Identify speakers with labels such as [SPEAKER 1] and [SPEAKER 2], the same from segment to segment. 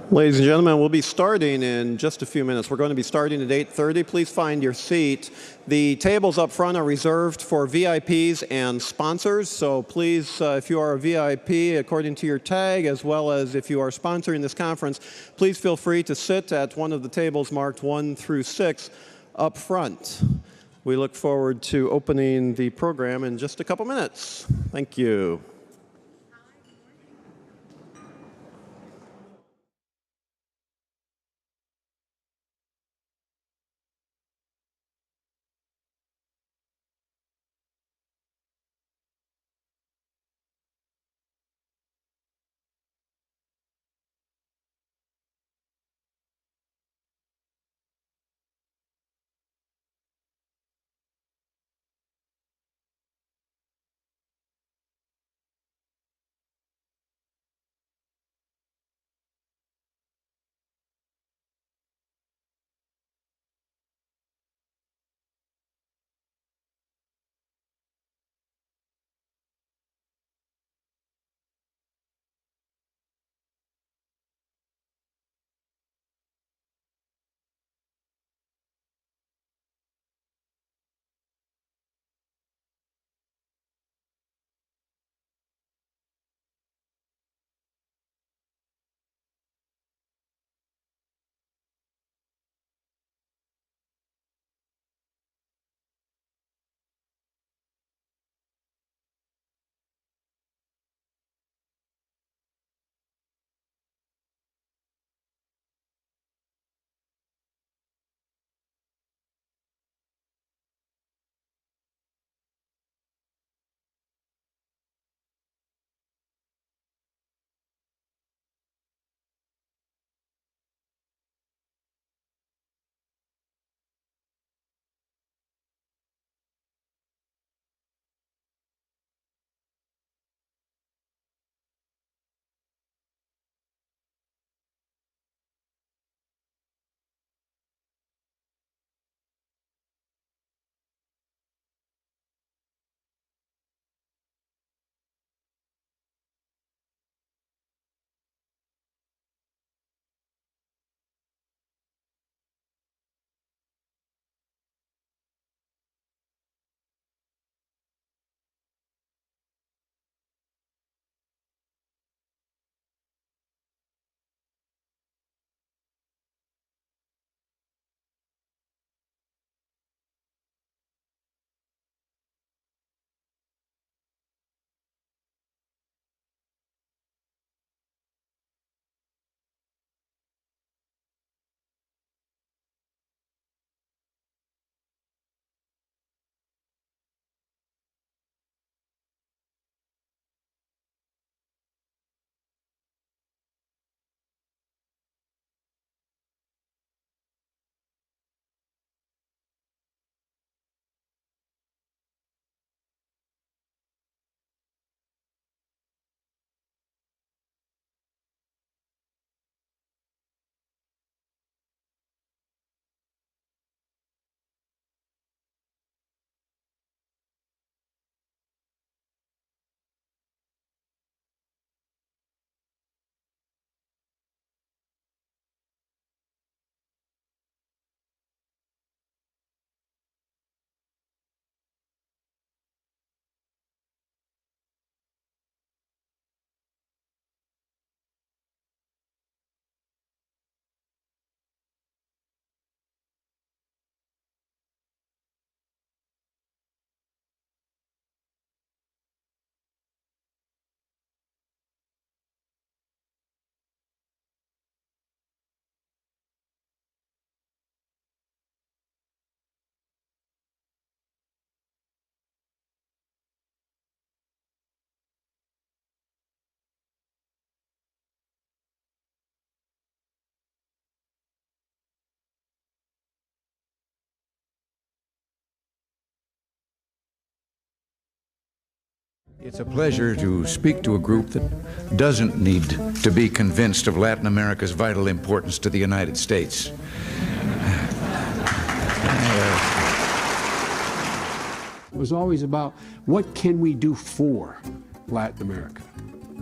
[SPEAKER 1] Ladies and gentlemen, we'll be starting in just a few minutes. We're going to be starting at 8:30. Please find your seat. The tables up front are reserved for VIPs and sponsors, so please, if you are a VIP, according to your tag, as well as if you are sponsoring this conference, please feel free to sit at one of the tables marked 1 through 6 up front. We look forward to opening the program in just a couple minutes. Thank you.
[SPEAKER 2] It's a pleasure to speak to a group that doesn't need to be convinced of Latin America's vital importance to the United States.
[SPEAKER 3] It was always about what can we do for Latin America?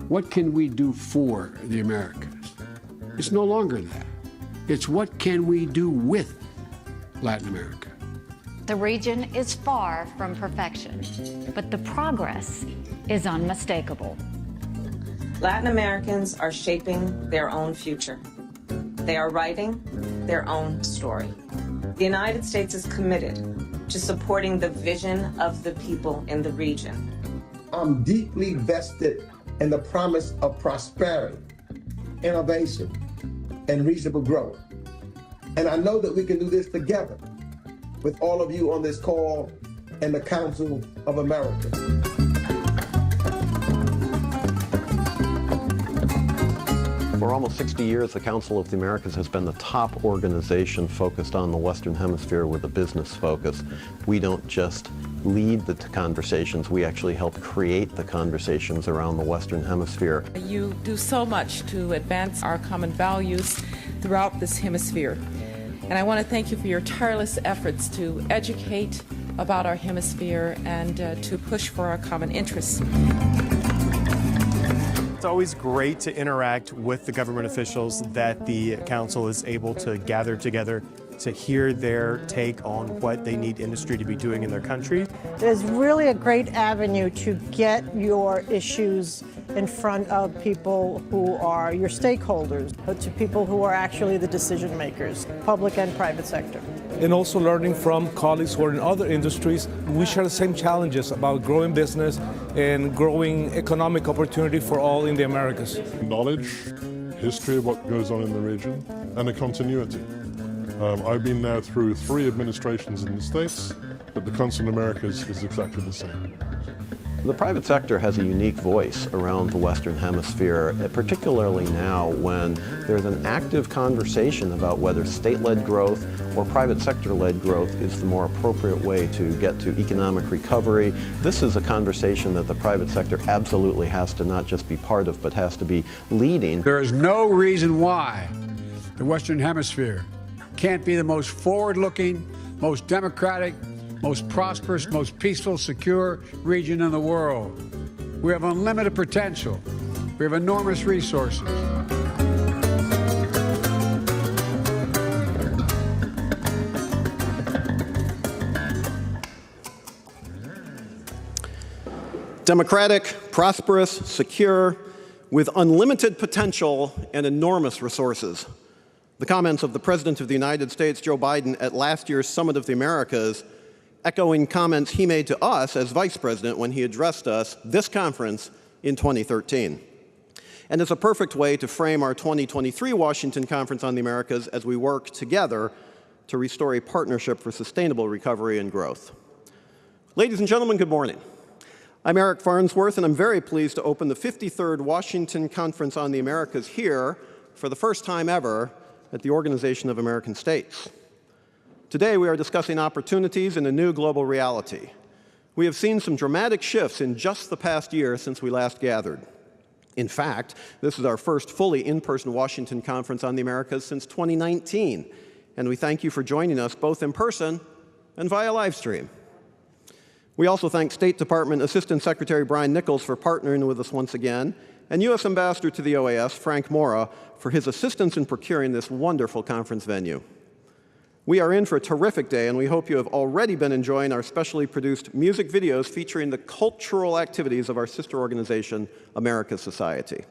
[SPEAKER 3] What can we do for the Americas? It's no longer that. It's what can we do with Latin America.
[SPEAKER 4] The region is far from perfection, but the progress is unmistakable.
[SPEAKER 5] Latin Americans are shaping their own future. They are writing their own story. The United States is committed to supporting the vision of the people in the region.
[SPEAKER 6] I'm deeply vested in the promise of prosperity, innovation, and reasonable growth. And I know that we can do this together with all of you on this call and the Council of America.
[SPEAKER 1] For almost 60 years, the Council of the Americas has been the top organization focused on the Western Hemisphere with a business focus. We don't just lead the conversations, we actually help create the conversations around the Western Hemisphere.
[SPEAKER 7] You do so much to advance our common values throughout this hemisphere. And I want to thank you for your tireless efforts to educate about our hemisphere and to push for our common interests.
[SPEAKER 8] It's always great to interact with the government officials that the council is able to gather together to hear their take on what they need industry to be doing in their country.
[SPEAKER 9] It's really a great avenue to get your issues in front of people who are your stakeholders, but to people who are actually the decision makers, public and private sector.
[SPEAKER 10] And also learning from colleagues who are in other industries. We share the same challenges about growing business and growing economic opportunity for all in the Americas.
[SPEAKER 11] Knowledge, history of what goes on in the region, and a continuity. I've been now through 3 administrations in the States, but the Council of Americas is exactly the same.
[SPEAKER 1] The private sector has a unique voice around the Western Hemisphere, particularly now when there's an active conversation about whether state-led growth or private sector-led growth is the more appropriate way to get to economic recovery. This is a conversation that the private sector absolutely has to not just be part of, but has to be leading.
[SPEAKER 3] There is no reason why the Western Hemisphere can't be the most forward-looking, most democratic, most prosperous, most peaceful, secure region in the world. We have unlimited potential. We have enormous resources.
[SPEAKER 1] Democratic, prosperous, secure, with unlimited potential and enormous resources. The comments of the President of the United States, Joe Biden, at last year's Summit of the Americas, echoing comments he made to us as Vice President when he addressed us this conference in 2013. And it's a perfect way to frame our 2023 Washington Conference on the Americas as we work together to restore a partnership for sustainable recovery and growth. Ladies and gentlemen, good morning. I'm Eric Farnsworth, and I'm very pleased to open the 53rd Washington Conference on the Americas here for the first time ever at the Organization of American States. Today, we are discussing opportunities in a new global reality. We have seen some dramatic shifts in just the past year since we last gathered. In fact, this is our first fully in-person Washington Conference on the Americas since 2019, and we thank you for joining us both in person and via live stream. We also thank State Department Assistant Secretary Brian Nichols for partnering with us once again, and U.S. Ambassador to the OAS, Frank Mora, for his assistance in procuring this wonderful conference venue. We are in for a terrific day, and we hope you have already been enjoying our specially produced music videos featuring the cultural activities of our sister organization, America Society.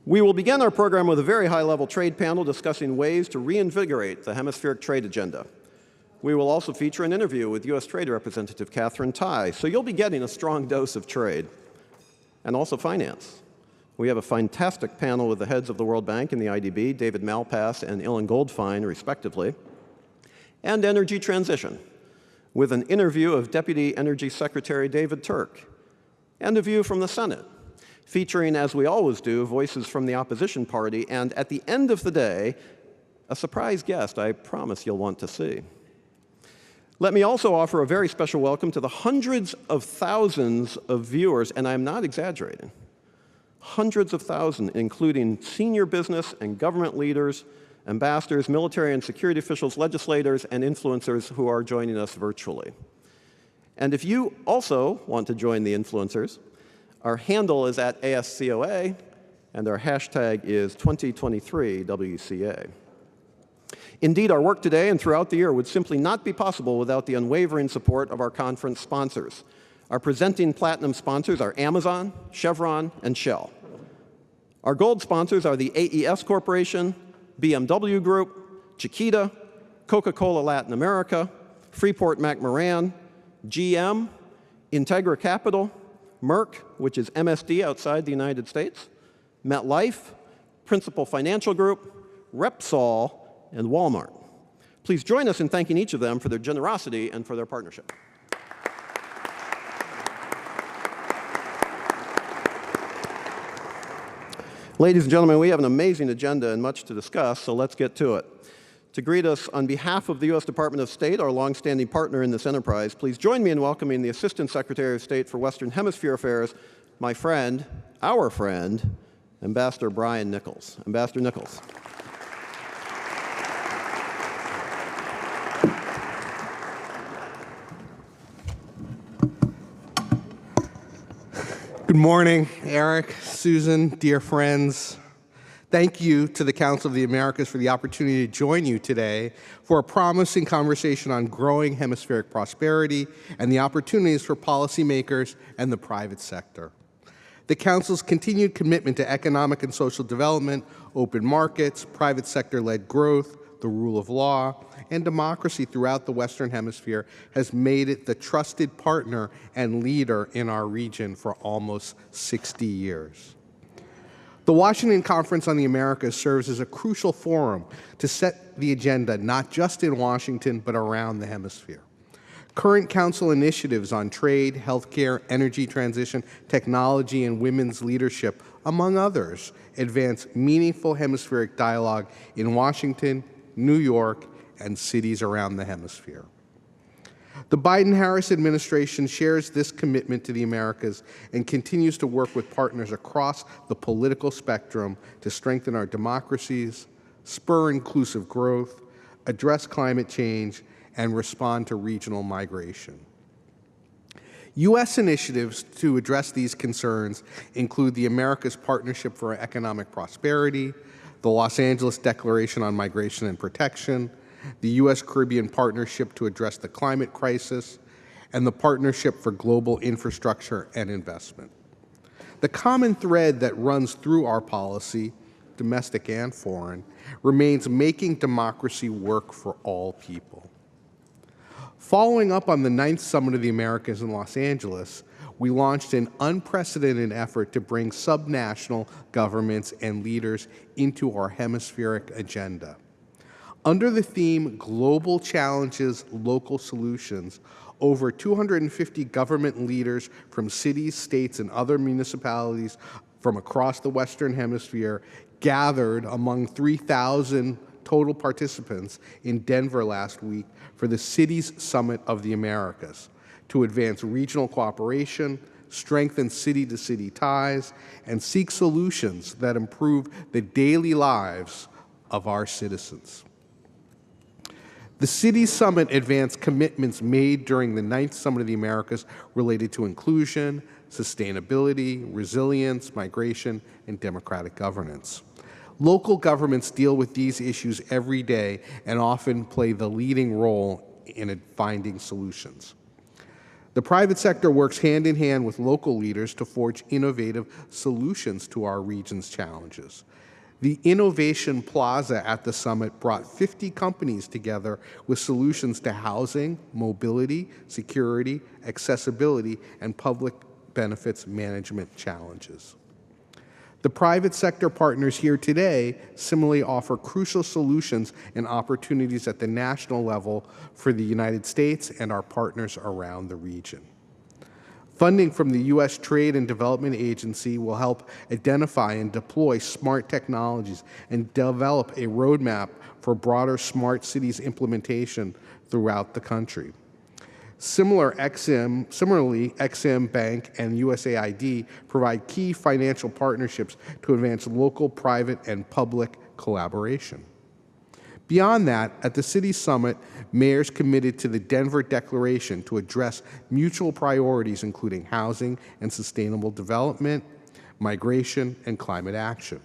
[SPEAKER 1] We will begin our program with a very high-level trade panel discussing ways to reinvigorate the hemispheric trade agenda. We will also feature an interview with U.S. Trade Representative Catherine Tai, so you'll be getting a strong dose of trade, and also finance. We have a fantastic panel with the heads of the World Bank and the IDB, David Malpass and Ilan Goldfein, respectively, and energy transition, with an interview of Deputy Energy Secretary David Turk, and a view from the Senate, featuring, as we always do, voices from the opposition party, and at the end of the day, a surprise guest I promise you'll want to see. Let me also offer a very special welcome to the hundreds of thousands of viewers, and I'm not exaggerating, hundreds of thousands, including senior business and government leaders, ambassadors, military and security officials, legislators, and influencers who are joining us virtually. And if you also want to join the influencers, our handle is @ASCOA, and our hashtag is 2023WCA. Indeed, our work today and throughout the year would simply not be possible without the unwavering support of our conference sponsors. Our presenting platinum sponsors are Amazon, Chevron, and Shell. Our gold sponsors are the AES Corporation, BMW Group, Chiquita, Coca-Cola Latin America, Freeport-McMoRan, GM, Integra Capital, Merck, which is MSD outside the United States, MetLife, Principal Financial Group, Repsol, and Walmart. Please join us in thanking each of them for their generosity and for their partnership. Ladies and gentlemen, we have an amazing agenda and much to discuss, so let's get to it. To greet us on behalf of the U.S. Department of State, our longstanding partner in this enterprise, please join me in welcoming the Assistant Secretary of State for Western Hemisphere Affairs, my friend, our friend, Ambassador Brian Nichols. Ambassador Nichols.
[SPEAKER 12] Good morning, Eric, Susan, dear friends. Thank you to the Council of the Americas for the opportunity to join you today for a promising conversation on growing hemispheric prosperity and the opportunities for policymakers and the private sector. The Council's continued commitment to economic and social development, open markets, private sector-led growth, the rule of law, and democracy throughout the Western Hemisphere has made it the trusted partner and leader in our region for almost 60 years. The Washington Conference on the Americas serves as a crucial forum to set the agenda not just in Washington, but around the hemisphere. Current Council initiatives on trade, healthcare, energy transition, technology, and women's leadership, among others, advance meaningful hemispheric dialogue in Washington, New York, and cities around the hemisphere. The Biden-Harris administration shares this commitment to the Americas and continues to work with partners across the political spectrum to strengthen our democracies, spur inclusive growth, address climate change, and respond to regional migration. U.S. initiatives to address these concerns include the Americas Partnership for Economic Prosperity, the Los Angeles Declaration on Migration and Protection, the U.S. Caribbean Partnership to address the climate crisis, and the Partnership for Global Infrastructure and Investment. The common thread that runs through our policy, domestic and foreign, remains making democracy work for all people. Following up on the 9th Summit of the Americas in Los Angeles, we launched an unprecedented effort to bring subnational governments and leaders into our hemispheric agenda. Under the theme, Global Challenges, Local Solutions, over 250 government leaders from cities, states, and other municipalities from across the Western Hemisphere gathered among 3,000 total participants in Denver last week for the Cities Summit of the Americas to advance regional cooperation, strengthen city-to-city ties, and seek solutions that improve the daily lives of our citizens. The Cities Summit advanced commitments made during the 9th Summit of the Americas related to inclusion, sustainability, resilience, migration, and democratic governance. Local governments deal with these issues every day and often play the leading role in finding solutions. The private sector works hand in hand with local leaders to forge innovative solutions to our region's challenges. The Innovation Plaza at the summit brought 50 companies together with solutions to housing, mobility, security, accessibility, and public benefits management challenges. The private sector partners here today similarly offer crucial solutions and opportunities at the national level for the United States and our partners around the region. Funding from the U.S. Trade and Development Agency will help identify and deploy smart technologies and develop a roadmap for broader smart cities implementation throughout the country. Similarly, Ex-Im Bank and USAID provide key financial partnerships to advance local, private, and public collaboration. Beyond that, at the City Summit, mayors committed to the Denver Declaration to address mutual priorities including housing and sustainable development, migration, and climate action.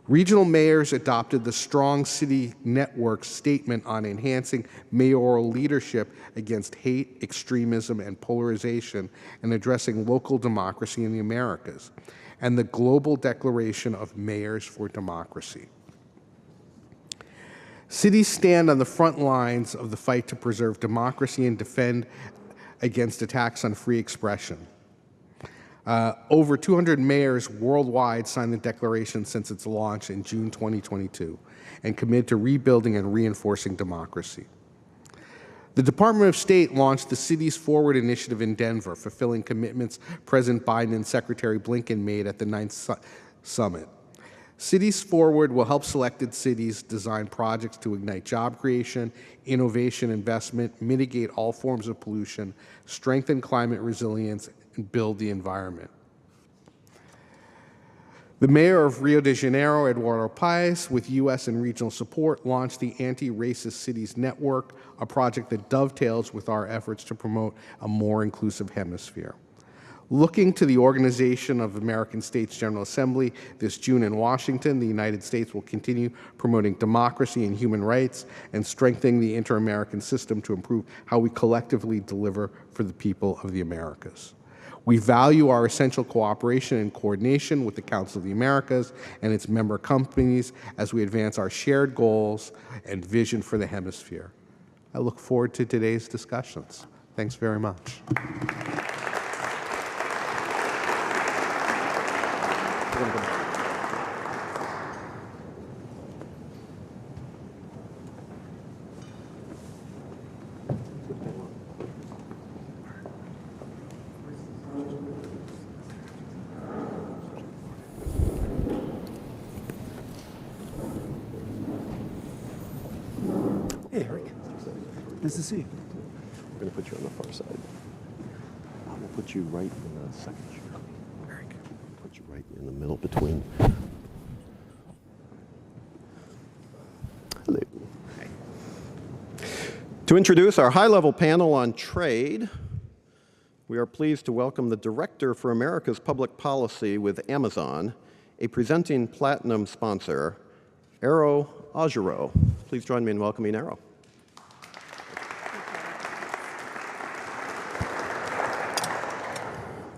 [SPEAKER 12] Regional mayors adopted the Strong City Network statement on enhancing mayoral leadership against hate, extremism, and polarization and addressing local democracy in the Americas, and the Global Declaration of Mayors for Democracy. Cities stand on the front lines of the fight to preserve democracy and defend against attacks on free expression. Over 200 mayors worldwide signed the declaration since its launch in June 2022 and committed to rebuilding and reinforcing democracy. The Department of State launched the Cities Forward initiative in Denver, fulfilling commitments President Biden and Secretary Blinken made at the 9th Summit. Cities Forward will help selected cities design projects to ignite job creation, innovation, investment, mitigate all forms of pollution, strengthen climate resilience, and build the environment. The mayor of Rio de Janeiro, Eduardo Paes, with U.S. and regional support, launched the Anti-Racist Cities Network, a project that dovetails with our efforts to promote a more inclusive hemisphere. Looking to the Organization of American States General Assembly this June in Washington, the United States will continue promoting democracy and human rights and strengthening the inter-American system to improve how we collectively deliver for the people of the Americas. We value our essential cooperation and coordination with the Council of the Americas and its member companies as we advance our shared goals and vision for the hemisphere. I look forward to today's discussions. Thanks very much.
[SPEAKER 13] Hey, Eric. Nice to see you. I'm going to put you on the far side. I'm going to put you right in the second chair. Eric. Put you right in the middle between. Hello.
[SPEAKER 1] Hey. To introduce our high-level panel on trade, we are pleased to welcome the Director for America's Public Policy with Amazon, a presenting platinum sponsor, Eero Ojiro. Please join me in welcoming Eero.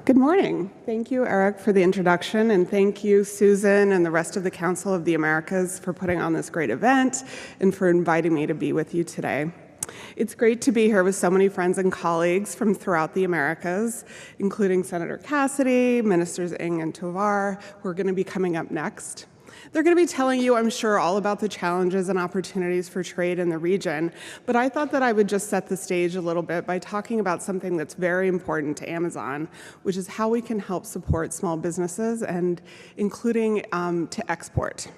[SPEAKER 14] Good morning. Thank you, Eric, for the introduction, and thank you, Susan, and the rest of the Council of the Americas for putting on this great event and for inviting me to be with you today. It's great to be here with so many friends and colleagues from throughout the Americas, including Senator Cassidy, Ministers Ng and Tovar, who are going to be coming up next. They're going to be telling you, I'm sure, all about the challenges and opportunities for trade in the region, but I thought that I would just set the stage a little bit by talking about something that's very important to Amazon, which is how we can help support small businesses and including to export.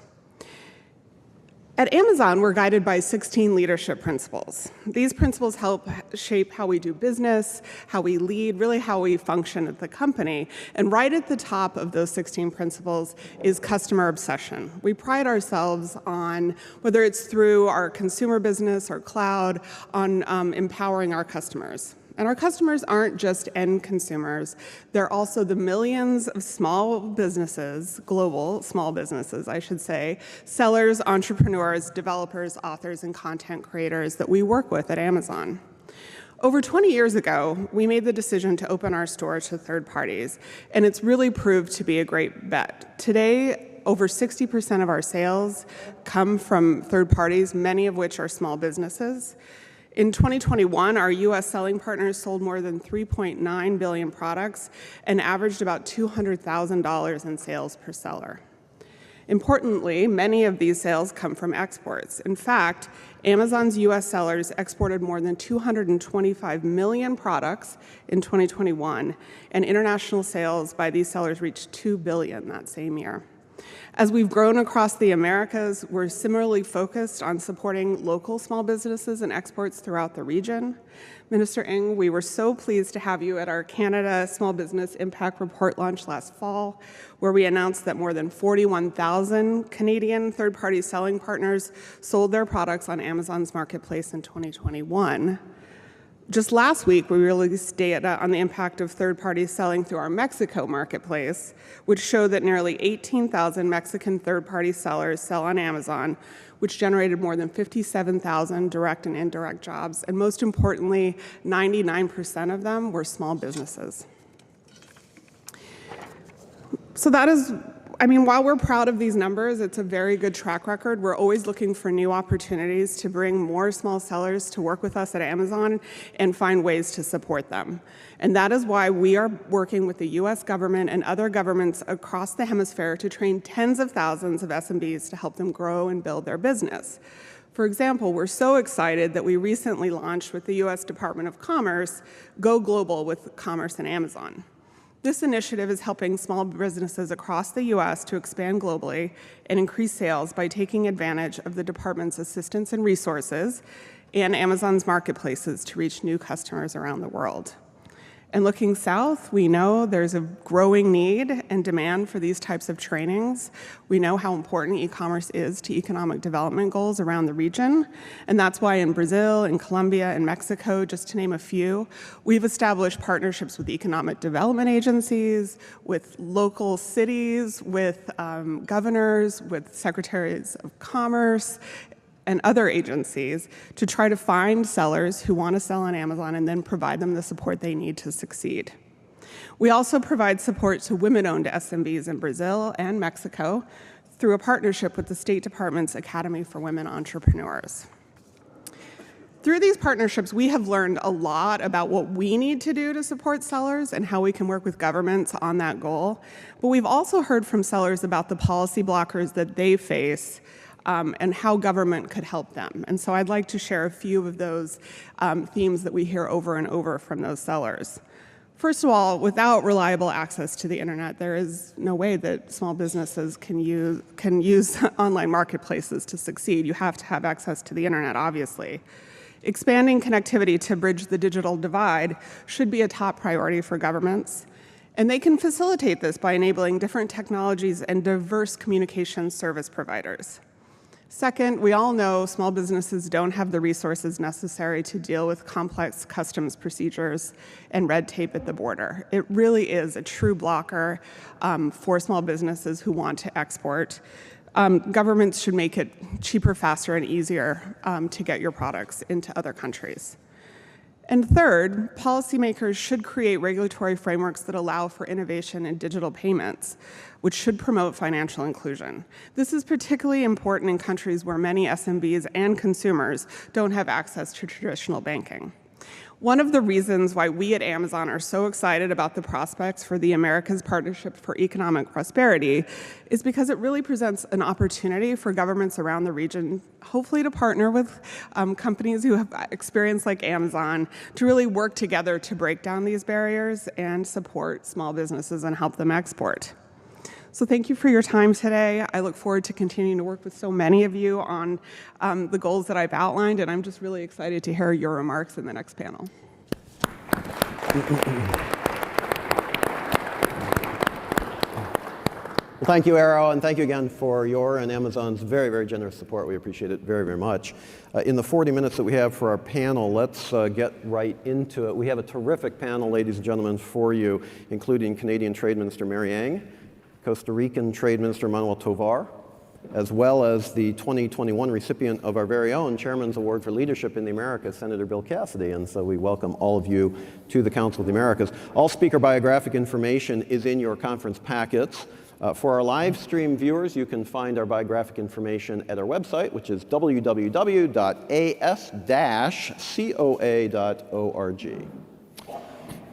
[SPEAKER 14] At Amazon, we're guided by 16 leadership principles. These principles help shape how we do business, how we lead, really how we function at the company. And right at the top of those 16 principles is customer obsession. We pride ourselves on, whether it's through our consumer business or cloud, on empowering our customers. And our customers aren't just end consumers. They're also the millions of small businesses, global small businesses, I should say, sellers, entrepreneurs, developers, authors, and content creators that we work with at Amazon. Over 20 years ago, we made the decision to open our store to third parties, and it's really proved to be a great bet. Today, over 60% of our sales come from third parties, many of which are small businesses. In 2021, our U.S. selling partners sold more than 3.9 billion products and averaged about $200,000 in sales per seller. Importantly, many of these sales come from exports. In fact, Amazon's U.S. sellers exported more than 225 million products in 2021, and international sales by these sellers reached $2 billion that same year. As we've grown across the Americas, we're similarly focused on supporting local small businesses and exports throughout the region. Minister Ng, we were so pleased to have you at our Canada Small Business Impact Report launch last fall, where we announced that more than 41,000 Canadian third-party selling partners sold their products on Amazon's marketplace in 2021. Just last week, we released data on the impact of third-party selling through our Mexico marketplace, which showed that nearly 18,000 Mexican third-party sellers sell on Amazon, which generated more than 57,000 direct and indirect jobs. And most importantly, 99% of them were small businesses. So that is, while we're proud of these numbers, it's a very good track record. We're always looking for new opportunities to bring more small sellers to work with us at Amazon and find ways to support them. And that is why we are working with the US government and other governments across the hemisphere to train tens of thousands of SMBs to help them grow and build their business. For example, we're so excited that we recently launched with the US Department of Commerce, Go Global with Commerce and Amazon. This initiative is helping small businesses across the U.S. to expand globally and increase sales by taking advantage of the department's assistance and resources and Amazon's marketplaces to reach new customers around the world. And looking south, we know there's a growing need and demand for these types of trainings. We know how important e-commerce is to economic development goals around the region. And that's why in Brazil, in Colombia, and Mexico, just to name a few, we've established partnerships with economic development agencies, with local cities, with governors, with secretaries of commerce, and other agencies to try to find sellers who want to sell on Amazon and then provide them the support they need to succeed. We also provide support to women-owned SMBs in Brazil and Mexico through a partnership with the State Department's Academy for Women Entrepreneurs. Through these partnerships, we have learned a lot about what we need to do to support sellers and how we can work with governments on that goal. But we've also heard from sellers about the policy blockers that they face and how government could help them. And so I'd like to share a few of those themes that we hear over and over from those sellers. First of all, without reliable access to the internet, there is no way that small businesses can use online marketplaces to succeed. You have to have access to the internet, obviously. Expanding connectivity to bridge the digital divide should be a top priority for governments. And they can facilitate this by enabling different technologies and diverse communication service providers. Second, we all know small businesses don't have the resources necessary to deal with complex customs procedures and red tape at the border. It really is a true blocker for small businesses who want to export. Governments should make it cheaper, faster, and easier to get your products into other countries. And third, policymakers should create regulatory frameworks that allow for innovation in digital payments, which should promote financial inclusion. This is particularly important in countries where many SMBs and consumers don't have access to traditional banking. One of the reasons why we at Amazon are so excited about the prospects for the Americas Partnership for Economic Prosperity is because it really presents an opportunity for governments around the region, hopefully to partner with companies who have experience like Amazon to really work together to break down these barriers and support small businesses and help them export. So thank you for your time today. I look forward to continuing to work with so many of you on the goals that I've outlined, and I'm just really excited to hear your remarks in the next panel.
[SPEAKER 1] Well, thank you, Arrow, and thank you again for your and Amazon's very, very generous support. We appreciate it very, very much. In the 40 minutes that we have for our panel, let's get right into it. We have a terrific panel, ladies and gentlemen, for you, including Canadian Trade Minister Mary Ang, Costa Rican Trade Minister Manuel Tovar, as well as the 2021 recipient of our very own Chairman's Award for Leadership in the Americas, Senator Bill Cassidy. And so we welcome all of you to the Council of the Americas. All speaker biographic information is in your conference packets. For our live stream viewers, you can find our biographic information at our website, which is www.as-coa.org.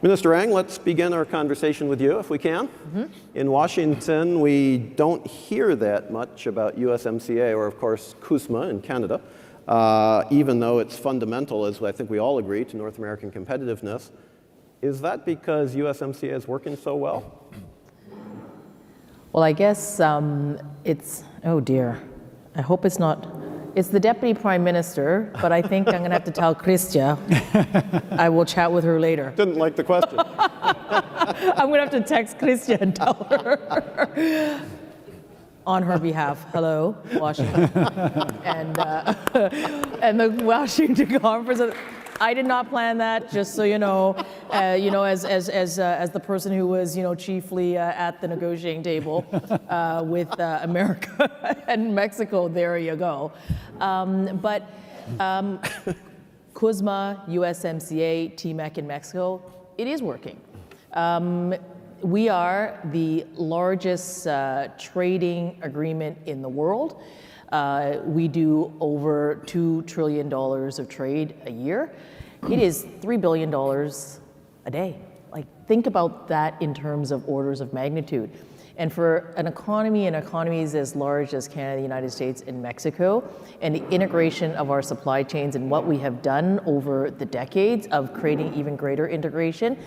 [SPEAKER 1] Minister Ang, let's begin our conversation with you, if we can. In Washington, we don't hear that much about USMCA or, of course, CUSMA in Canada, even though it's fundamental, as I think we all agree, to North American competitiveness. Is that because USMCA is working so well?
[SPEAKER 15] Well, I guess it's, oh dear, I hope it's not. It's the Deputy Prime Minister, but I think I'm going to have to tell Christia. I will chat with her later.
[SPEAKER 1] Didn't like the question.
[SPEAKER 15] I'm going to have to text Christia and tell her on her behalf. Hello, Washington. And the Washington conference. I did not plan that. Just so you know, as the person who was chiefly at the negotiating table with America and Mexico. There you go. But CUSMA, USMCA, TMEC in Mexico, it is working. We are the largest trading agreement in the world. We do over $2 trillion of trade a year. It is $3 billion a day. Like, think about that in terms of orders of magnitude. And for an economy and economies as large as Canada, the United States, and Mexico, and the integration of our supply chains and what we have done over the decades of creating even greater integration,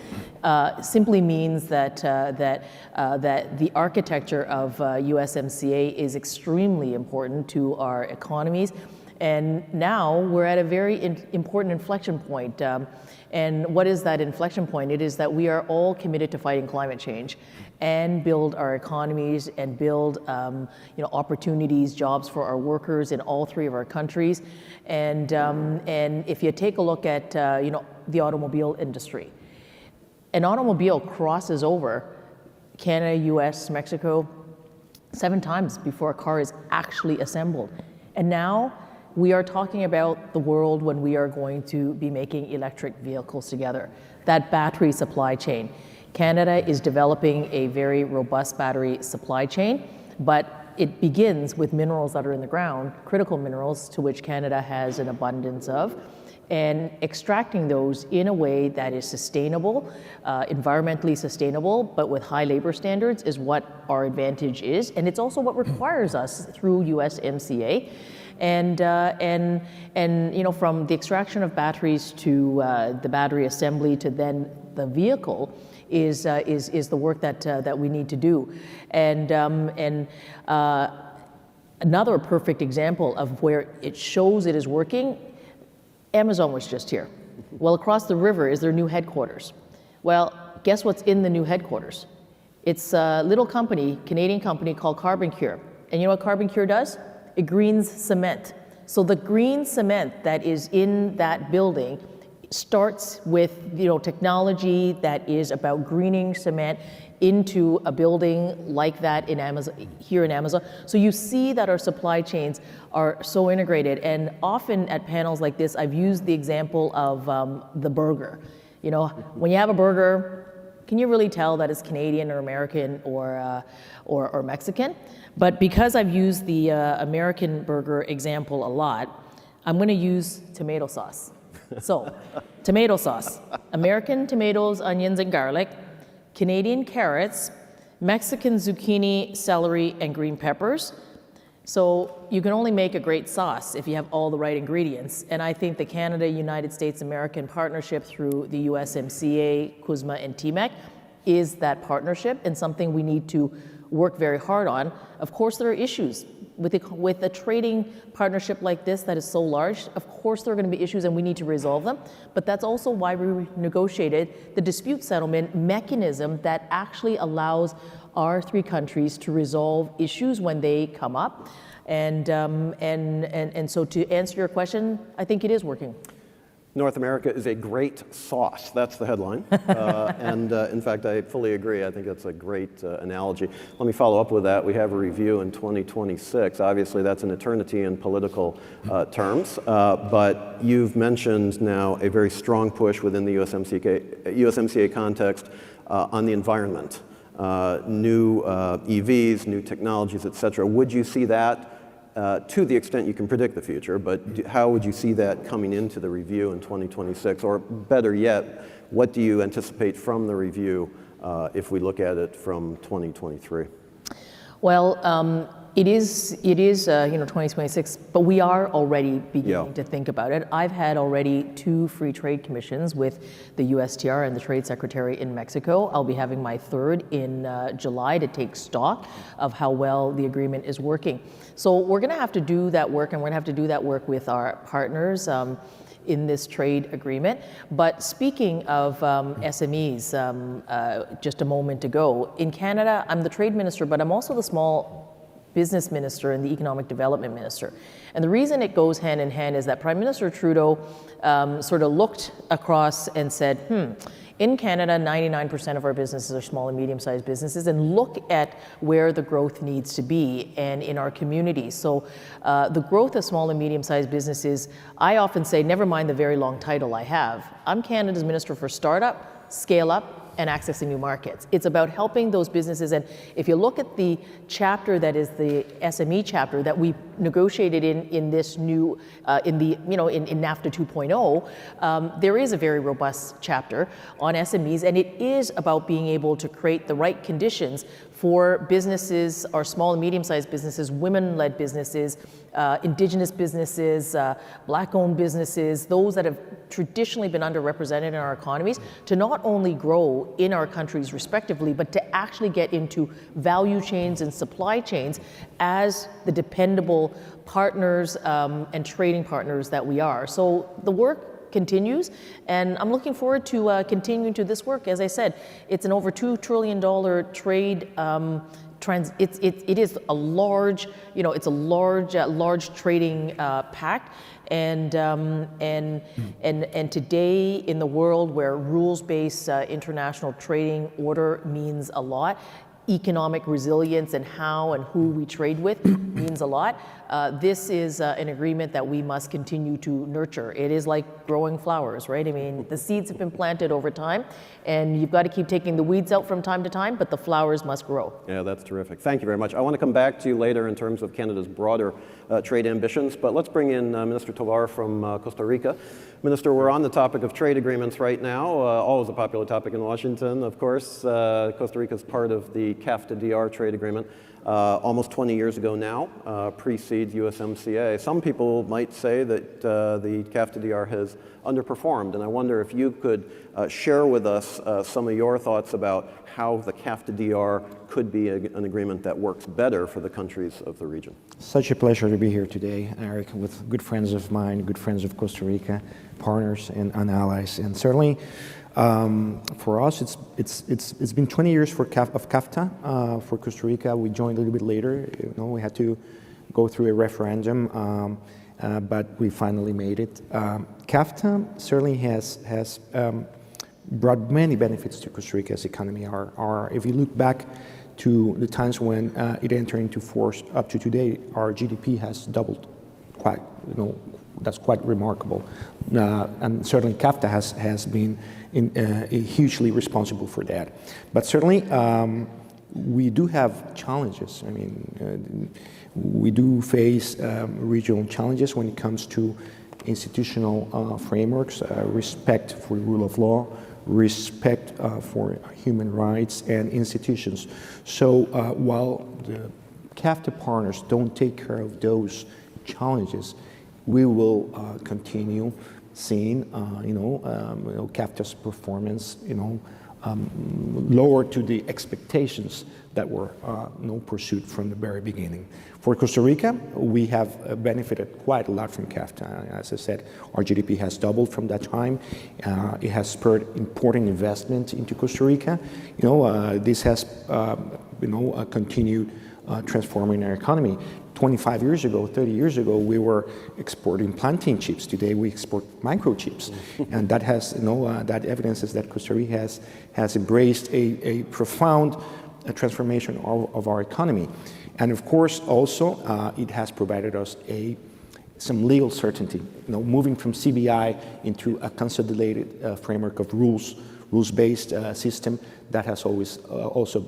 [SPEAKER 15] simply means that the architecture of USMCA is extremely important to our economies. And now we're at a very important inflection point. And what is that inflection point? It is that we are all committed to fighting climate change and build our economies and build opportunities, jobs for our workers in all three of our countries. And if you take a look at the automobile industry, an automobile crosses over Canada, US, Mexico 7 times before a car is actually assembled. And now we are talking about the world when we are going to be making electric vehicles together, that battery supply chain. Canada is developing a very robust battery supply chain, but it begins with minerals that are in the ground, critical minerals to which Canada has an abundance of, and extracting those in a way that is sustainable, environmentally sustainable, but with high labor standards is what our advantage is. And it's also what requires us through USMCA. And from the extraction of batteries to the battery assembly to then the vehicle is the work that we need to do. And another perfect example of where it shows it is working, Amazon was just here. Well, across the river is their new headquarters. Well, guess what's in the new headquarters? It's a little company, Canadian company called CarbonCure. And you know what CarbonCure does? It greens cement. So the green cement that is in that building starts with technology that is about greening cement into a building like that in Amazon, here in Amazon. So you see that our supply chains are so integrated. And often at panels like this, I've used the example of the burger. When you have a burger, can you really tell that it's Canadian or American or Mexican? But because I've used the American burger example a lot, I'm going to use tomato sauce. So, tomato sauce, American tomatoes, onions, and garlic, Canadian carrots, Mexican zucchini, celery, and green peppers. So you can only make a great sauce if you have all the right ingredients. And I think the Canada-United States-American partnership through the USMCA, CUSMA, and TMEC is that partnership and something we need to work very hard on. Of course, there are issues. With a trading partnership like this that is so large, of course there are going to be issues and we need to resolve them. But that's also why we negotiated the dispute settlement mechanism that actually allows our 3 countries to resolve issues when they come up. And so to answer your question, I think it is working.
[SPEAKER 1] North America is a great sauce. That's the headline. In fact, I fully agree. I think that's a great analogy. Let me follow up with that. We have a review in 2026. Obviously, that's an eternity in political terms. But you've mentioned now a very strong push within the USMCA context on the environment, new EVs, new technologies, et cetera. Would you see that? To the extent you can predict the future, but how would you see that coming into the review in 2026? Or better yet, what do you anticipate from the review if we look at it from 2023?
[SPEAKER 15] Well, it is 2026, but we are already beginning to think about it. I've had already 2 free trade commissions with the USTR and the Trade Secretary in Mexico. I'll be having my 3rd in July to take stock of how well the agreement is working. So we're going to have to do that work, and we're going to have to do that work with our partners in this trade agreement. But speaking of SMEs, just a moment ago, in Canada, I'm the trade minister, but I'm also the small business minister and the economic development minister. And the reason it goes hand in hand is that Prime Minister Trudeau sort of looked across and said, in Canada, 99% of our businesses are small and medium-sized businesses, and look at where the growth needs to be and in our communities. So the growth of small and medium-sized businesses, I often say, never mind the very long title I have, I'm Canada's Minister for Startup, Scale Up, and accessing new markets. It's about helping those businesses. And if you look at the chapter that is the SME chapter that we negotiated in this new, in NAFTA 2.0, there is a very robust chapter on SMEs, and it is about being able to create the right conditions for businesses, our small and medium-sized businesses, women-led businesses, Indigenous businesses, Black-owned businesses, those that have traditionally been underrepresented in our economies, to not only grow in our countries respectively, but to actually get into value chains and supply chains as the dependable partners and trading partners that we are. So the work continues, and I'm looking forward to continuing to this work. As I said, it's an over $2 trillion trade. It is a large, it's a large trading pact, and today in the world where rules-based international trading order means a lot, economic resilience and how and who we trade with means a lot. This is an agreement that we must continue to nurture. It is like growing flowers, right? I mean, the seeds have been planted over time, and you've got to keep taking the weeds out from time to time, but the flowers must grow.
[SPEAKER 1] Yeah, that's terrific. Thank you very much. I want to come back to you later in terms of Canada's broader trade ambitions, but let's bring in Minister Tovar from Costa Rica. Minister, we're on the topic of trade agreements right now, always a popular topic in Washington, of course. Costa Rica is part of the CAFTA-DR trade agreement. Almost 20 years ago now, precedes USMCA. Some people might say that the CAFTA-DR has underperformed, and I wonder if you could share with us some of your thoughts about how the CAFTA-DR could be an agreement that works better for the countries of the region.
[SPEAKER 16] Such a pleasure to be here today, Eric, with good friends of mine, good friends of Costa Rica, partners and allies, and certainly for us, it's been 20 years of CAFTA for Costa Rica. We joined a little bit later. We had to go through a referendum, but we finally made it. CAFTA certainly has brought many benefits to Costa Rica's economy. If you look back to the times when it entered into force up to today, our GDP has doubled. That's quite remarkable. And certainly CAFTA has been hugely responsible for that. But certainly we do have challenges. I mean, we do face regional challenges when it comes to institutional frameworks, respect for the rule of law, respect for human rights and institutions. So while the CAFTA partners don't take care of those challenges, we will continue seeing, CAFTA's performance, lower to the expectations that were pursued from the very beginning. For Costa Rica, we have benefited quite a lot from CAFTA. As I said, our GDP has doubled from that time. It has spurred important investment into Costa Rica. This has, continued transforming our economy. 25 years ago, 30 years ago, we were exporting plantain chips. Today, we export microchips. And that has, that evidences that Costa Rica has embraced a profound transformation of our economy. And of course, also, it has provided us some legal certainty, moving from CBI into a consolidated framework of rules-based system. That has always also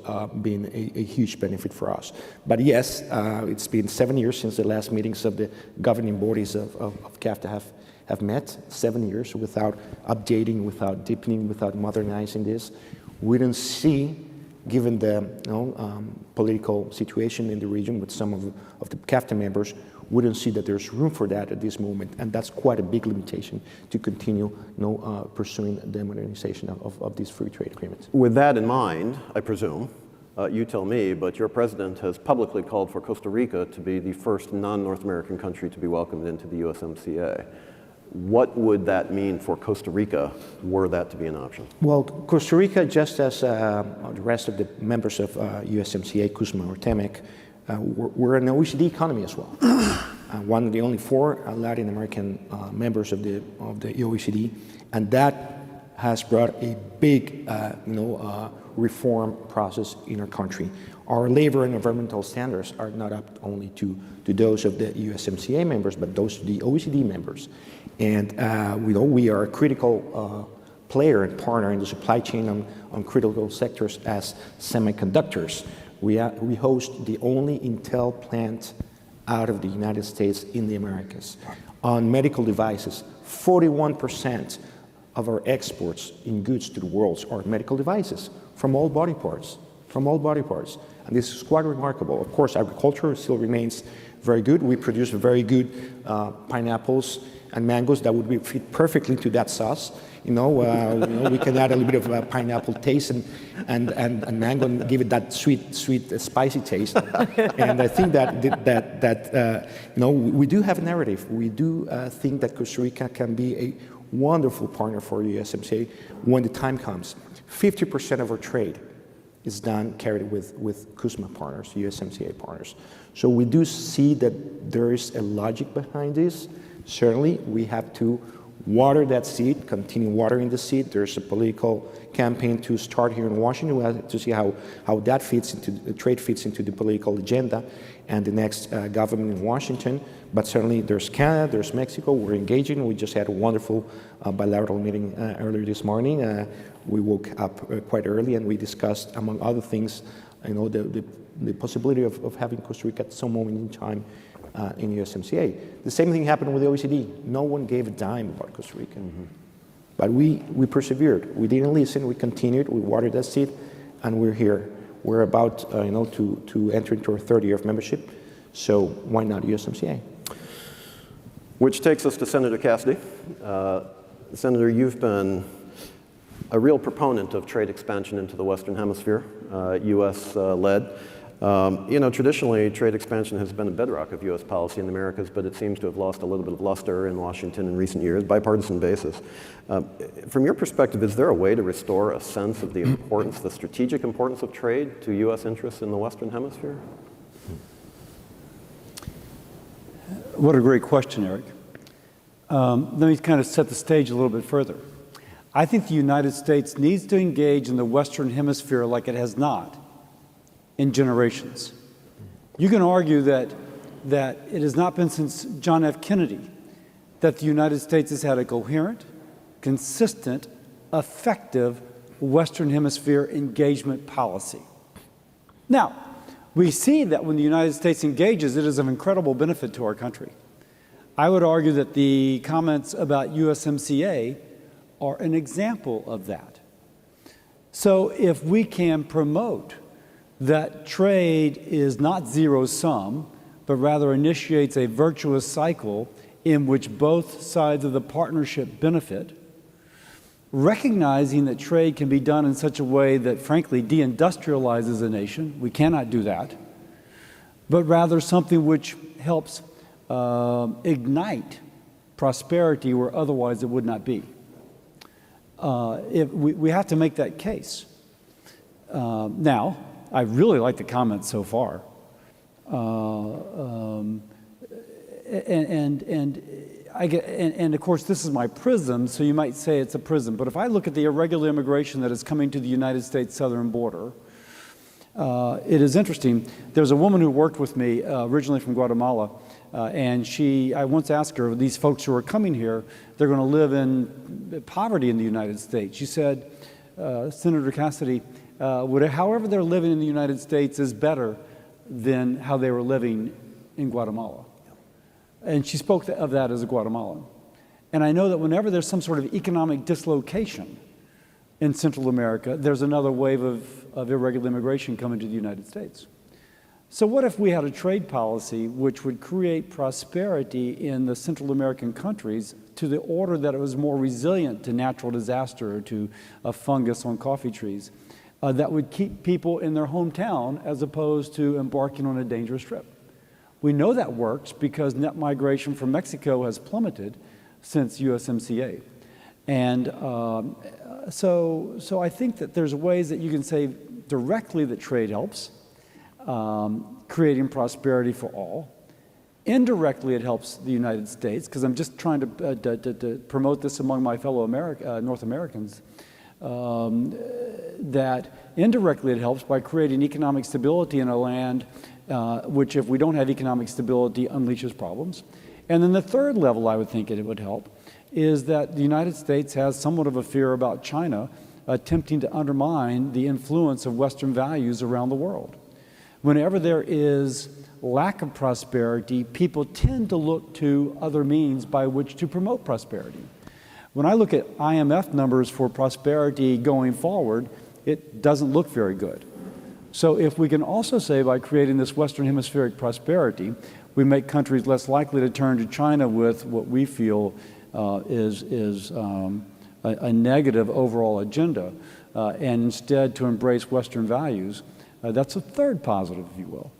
[SPEAKER 16] been a huge benefit for us. But yes, it's been 7 years since the last meetings of the governing bodies of CAFTA have met. 7 years without updating, without deepening, without modernizing this. We don't see, given the political situation in the region with some of the CAFTA members, we don't see that there's room for that at this moment, and that's quite a big limitation to continue pursuing the modernization of these free trade agreements.
[SPEAKER 1] With that in mind, I presume, you tell me, but your president has publicly called for Costa Rica to be the first non-North American country to be welcomed into the USMCA. What would that mean for Costa Rica were that to be an option?
[SPEAKER 16] Well, Costa Rica, just as the rest of the members of USMCA, CUSMA or TEMEC, we're an OECD economy as well. One of the only 4 Latin American members of the OECD, and that has brought a big reform process in our country. Our labor and environmental standards are not up only to those of the USMCA members, but those of the OECD members. And we are a critical player and partner in the supply chain on critical sectors as semiconductors. We host the only Intel plant out of the United States in the Americas. On medical devices, 41% of our exports in goods to the world are medical devices from all body parts, And this is quite remarkable. Of course, agriculture still remains very good. We produce very good pineapples and mangoes that would fit perfectly to that sauce. We can add a little bit of pineapple taste and mango and give it that sweet, spicy taste. And I think that we do have a narrative. We do think that Costa Rica can be a wonderful partner for USMCA when the time comes. 50% of our trade is done carried with CUSMA partners, USMCA partners. So we do see that there is a logic behind this. Certainly, we have to water that seed, continue watering the seed. There's a political campaign to start here in Washington. We have to see how that fits into the trade fits into the political agenda and the next government in Washington. But certainly, there's Canada, there's Mexico. We're engaging. We just had a wonderful bilateral meeting earlier this morning. We woke up quite early and we discussed, among other things, the possibility of having Costa Rica at some moment in time in USMCA. The same thing happened with the OECD. No one gave a dime about Costa Rica. Mm-hmm. But we persevered. We didn't listen. We continued. We watered that seed, and we're here. We're about to enter into our 3rd year of membership. So why not USMCA?
[SPEAKER 13] Which takes us to Senator Cassidy. Senator, you've been a real proponent of trade expansion into the Western Hemisphere, U.S.-led. Traditionally, trade expansion has been a bedrock of U.S. policy in the Americas, but it seems to have lost a little bit of luster in Washington in recent years, bipartisan basis. From your perspective, is there a way to restore a sense of the importance, the strategic importance of trade to U.S. interests in the Western Hemisphere?
[SPEAKER 17] What a great question, Eric. Let me kind of set the stage a little bit further. I think the United States needs to engage in the Western Hemisphere like it has not in generations. You can argue that it has not been since John F. Kennedy that the United States has had a coherent, consistent, effective Western Hemisphere engagement policy. Now, we see that when the United States engages, it is of incredible benefit to our country. I would argue that the comments about USMCA are an example of that. So if we can promote that trade is not zero-sum, but rather initiates a virtuous cycle in which both sides of the partnership benefit, recognizing that trade can be done in such a way that, frankly, deindustrializes a nation. We cannot do that. But rather something which helps ignite prosperity where otherwise it would not be. We have to make that case. Now, I really like the comments so far. And of course, this is my prism, so you might say it's a prism. But if I look at the irregular immigration that is coming to the United States southern border, it is interesting. There's a woman who worked with me originally from Guatemala, and I once asked her, these folks who are coming here, they're going to live in poverty in the United States. She said, Senator Cassidy, however they're living in the United States is better than how they were living in Guatemala. And she spoke of that as a Guatemalan. And I know that whenever there's some sort of economic dislocation in Central America, there's another wave of irregular immigration coming to the United States. So what if we had a trade policy which would create prosperity in the Central American countries to the order that it was more resilient to natural disaster or to a fungus on coffee trees, that would keep people in their hometown as opposed to embarking on a dangerous trip? We know that works because net migration from Mexico has plummeted since USMCA. And so I think that there's ways that you can say directly that trade helps. creating prosperity for all. Indirectly, it helps the United States, because I'm just trying to promote this among my fellow North Americans, that indirectly it helps by creating economic stability in a land which, if we don't have economic stability, unleashes problems. And then the third level I would think it would help is that the United States has somewhat of a fear about China attempting to undermine the influence of Western values around the world. Whenever there is lack of prosperity, people tend to look to other means by which to promote prosperity. When I look at IMF numbers for prosperity going forward, it doesn't look very good. So if we can also say by creating this Western Hemispheric prosperity, we make countries less likely to turn to China with what we feel is a negative overall agenda, and instead to embrace Western values, that's a third positive, if you will.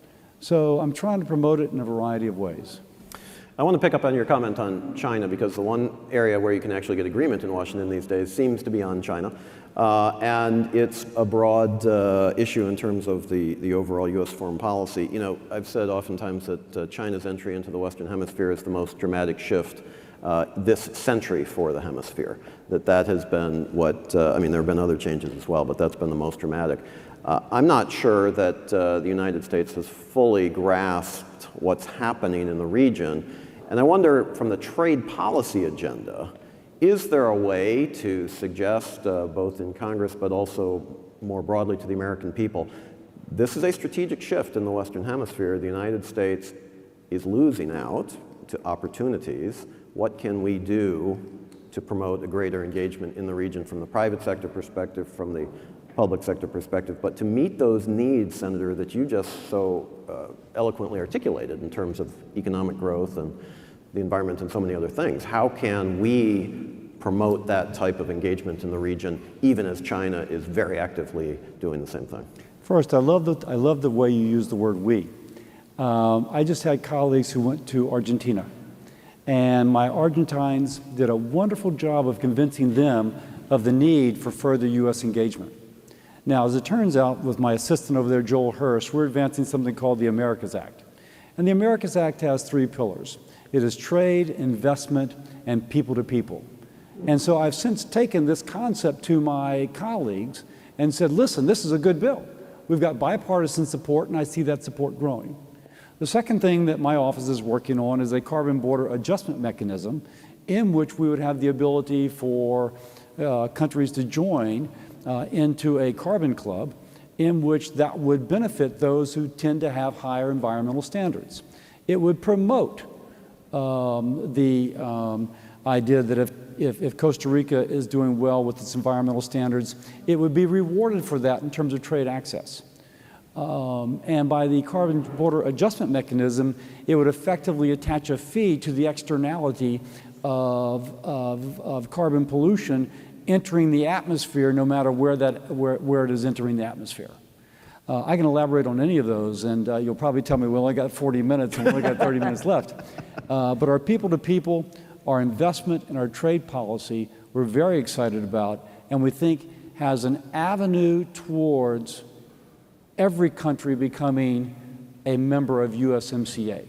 [SPEAKER 17] So I'm trying to promote it in a variety of ways.
[SPEAKER 13] I want to pick up on your comment on China, because the one area where you can actually get agreement in Washington these days seems to be on China. And it's a broad issue in terms of the overall U.S. foreign policy. You know, I've said oftentimes that China's entry into the Western Hemisphere is the most dramatic shift this century for the hemisphere. That has been what, I mean, there have been other changes as well, but that's been the most dramatic. I'm not sure that the United States has fully grasped what's happening in the region. And I wonder, from the trade policy agenda, is there a way to suggest, both in Congress but also more broadly to the American people, this is a strategic shift in the Western Hemisphere. The United States is losing out to opportunities. What can we do to promote a greater engagement in the region from the private sector perspective, from the public sector perspective, but to meet those needs, Senator, that you just so eloquently articulated in terms of economic growth and the environment and so many other things? How can we promote that type of engagement in the region, even as China is very actively doing the same thing?
[SPEAKER 17] First, I love the way you use the word "we." I just had colleagues who went to Argentina, and my Argentines did a wonderful job of convincing them of the need for further U.S. engagement. Now, as it turns out, with my assistant over there, Joel Hirsch, we're advancing something called the Americas Act. And the Americas Act has three pillars. It is trade, investment, and people-to-people. And so I've since taken this concept to my colleagues and said, listen, this is a good bill. We've got bipartisan support, and I see that support growing. The second thing that my office is working on is a carbon border adjustment mechanism in which we would have the ability for countries to join into a carbon club in which that would benefit those who tend to have higher environmental standards. It would promote the idea that if Costa Rica is doing well with its environmental standards, it would be rewarded for that in terms of trade access. And by the carbon border adjustment mechanism, it would effectively attach a fee to the externality of carbon pollution entering the atmosphere, no matter where it is entering the atmosphere. I can elaborate on any of those, and you'll probably tell me, well, I got 40 minutes and we only got 30 minutes left. But our people-to-people, our investment, and our trade policy, we're very excited about, and we think has an avenue towards every country becoming a member of USMCA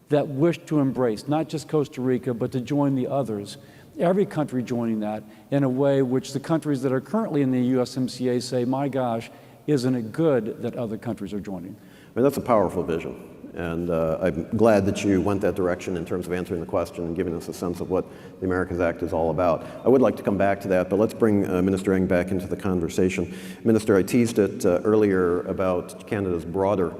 [SPEAKER 17] that wish to embrace not just Costa Rica, but to join the others. Every country joining that in a way which the countries that are currently in the USMCA say, my gosh, isn't it good that other countries are joining?
[SPEAKER 13] I mean, that's a powerful vision. And I'm glad that you went that direction in terms of answering the question and giving us a sense of what the Americas Act is all about. I would like to come back to that, but let's bring Minister Ng back into the conversation. Minister, I teased it earlier about Canada's broader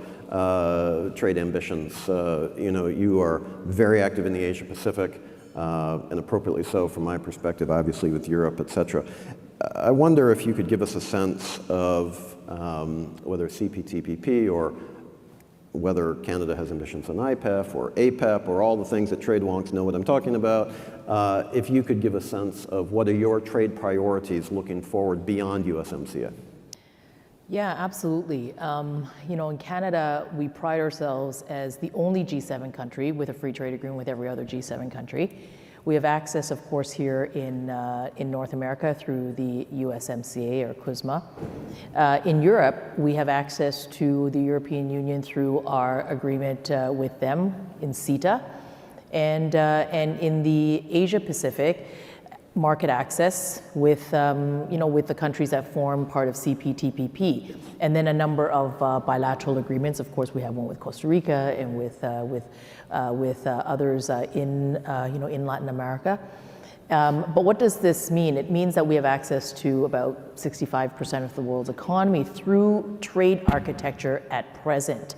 [SPEAKER 13] trade ambitions. You know, you are very active in the Asia Pacific, and appropriately so from my perspective, obviously with Europe, et cetera. I wonder if you could give us a sense of whether CPTPP or whether Canada has ambitions on IPEF or APEP or all the things that trade wonks know what I'm talking about. If you could give a sense of what are your trade priorities looking forward beyond USMCA?
[SPEAKER 15] Yeah, absolutely. You know, in Canada, we pride ourselves as the only G7 country with a free trade agreement with every other G7 country. We have access, of course, here in North America through the USMCA or CUSMA. In Europe, we have access to the European Union through our agreement with them in CETA. And in the Asia Pacific, market access with, with the countries that form part of CPTPP, and then a number of bilateral agreements. Of course, we have one with Costa Rica and with others in Latin America. But what does this mean? It means that we have access to about 65% of the world's economy through trade architecture at present.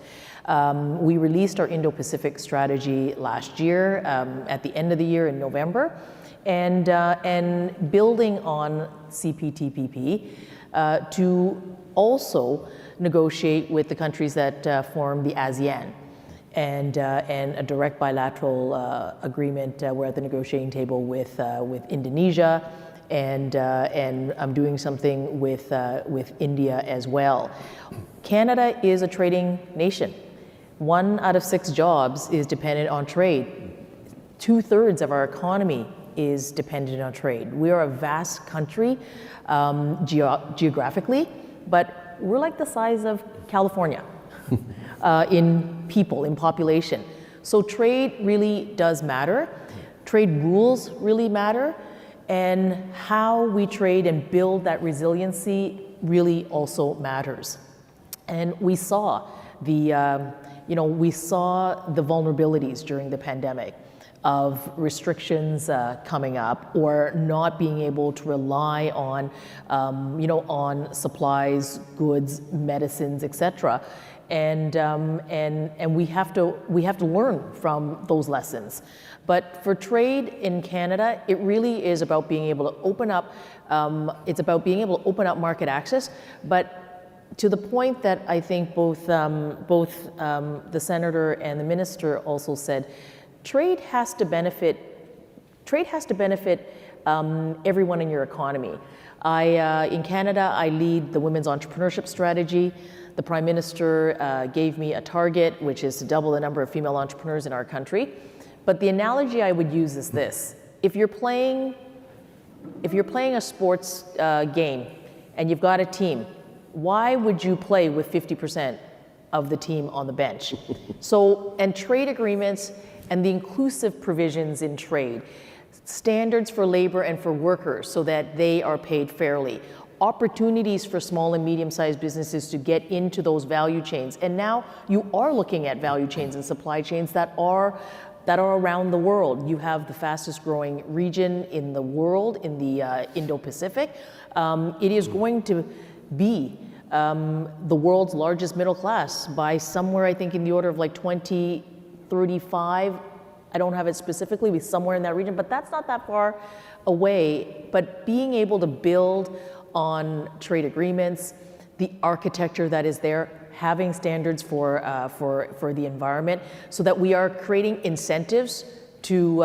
[SPEAKER 15] We released our Indo-Pacific strategy last year, at the end of the year in November, and building on CPTPP to also negotiate with the countries that form the ASEAN, and a direct bilateral agreement. We're at the negotiating table with Indonesia, and I'm doing something with India as well. Canada is a trading nation. 1 out of 6 jobs is dependent on trade. 2/3 of our economy is dependent on trade. We are a vast country geographically, but we're like the size of California in people, in population. So trade really does matter. Trade rules really matter. And how we trade and build that resiliency really also matters. And we saw the vulnerabilities during the pandemic of restrictions coming up, or not being able to rely on, on supplies, goods, medicines, etc. And we have to learn from those lessons. But for trade in Canada, it really is about being able to open up. It's about being able to open up market access, but to the point that I think both the senator and the minister also said, trade has to benefit everyone in your economy. In Canada, I lead the women's entrepreneurship strategy. The Prime Minister gave me a target, which is to double the number of female entrepreneurs in our country. But the analogy I would use is this: if you're playing a sports game and you've got a team, why would you play with 50% of the team on the bench? So, and trade agreements and the inclusive provisions in trade, standards for labor and for workers so that they are paid fairly, opportunities for small and medium-sized businesses to get into those value chains. And now you are looking at value chains and supply chains that are around the world. You have the fastest growing region in the world, in the Indo-Pacific. It is going to be the world's largest middle class by somewhere, I think, in the order of like 2035. I don't have it specifically, but somewhere in that region, but that's not that far away. But being able to build on trade agreements, the architecture that is there, having standards for the environment, so that we are creating incentives to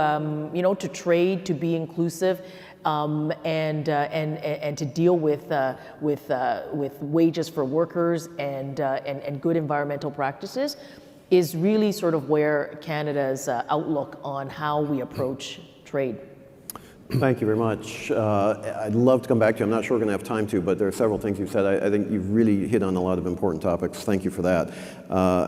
[SPEAKER 15] to trade, to be inclusive, and to deal with wages for workers and good environmental practices, is really sort of where Canada's outlook on how we approach trade.
[SPEAKER 13] Thank you very much. I'd love to come back to you. I'm not sure we're going to have time to, but there are several things you've said. I think you've really hit on a lot of important topics. Thank you for that.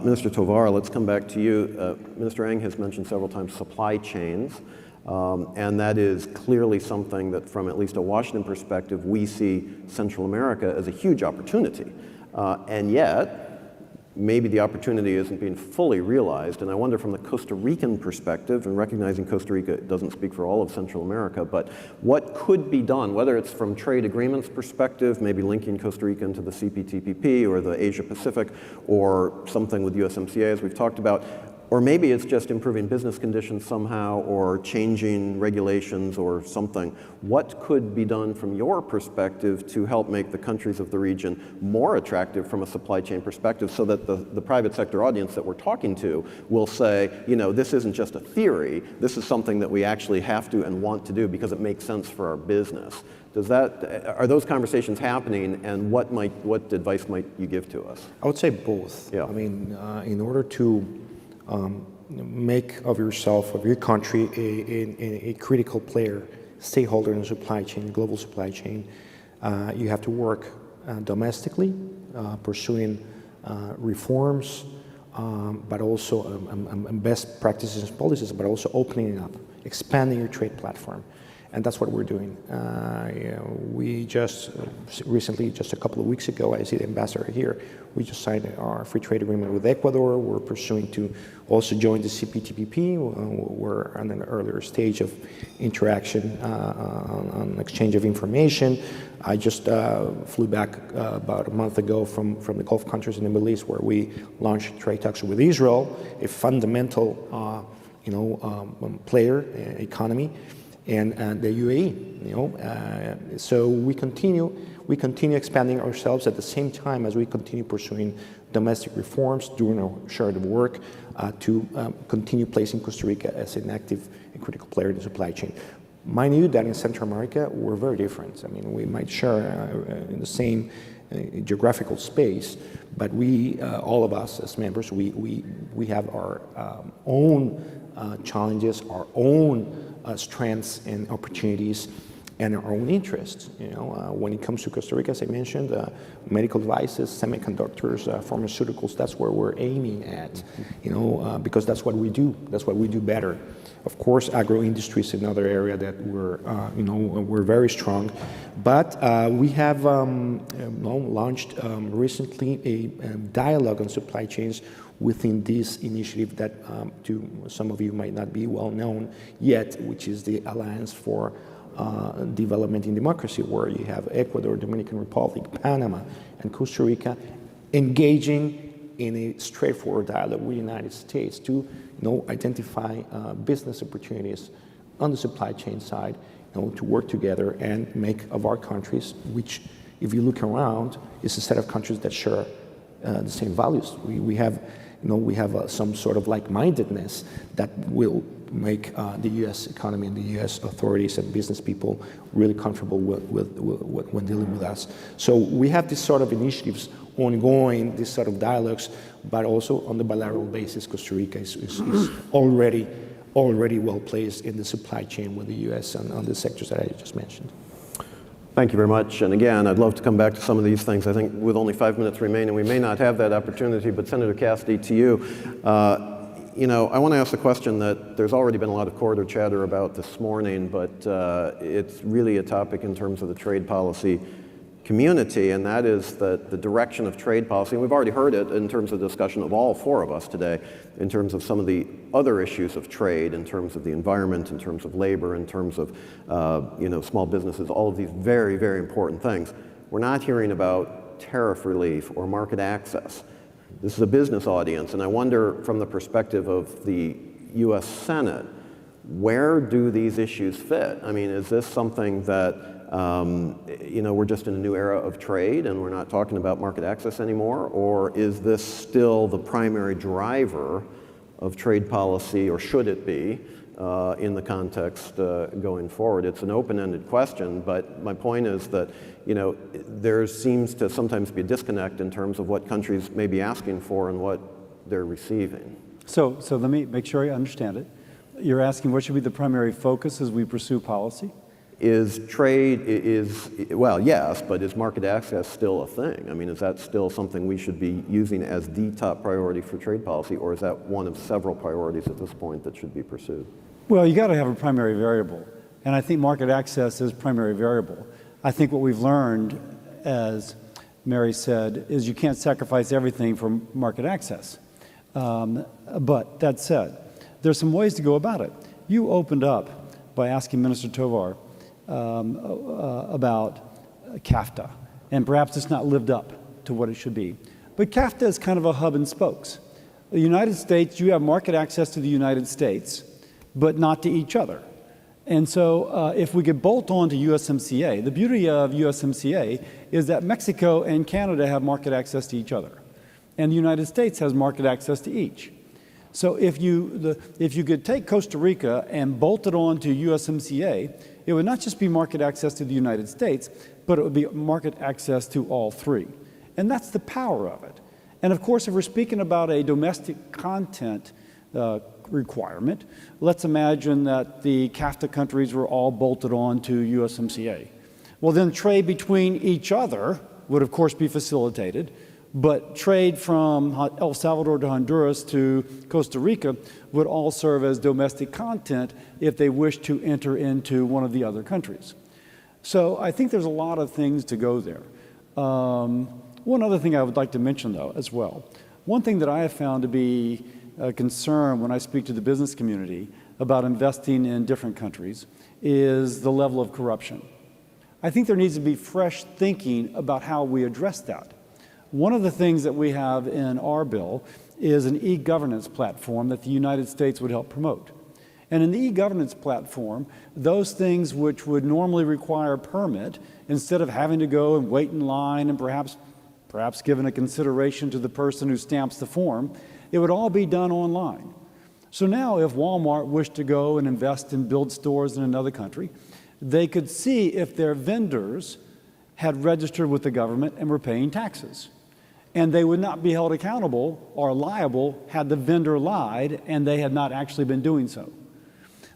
[SPEAKER 13] Minister Tovar, let's come back to you. Minister Eng has mentioned several times supply chains, and that is clearly something that, from at least a Washington perspective, we see Central America as a huge opportunity. And yet, maybe the opportunity isn't being fully realized. And I wonder, from the Costa Rican perspective, and recognizing Costa Rica doesn't speak for all of Central America, but what could be done, whether it's from trade agreements perspective, maybe linking Costa Rica into the CPTPP or the Asia Pacific, or something with USMCA, as we've talked about, or maybe it's just improving business conditions somehow, or changing regulations or something. What could be done from your perspective to help make the countries of the region more attractive from a supply chain perspective, so that the private sector audience that we're talking to will say, this isn't just a theory, this is something that we actually have to and want to do because it makes sense for our business. Are those conversations happening, and what advice might you give to us?
[SPEAKER 16] I would say both.
[SPEAKER 13] Yeah.
[SPEAKER 16] I mean, in order to make of yourself, of your country, a critical player, stakeholder in the supply chain, global supply chain. You have to work domestically, pursuing reforms, but also best practices and policies, but also opening up, expanding your trade platform. And that's what we're doing. We just recently, just a couple of weeks ago, I see the ambassador here, we just signed our free trade agreement with Ecuador. We're pursuing to also join the CPTPP. We're on an earlier stage of interaction on exchange of information. I just flew back about a month ago from the Gulf countries in the Middle East, where we launched trade talks with Israel, a fundamental player, economy, and the UAE. So we continue expanding ourselves at the same time as we continue pursuing domestic reforms, doing our share of work to continue placing Costa Rica as an active and critical player in the supply chain. Mind you that in Central America, we're very different. I mean, we might share in the same geographical space, but we, all of us as members, we have our own challenges, our own strengths and opportunities, and our own interests. When it comes to Costa Rica, as I mentioned, medical devices, semiconductors, pharmaceuticals, that's where we're aiming at, because that's what we do. That's what we do better. Of course, agro-industry is another area that we're very strong. But we have launched recently a dialogue on supply chains within this initiative that to some of you might not be well known yet, which is the Alliance for Development in Democracy, where you have Ecuador, Dominican Republic, Panama, and Costa Rica engaging in a straightforward dialogue with the United States to identify business opportunities on the supply chain side, to work together and make of our countries, which, if you look around, is a set of countries that share the same values. We have some sort of like-mindedness that will make the U.S. economy and the U.S. authorities and business people really comfortable when dealing with us. So we have this sort of initiatives ongoing, this sort of dialogues, but also on the bilateral basis, Costa Rica is already well placed in the supply chain with the U.S. on the sectors that I just mentioned.
[SPEAKER 13] Thank you very much. And again, I'd love to come back to some of these things. I think with only 5 minutes remaining, we may not have that opportunity, but Senator Cassidy, to you, I want to ask a question that there's already been a lot of corridor chatter about this morning, but it's really a topic in terms of the trade policy community, and that is the direction of trade policy. And we've already heard it in terms of discussion of all four of us today, in terms of some of the other issues of trade, in terms of the environment, in terms of labor, in terms of small businesses, all of these very, very important things. We're not hearing about tariff relief or market access. This is a business audience, and I wonder, from the perspective of the U.S. Senate, where do these issues fit? I mean, is this something that we're just in a new era of trade and we're not talking about market access anymore? Or is this still the primary driver of trade policy, or should it be, in the context going forward? It's an open-ended question, but my point is that there seems to sometimes be a disconnect in terms of what countries may be asking for and what they're receiving.
[SPEAKER 17] So let me make sure I understand it. You're asking what should be the primary focus as we pursue policy?
[SPEAKER 13] Is trade, well, yes, but is market access still a thing? I mean, is that still something we should be using as the top priority for trade policy, or is that one of several priorities at this point that should be pursued?
[SPEAKER 17] Well, you got to have a primary variable, and I think market access is primary variable. I think what we've learned, as Mary said, is you can't sacrifice everything for market access. But that said, there's some ways to go about it. You opened up by asking Minister Tovar about CAFTA, and perhaps it's not lived up to what it should be. But CAFTA is kind of a hub and spokes. The United States, you have market access to the United States, but not to each other. And so if we could bolt on to USMCA, the beauty of USMCA is that Mexico and Canada have market access to each other, and the United States has market access to each. So if you could take Costa Rica and bolt it on to USMCA, it would not just be market access to the United States, but it would be market access to all three. And that's the power of it. And of course, if we're speaking about a domestic content requirement. Let's imagine that the CAFTA countries were all bolted on to USMCA. Well, then trade between each other would, of course, be facilitated, but trade from El Salvador to Honduras to Costa Rica would all serve as domestic content if they wish to enter into one of the other countries. So I think there's a lot of things to go there. One other thing I would like to mention, though, as well. One thing that I have found to be a concern when I speak to the business community about investing in different countries is the level of corruption. I think there needs to be fresh thinking about how we address that. One of the things that we have in our bill is an e-governance platform that the United States would help promote. And in the e-governance platform, those things which would normally require a permit, instead of having to go and wait in line and perhaps given a consideration to the person who stamps the form, it would all be done online. So now if Walmart wished to go and invest and build stores in another country, they could see if their vendors had registered with the government and were paying taxes. And they would not be held accountable or liable had the vendor lied and they had not actually been doing so.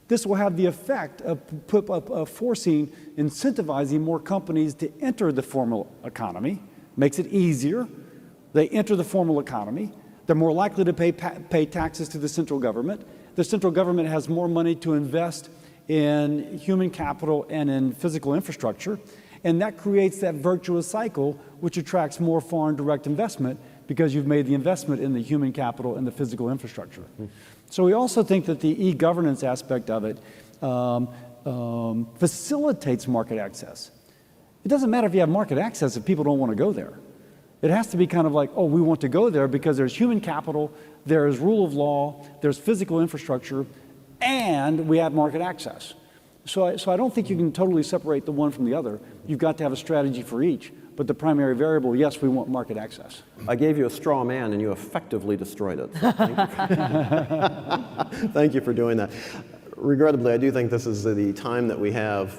[SPEAKER 17] This will have the effect of incentivizing more companies to enter the formal economy, makes it easier. They enter the formal economy. They're more likely to pay taxes to the central government. The central government has more money to invest in human capital and in physical infrastructure. And that creates that virtuous cycle, which attracts more foreign direct investment because you've made the investment in the human capital and the physical infrastructure. So we also think that the e-governance aspect of it facilitates market access. It doesn't matter if you have market access if people don't want to go there. It has to be kind of like, oh, we want to go there because there's human capital, there's rule of law, there's physical infrastructure, and we have market access. So I don't think you can totally separate the one from the other. You've got to have a strategy for each. But the primary variable, yes, we want market access.
[SPEAKER 13] I gave you a straw man, and you effectively destroyed it. So thank you for doing that. Regrettably, I do think this is the time that we have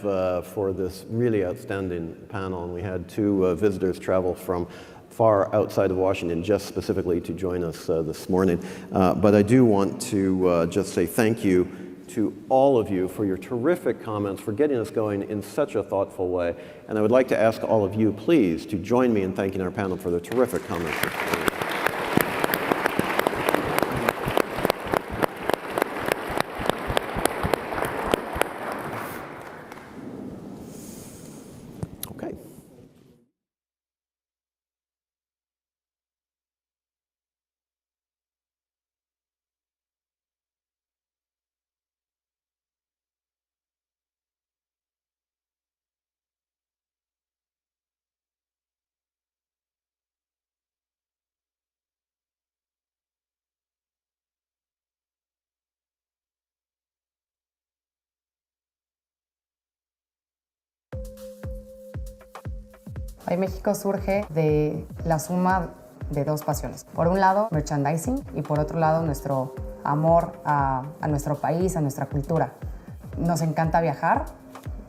[SPEAKER 13] for this really outstanding panel. And we had two visitors travel from far outside of Washington just specifically to join us this morning. But I do want to just say thank you to all of you for your terrific comments, for getting us going in such a thoughtful way. And I would like to ask all of you, please, to join me in thanking our panel for their terrific comments this morning. Okay.
[SPEAKER 18] Hoy México surge de la suma de dos pasiones. Por un lado, merchandising, y por otro lado, nuestro amor a nuestro país, a nuestra cultura. Nos encanta viajar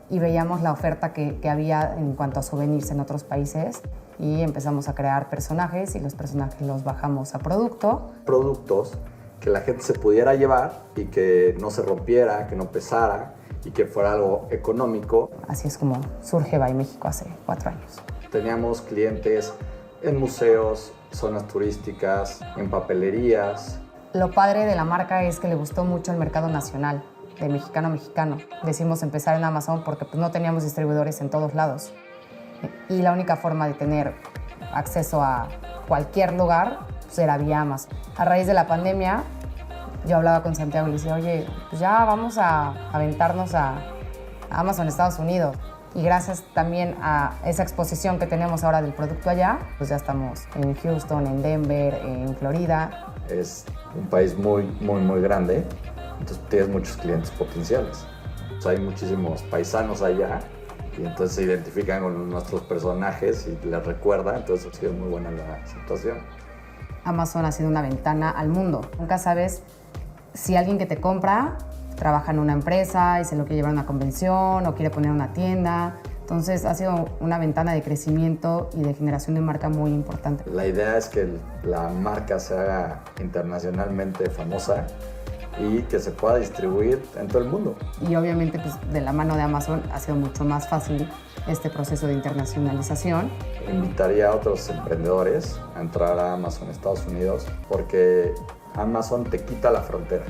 [SPEAKER 18] y veíamos la oferta que había en cuanto a souvenirs en otros países y empezamos a crear personajes y los personajes los bajamos a producto.
[SPEAKER 19] Productos que la gente se pudiera llevar y que no se rompiera, que no pesara y que fuera algo económico.
[SPEAKER 18] Así es como surge By México hace 4 años.
[SPEAKER 19] Teníamos clientes en museos, zonas turísticas, en papelerías.
[SPEAKER 18] Lo padre de la marca es que le gustó mucho el mercado nacional, de mexicano a mexicano. Decidimos empezar en Amazon porque pues, no teníamos distribuidores en todos lados. Y la única forma de tener acceso a cualquier lugar pues, era vía Amazon. A raíz de la pandemia, yo hablaba con Santiago y le decía, oye, pues ya vamos a aventarnos a Amazon Estados Unidos. Y gracias también a esa exposición que tenemos ahora del producto allá, pues ya estamos en Houston, en Denver, en Florida.
[SPEAKER 19] Es un país muy, muy, muy grande, entonces tienes muchos clientes potenciales. O sea, hay muchísimos paisanos allá y entonces se identifican con nuestros personajes y les recuerda, entonces ha sido muy buena la situación.
[SPEAKER 18] Amazon ha sido una ventana al mundo. Nunca sabes si alguien que te compra trabaja en una empresa y se lo quiere llevar a una convención o quiere poner una tienda. Entonces ha sido una ventana de crecimiento y de generación de marca muy importante.
[SPEAKER 19] La idea es que la marca se haga internacionalmente famosa y que se pueda distribuir en todo el mundo.
[SPEAKER 18] Y obviamente pues, de la mano de Amazon ha sido mucho más fácil este proceso de internacionalización.
[SPEAKER 19] Invitaría a otros emprendedores a entrar a Amazon Estados Unidos porque Amazon te quita la frontera.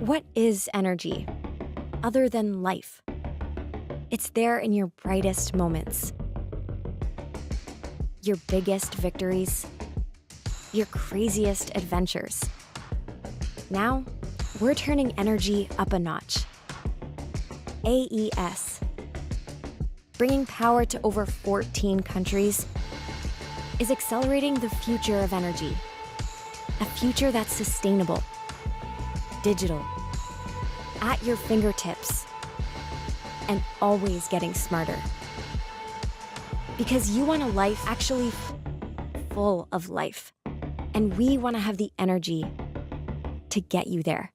[SPEAKER 20] What is energy, other than life? It's there in your brightest moments, your biggest victories, your craziest adventures. Now, we're turning energy up a notch. AES, bringing power to over 14 countries, is accelerating the future of energy, a future that's sustainable, digital, at your fingertips, and always getting smarter. Because you want a life actually full of life, and we want to have the energy to get you there.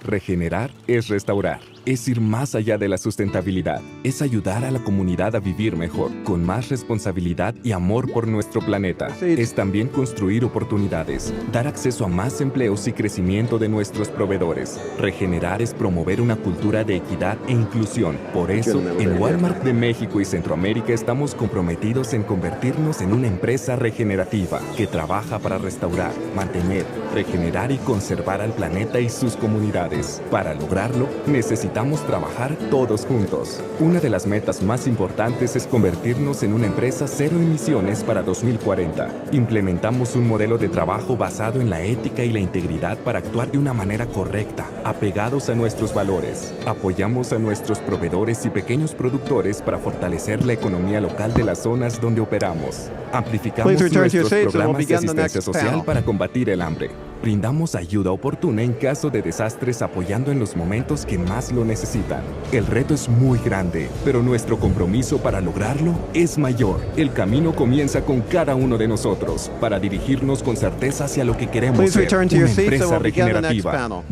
[SPEAKER 21] Regenerar es restaurar, es ir más allá de la sustentabilidad, es ayudar a la comunidad a vivir mejor, con más responsabilidad y amor por nuestro planeta. Es también construir oportunidades, dar acceso a más empleos y crecimiento de nuestros proveedores. Regenerar es promover una cultura de equidad e inclusión. Por eso, en Walmart de México y Centroamérica estamos comprometidos en convertirnos en una empresa regenerativa que trabaja para restaurar, mantener, regenerar y conservar al planeta y sus comunidades. Para lograrlo, necesitamos trabajar todos juntos. Una de las metas más importantes es convertirnos en una empresa cero emisiones para 2040. Implementamos un modelo de trabajo basado en la ética y la integridad para actuar de una manera correcta, apegados a nuestros valores. Apoyamos a nuestros proveedores y pequeños productores para fortalecer la economía local de las zonas donde operamos. Amplificamos nuestros programas de asistencia social para combatir el hambre. Brindamos ayuda oportuna en caso de desastres apoyando en los momentos que más lo necesitan. El reto es muy grande, pero nuestro compromiso para lograrlo es mayor. El camino comienza con cada uno de nosotros para dirigirnos con certeza hacia lo que queremos ser, una empresa regenerativa.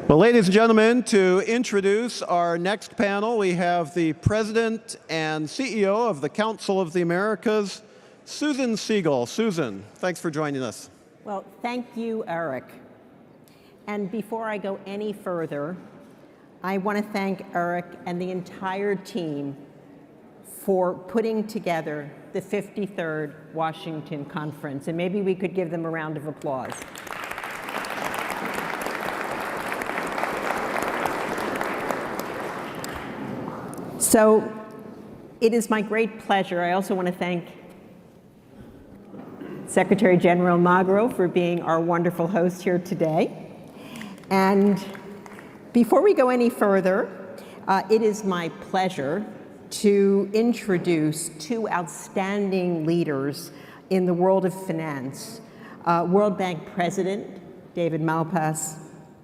[SPEAKER 1] Well, ladies and gentlemen, to introduce our next panel, we have the President and CEO of the Council of the Americas, Susan Siegel. Susan, thanks for joining us.
[SPEAKER 22] Well, thank you, Eric. And before I go any further, I want to thank Eric and the entire team for putting together the 53rd Washington Conference. And maybe we could give them a round of applause. So it is my great pleasure. I also want to thank Secretary General Magro for being our wonderful host here today. And before we go any further, it is my pleasure to introduce two outstanding leaders in the world of finance, World Bank President David Malpass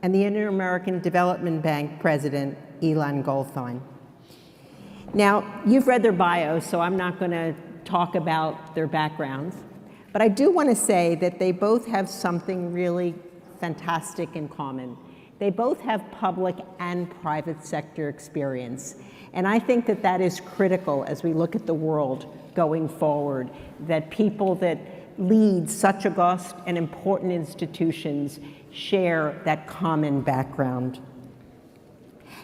[SPEAKER 22] and the Inter-American Development Bank President Ilan Goldfein. Now, you've read their bios, so I'm not going to talk about their backgrounds, but I do want to say that they both have something really fantastic in common. They both have public and private sector experience, and I think that that is critical as we look at the world going forward, that people that lead such august and important institutions share that common background.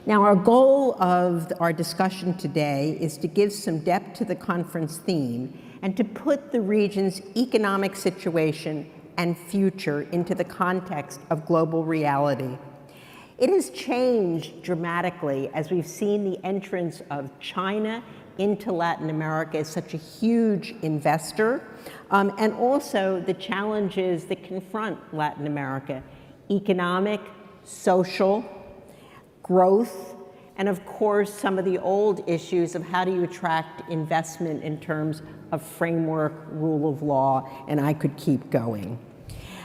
[SPEAKER 22] Now, our goal of our discussion today is to give some depth to the conference theme and to put the region's economic situation and future into the context of global reality. It has changed dramatically as we've seen the entrance of China into Latin America as such a huge investor, and also the challenges that confront Latin America: economic, social, growth, and of course some of the old issues of how do you attract investment in terms of framework, rule of law, and I could keep going.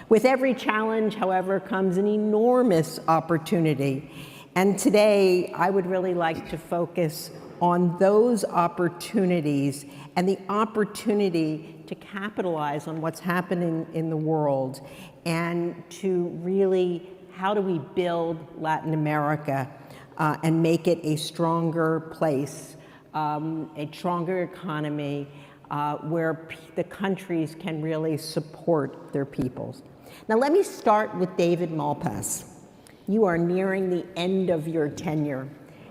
[SPEAKER 22] With every challenge, however, comes an enormous opportunity. And today, I would really like to focus on those opportunities and the opportunity to capitalize on what's happening in the world and to really, how do we build Latin America and make it a stronger place, a stronger economy, where the countries can really support their peoples. Now let me start with David Malpass. You are nearing the end of your tenure.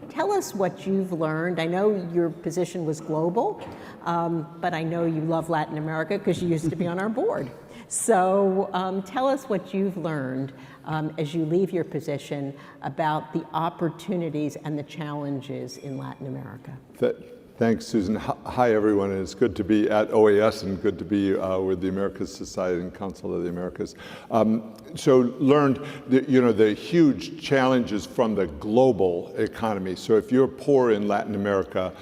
[SPEAKER 22] Tell us what you've learned. I know your position was global, but I know you love Latin America because you used to be on our board. So tell us what you've learned as you leave your position about the opportunities and the challenges in Latin America.
[SPEAKER 2] Thanks, Susan. Hi, everyone. It's good to be at OAS and good to be with the Americas Society and Council of the Americas. So learned the huge challenges from the global economy. So if you're poor in Latin America,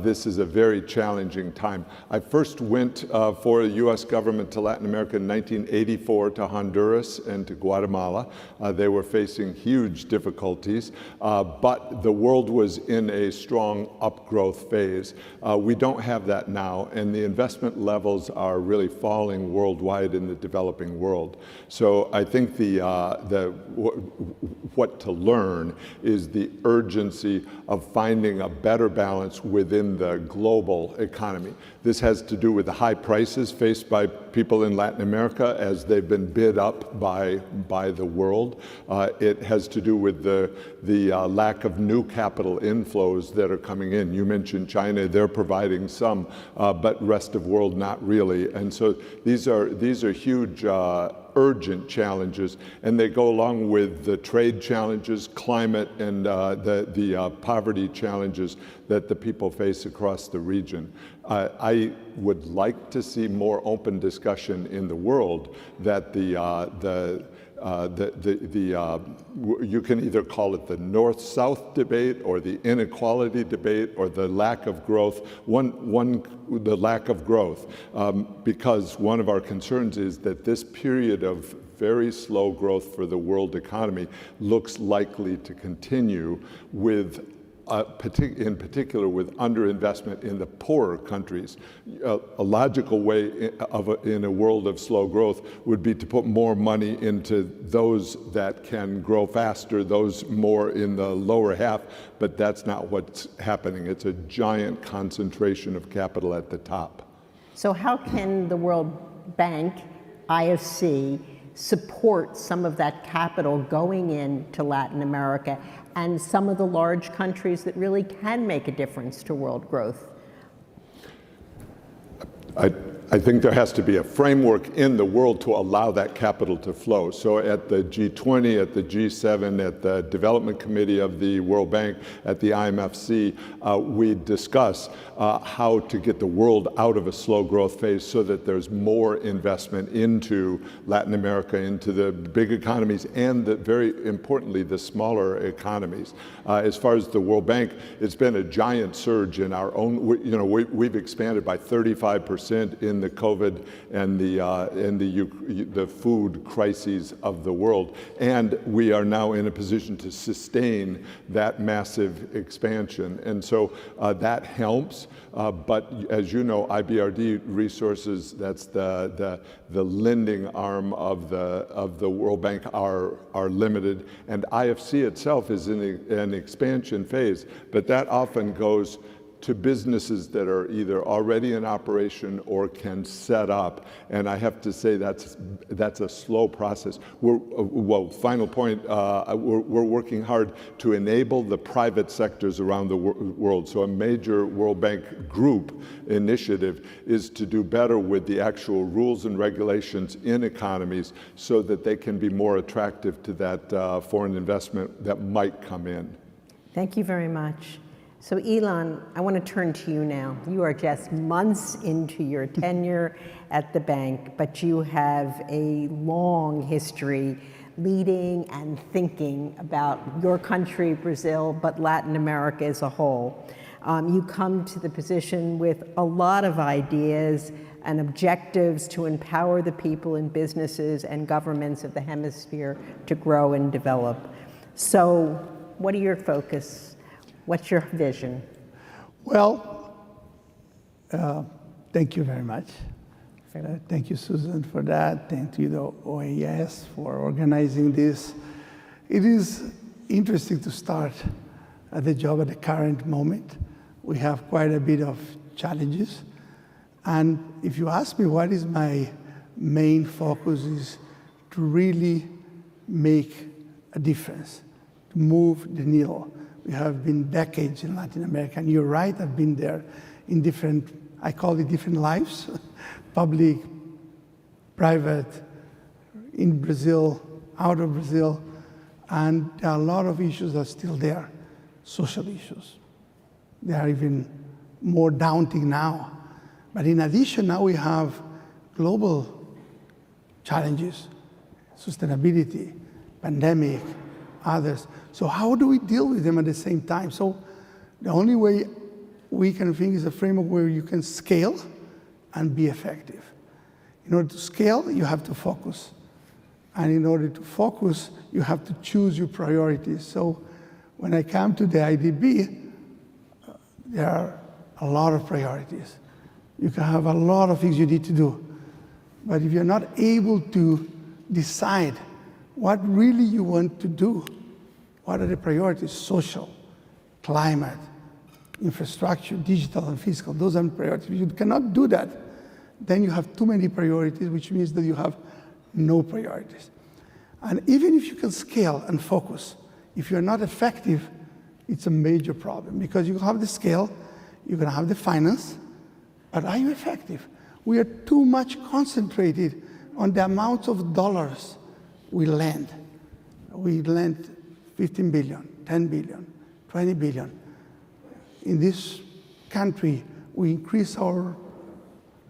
[SPEAKER 2] this is a very challenging time. I first went for the U.S. government to Latin America in 1984 to Honduras and to Guatemala. They were facing huge difficulties, but the world was in a strong upgrowth phase. We don't have that now, and the investment levels are really falling worldwide in the developing world. So I think what to learn is the urgency of finding a better balance within the global economy. This has to do with the high prices faced by people in Latin America as they've been bid up by the world. It has to do with the lack of new capital inflows that are coming in. You mentioned China, they're providing some, but rest of world not really. And so these are huge urgent challenges, and they go along with the trade challenges, climate, and the poverty challenges that the people face across the region. I would like to see more open discussion in the world that you can either call it the North-South debate or the inequality debate or the lack of growth. The lack of growth, because one of our concerns is that this period of very slow growth for the world economy looks likely to continue with in particular with underinvestment in the poorer countries. A logical way in a world of slow growth would be to put more money into those that can grow faster, those more in the lower half, but that's not what's happening. It's a giant concentration of capital at the top.
[SPEAKER 22] So how can the World Bank, IFC, support some of that capital going into Latin America and some of the large countries that really can make a difference to world growth?
[SPEAKER 2] I think there has to be a framework in the world to allow that capital to flow. So at the G20, at the G7, at the Development Committee of the World Bank, at the IMFC, we discuss how to get the world out of a slow growth phase so that there's more investment into Latin America, into the big economies, and very importantly, the smaller economies. As far as the World Bank, it's been a giant surge in our own, we've expanded by 35% in the COVID and the food crises of the world. And we are now in a position to sustain that massive expansion. And so that helps. But as you know, IBRD resources, that's the lending arm of the World Bank, are limited. And IFC itself is in an expansion phase, but that often goes to businesses that are either already in operation or can set up. And I have to say that's a slow process. Final point, we're working hard to enable the private sectors around the world. So a major World Bank group initiative is to do better with the actual rules and regulations in economies so that they can be more attractive to that foreign investment that might come in.
[SPEAKER 22] Thank you very much. So Elon, I want to turn to you now. You are just months into your tenure at the bank, but you have a long history leading and thinking about your country, Brazil, but Latin America as a whole. You come to the position with a lot of ideas and objectives to empower the people and businesses and governments of the hemisphere to grow and develop. So what are your focus? What's your vision?
[SPEAKER 4] Well, thank you very much. Thank you, Susan, for that. Thank you, the OAS, for organizing this. It is interesting to start the job at the current moment. We have quite a bit of challenges. And if you ask me what is my main focus is to really make a difference, to move the needle. We have been decades in Latin America, and you're right, I've been there in different, I call it different lives, public, private, in Brazil, out of Brazil, and there are a lot of issues that are still there, social issues. They are even more daunting now. But in addition, now we have global challenges, sustainability, pandemic, others. So how do we deal with them at the same time? So the only way we can think is a framework where you can scale and be effective. In order to scale, you have to focus. And in order to focus, you have to choose your priorities. So when I come to the IDB, there are a lot of priorities. You can have a lot of things you need to do. But if you're not able to decide what really you want to do, what are the priorities? Social, climate, infrastructure, digital and physical, those are priorities. If you cannot do that, then you have too many priorities, which means that you have no priorities. And even if you can scale and focus, if you're not effective, it's a major problem because you have the scale, you're going to have the finance, but are you effective? We are too much concentrated on the amounts of dollars we lend. We lend 15 billion, 10 billion, 20 billion. In this country, we increase our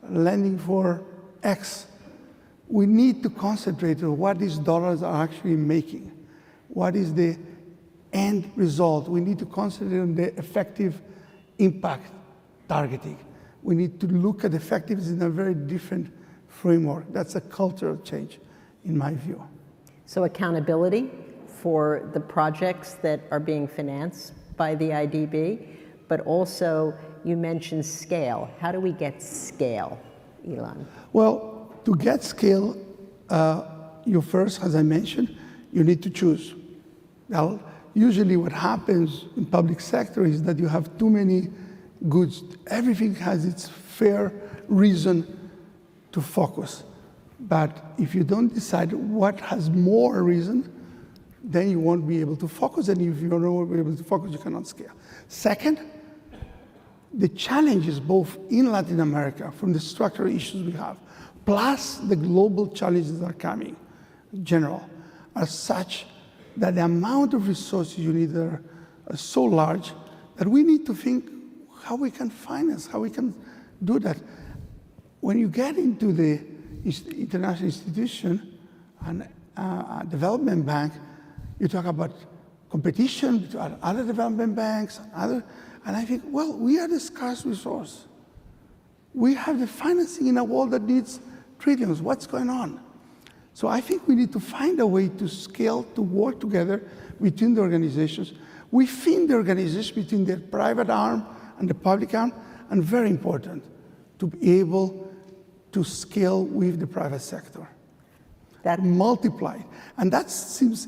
[SPEAKER 4] lending for X. We need to concentrate on what these dollars are actually making. What is the end result? We need to concentrate on the effective impact targeting. We need to look at effectiveness in a very different framework. That's a cultural change, in my view.
[SPEAKER 22] So accountability for the projects that are being financed by the IDB, but also you mentioned scale. How do we get scale, Elon?
[SPEAKER 4] Well, to get scale, you first, as I mentioned, you need to choose. Now, usually what happens in public sector is that you have too many goods. Everything has its fair reason to focus. But if you don't decide what has more reason, then you won't be able to focus. And if you don't be able to focus, you cannot scale. Second, the challenges both in Latin America from the structural issues we have, plus the global challenges that are coming in general, are such that the amount of resources you need are so large that we need to think how we can finance, how we can do that. When you get into the international institution and development bank, you talk about competition between other development banks, and I think, well, we are the scarce resource. We have the financing in a world that needs trillions. What's going on? So I think we need to find a way to scale, to work together between the organizations. Within the organization, between the private arm and the public arm, and very important, to be able to scale with the private sector. That multiply. And that seems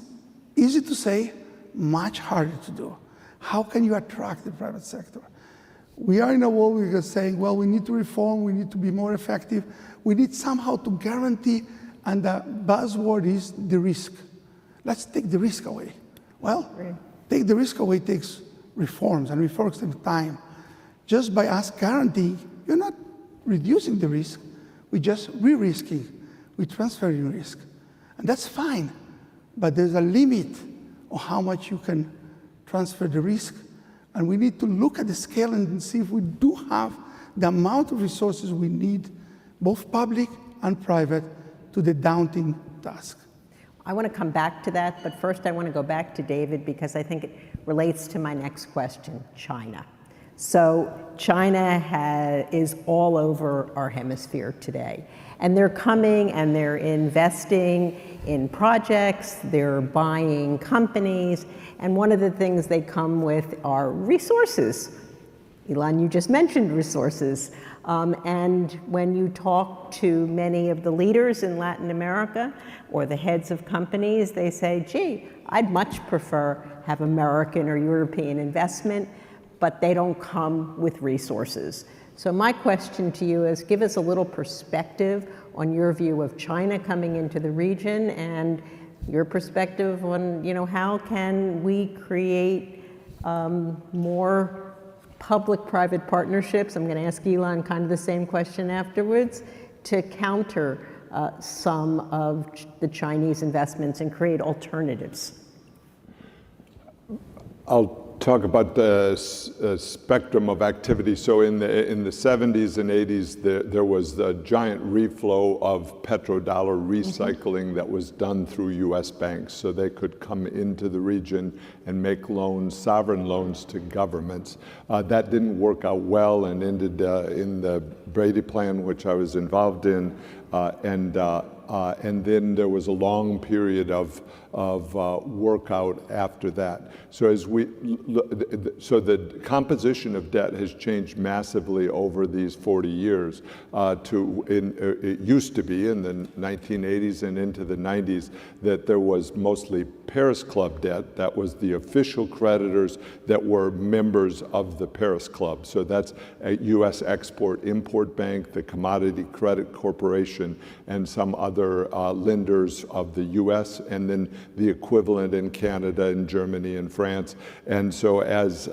[SPEAKER 4] easy to say, much harder to do. How can you attract the private sector? We are in a world where we're saying, well, we need to reform, we need to be more effective. We need somehow to guarantee, and the buzzword is the risk. Let's take the risk away. Well, take the risk away takes reforms, and reforms take time. Just by us guaranteeing, you're not reducing the risk, we're just re-risking, we're transferring risk. And that's fine, but there's a limit on how much you can transfer the risk. And we need to look at the scale and see if we do have the amount of resources we need, both public and private, to the daunting task.
[SPEAKER 22] I want to come back to that, but first I want to go back to David because I think it relates to my next question, China. So China is all over our hemisphere today. And they're coming and they're investing in projects, they're buying companies, and one of the things they come with are resources. Ilan, you just mentioned resources. And when you talk to many of the leaders in Latin America or the heads of companies, they say, gee, I'd much prefer have American or European investment, but they don't come with resources. So my question to you is, give us a little perspective on your view of China coming into the region and your perspective on, how can we create more public-private partnerships? I'm going to ask Ilan kind of the same question afterwards, to counter some of the Chinese investments and create alternatives.
[SPEAKER 2] I'll talk about the spectrum of activity. So in the 70s and 80s, there was a giant reflow of petrodollar recycling that was done through U.S. banks, so they could come into the region and make loans, sovereign loans to governments. That didn't work out well and ended in the Brady Plan, which I was involved in, and then there was a long period of workout after that. So so the composition of debt has changed massively over these 40 years. It used to be in the 1980s and into the 90s that there was mostly Paris Club debt. That was the official creditors that were members of the Paris Club. So that's a U.S. Export-Import Bank, the Commodity Credit Corporation, and some other lenders of the U.S., and then the equivalent in Canada and Germany and France. And so as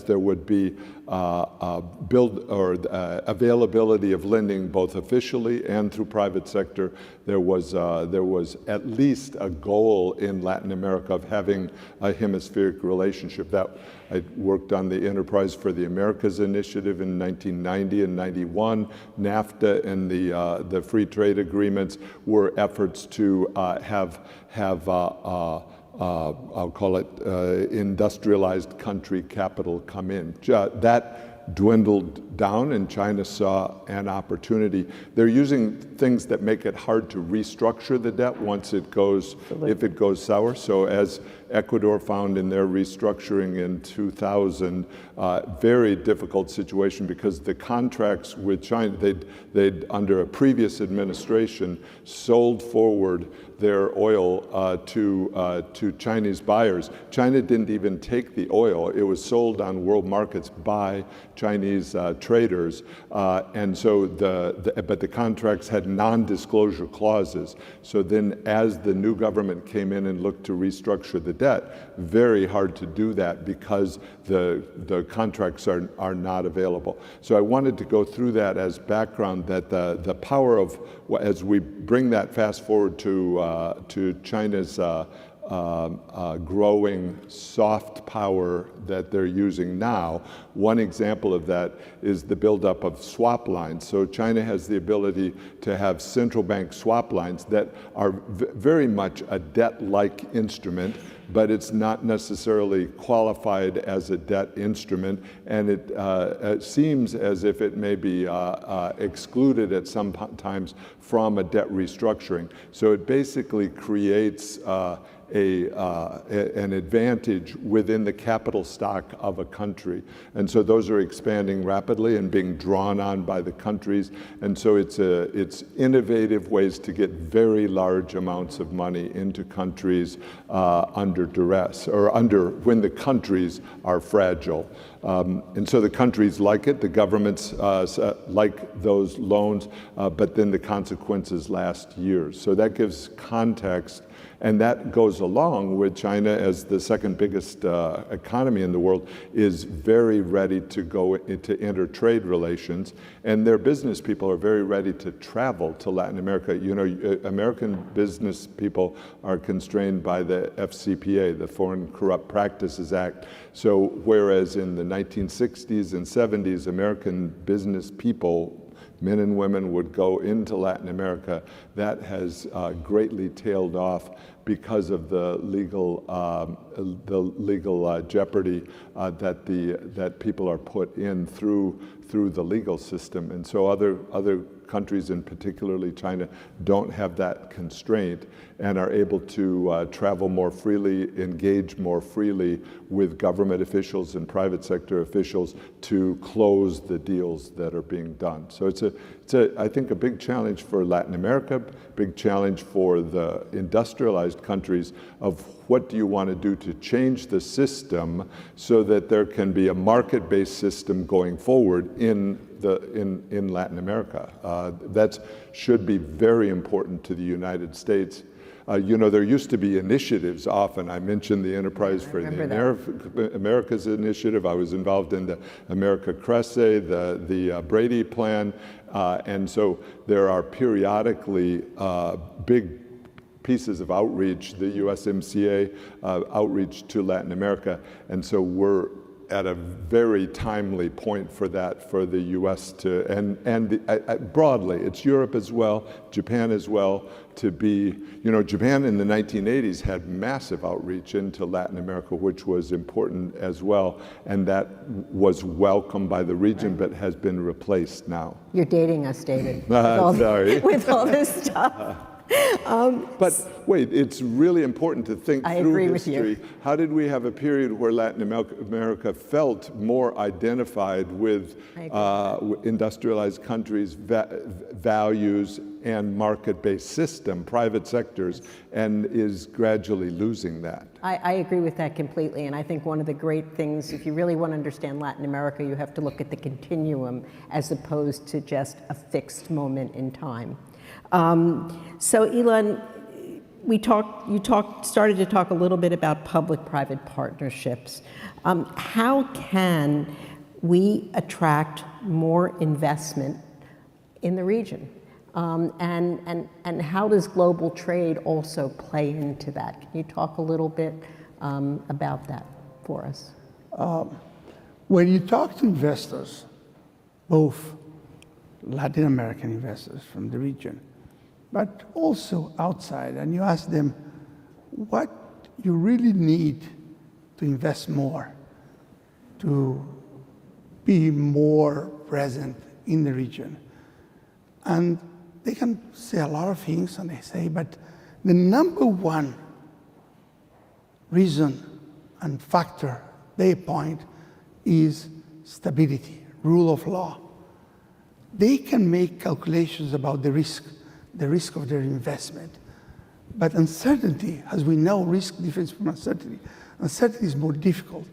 [SPEAKER 2] there would be availability of lending both officially and through private sector, there was at least a goal in Latin America of having a hemispheric relationship. I worked on the Enterprise for the Americas initiative in 1990 and 91. NAFTA and the free trade agreements were efforts to have I'll call it industrialized country capital come in. That dwindled down, and China saw an opportunity. They're using things that make it hard to restructure the debt once it goes, if it goes sour. So as Ecuador found in their restructuring in 2000, very difficult situation because the contracts with China, they'd under a previous administration sold forward their oil to Chinese buyers. China didn't even take the oil. It was sold on world markets by Chinese traders. And so but the contracts had non-disclosure clauses. So then as the new government came in and looked to restructure the debt, very hard to do that because the contracts are not available. So I wanted to go through that as background, that the power of, as we bring that fast forward to China's growing soft power that they're using now. One example of that is the buildup of swap lines. So China has the ability to have central bank swap lines that are very much a debt-like instrument, but it's not necessarily qualified as a debt instrument, and it seems as if it may be excluded at some times from a debt restructuring. So it basically creates an advantage within the capital stock of a country. And so those are expanding rapidly and being drawn on by the countries. And so it's innovative ways to get very large amounts of money into countries under duress, or when the countries are fragile. And so the countries like it, the governments like those loans, but then the consequences last years. So that gives context, and that goes along with China as the second biggest economy in the world is very ready to go into enter-trade relations, and their business people are very ready to travel to Latin America. You know, American business people are constrained by the FCPA, the Foreign Corrupt Practices Act. So whereas in the 1960s and 70s, American business people, men and women, would go into Latin America, that has greatly tailed off because of the legal jeopardy that people are put in through the legal system. And so other countries, and particularly China, don't have that constraint and are able to travel more freely, engage more freely with government officials and private sector officials to close the deals that are being done. So it's I think, a big challenge for Latin America, big challenge for the industrialized countries of what do you want to do to change the system so that there can be a market-based system going forward in Latin America. That should be very important to the United States. You know, there used to be initiatives often. I mentioned the Enterprise for the Americas initiative. I was involved in the America Crece, the Brady Plan. And so there are periodically big pieces of outreach, the USMCA outreach to Latin America. And so we're at a very timely point for that, for the U.S. to, and broadly, it's Europe as well, Japan as well, to be, you know, Japan in the 1980s had massive outreach into Latin America, which was important as well, and that was welcomed by the region, but has been replaced now.
[SPEAKER 22] You're dating us, David.
[SPEAKER 2] Sorry.
[SPEAKER 22] With all this stuff.
[SPEAKER 2] But wait, it's really important to think through history. How did we have a period where Latin America felt more identified with industrialized countries' values and market-based system, private sectors, and is gradually losing that?
[SPEAKER 22] I agree with that completely, and I think one of the great things, if you really want to understand Latin America, you have to look at the continuum as opposed to just a fixed moment in time. So Elon, you started to talk a little bit about public-private partnerships. How can we attract more investment in the region? And how does global trade also play into that? Can you talk a little bit about that for us?
[SPEAKER 4] When you talk to investors, both Latin American investors from the region, but also outside, and you ask them what you really need to invest more, to be more present in the region. And they can say a lot of things, and they say, but the number one reason and factor they point is stability, rule of law. They can make calculations about the risk of their investment. But uncertainty, as we know, risk differs from uncertainty. Uncertainty is more difficult.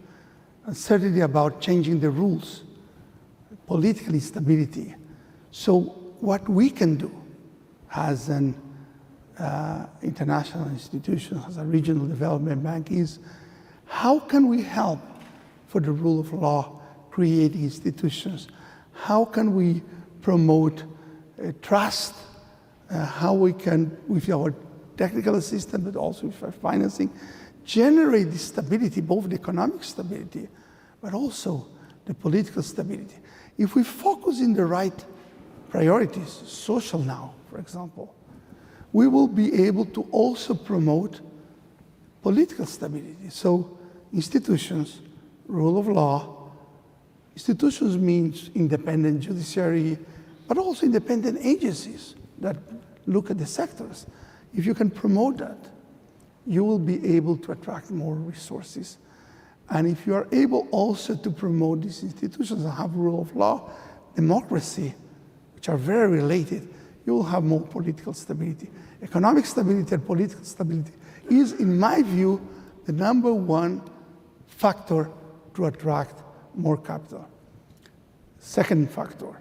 [SPEAKER 4] Uncertainty about changing the rules, political instability. So what we can do as an international institution, as a regional development bank, is how can we help for the rule of law, creating institutions? How can we promote trust? How we can, with our technical assistance, but also with our financing, generate the stability, both the economic stability, but also the political stability. If we focus in the right priorities, social now, for example, we will be able to also promote political stability. So institutions, rule of law, institutions means independent judiciary, but also independent agencies that look at the sectors. If you can promote that, you will be able to attract more resources. And if you are able also to promote these institutions and have rule of law, democracy, which are very related, you will have more political stability. Economic stability and political stability is, in my view, the #1 factor to attract more capital. Second factor,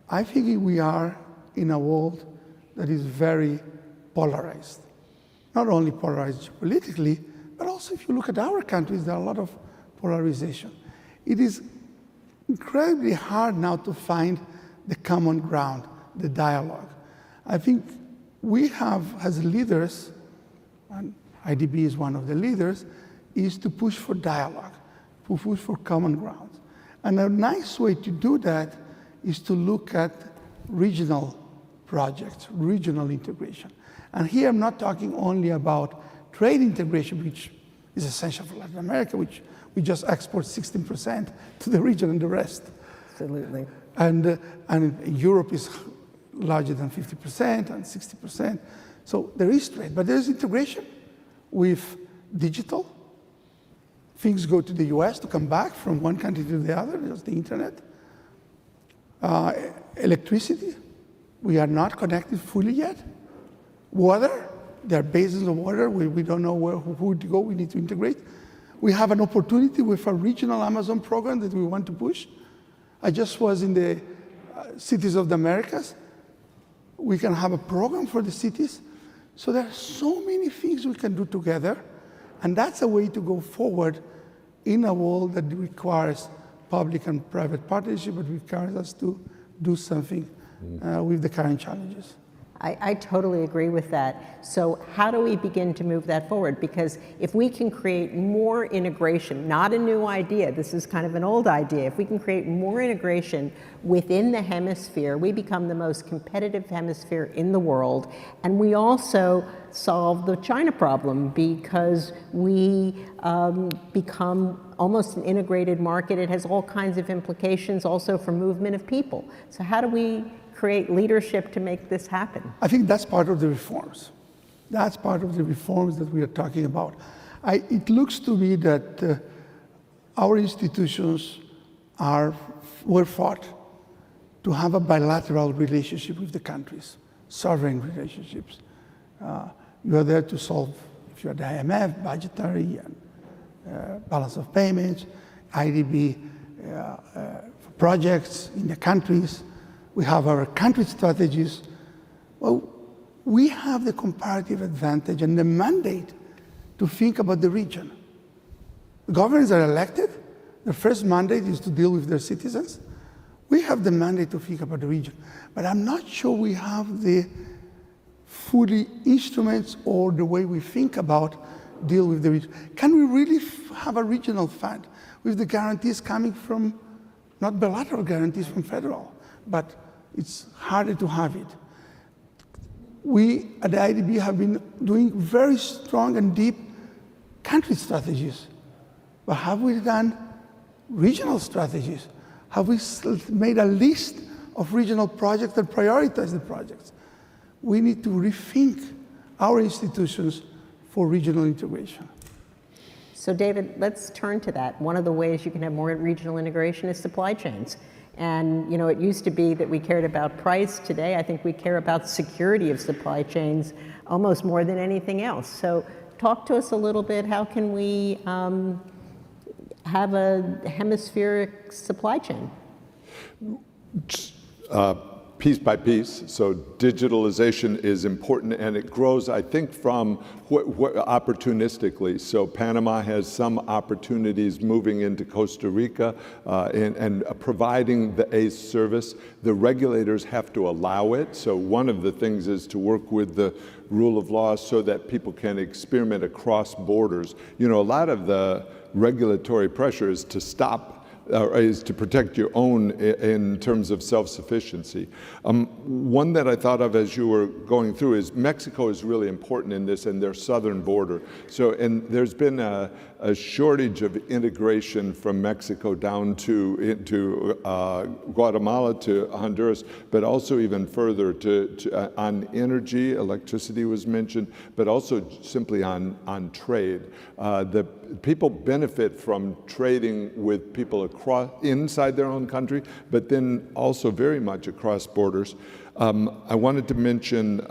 [SPEAKER 4] I think we are in a world that is very polarized. Not only polarized politically, but also if you look at our countries, there are a lot of polarization. It is incredibly hard now to find the common ground, the dialogue. I think we have, as leaders, and IDB is one of the leaders, is to push for dialogue, to push for common ground. And a nice way to do that is to look at regional projects, regional integration. And here I'm not talking only about trade integration, which is essential for Latin America, which we just export 16% to the region and the rest.
[SPEAKER 22] Absolutely.
[SPEAKER 4] And Europe is larger than 50% and 60%. So there is trade, but there is integration with digital. Things go to the US to come back from one country to the other, just the internet. Electricity, we are not connected fully yet. Water, there are basins of water, we don't know who to go, we need to integrate. We have an opportunity with a regional Amazon program that we want to push. I just was in the cities of the Americas. We can have a program for the cities. So there are so many things we can do together, and that's a way to go forward in a world that requires public and private partnership, but requires us to do something with the current challenges.
[SPEAKER 22] I totally agree with that. So how do we begin to move that forward? Because if we can create more integration, not a new idea, this is kind of an old idea, if we can create more integration within the hemisphere, we become the most competitive hemisphere in the world. And we also solve the China problem because we become almost an integrated market. It has all kinds of implications also for movement of people. So how do we create leadership to make this happen?
[SPEAKER 4] I think that's part of the reforms. That's part of the reforms that we are talking about. It looks to me that our institutions were fought to have a bilateral relationship with the countries, sovereign relationships. You are there to solve, if you're the IMF, budgetary and balance of payments, IDB projects in the countries. We have our country strategies. Well, we have the comparative advantage and the mandate to think about the region. The governors are elected. The first mandate is to deal with their citizens. We have the mandate to think about the region. But I'm not sure we have the fully instruments or the way we think about deal with the region. Can we really have a regional fund with the guarantees coming from, not bilateral guarantees from federal, but it's harder to have it. We at the IDB have been doing very strong and deep country strategies, but have we done regional strategies? Have we made a list of regional projects and prioritize the projects? We need to rethink our institutions for regional integration.
[SPEAKER 22] So David, let's turn to that. One of the ways you can have more regional integration is supply chains. And you know, it used to be that we cared about price. Today, I think we care about security of supply chains almost more than anything else. So talk to us a little bit. How can we have a hemispheric supply chain?
[SPEAKER 2] Piece by piece. So digitalization is important, and it grows, I think, from opportunistically. So Panama has some opportunities moving into Costa Rica and providing the ACE service. The regulators have to allow it. So one of the things is to work with the rule of law so that people can experiment across borders. You know, a lot of the regulatory pressure is to stop is to protect your own in terms of self-sufficiency. One that I thought of as you were going through is Mexico is really important in this and their southern border. So, and there's been a shortage of integration from Mexico down into Guatemala to Honduras, but also even further on energy. Electricity was mentioned, but also simply on trade. The people benefit from trading with people across inside their own country, but then also very much across borders. I wanted to mention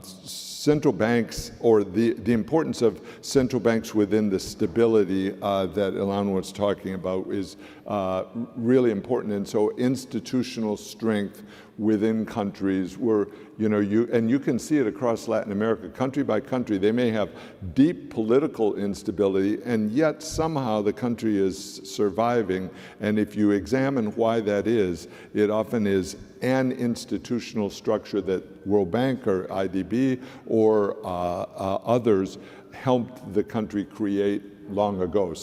[SPEAKER 2] central banks, or the importance of central banks within the stability that Ilan was talking about is really important. And so institutional strength within countries where, you can see it across Latin America, country by country. They may have deep political instability, and yet somehow the country is surviving. And if you examine why that is, it often is an institutional structure that World Bank or IDB or others helped the country create long ago,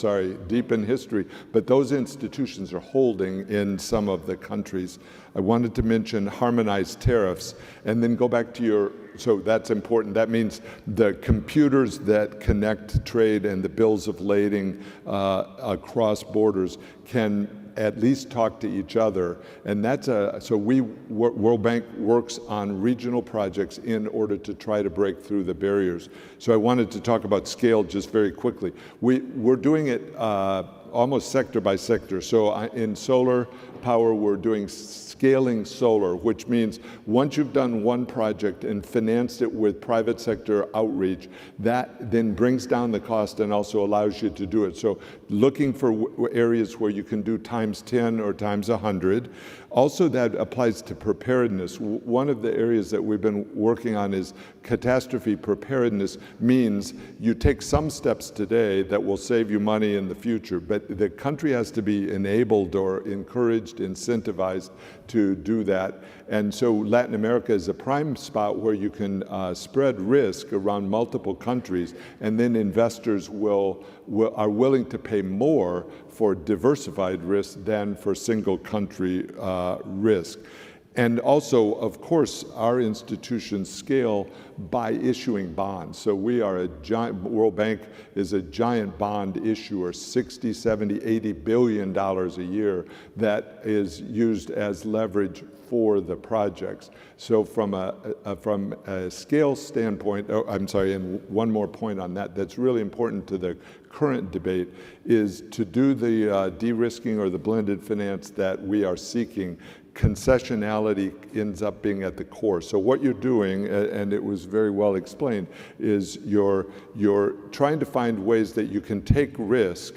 [SPEAKER 2] deep in history, but those institutions are holding in some of the countries. I wanted to mention harmonized tariffs, and then go back to so that's important. That means the computers that connect trade and the bills of lading across borders can at least talk to each other. And that's World Bank works on regional projects in order to try to break through the barriers. So I wanted to talk about scale just very quickly. We're doing it almost sector by sector. So in solar power, we're doing scaling solar, which means once you've done one project and financed it with private sector outreach, that then brings down the cost and also allows you to do it. So looking for areas where you can do times 10 or times 100. Also, that applies to preparedness. One of the areas that we've been working on is catastrophe preparedness. Means you take some steps today that will save you money in the future, but the country has to be enabled or encouraged, incentivized to do that. And so Latin America is a prime spot where you can spread risk around multiple countries, and then investors are willing to pay more for diversified risk than for single country risk. And also, of course, our institutions scale by issuing bonds. So we are a giant, World Bank is a giant bond issuer, 60, 70, 80 billion dollars a year that is used as leverage for the projects. So from a scale standpoint, and one more point on that that's really important to the current debate is to do the de-risking or the blended finance that we are seeking. Concessionality ends up being at the core. So what you're doing, and it was very well explained, is you're trying to find ways that you can take risk,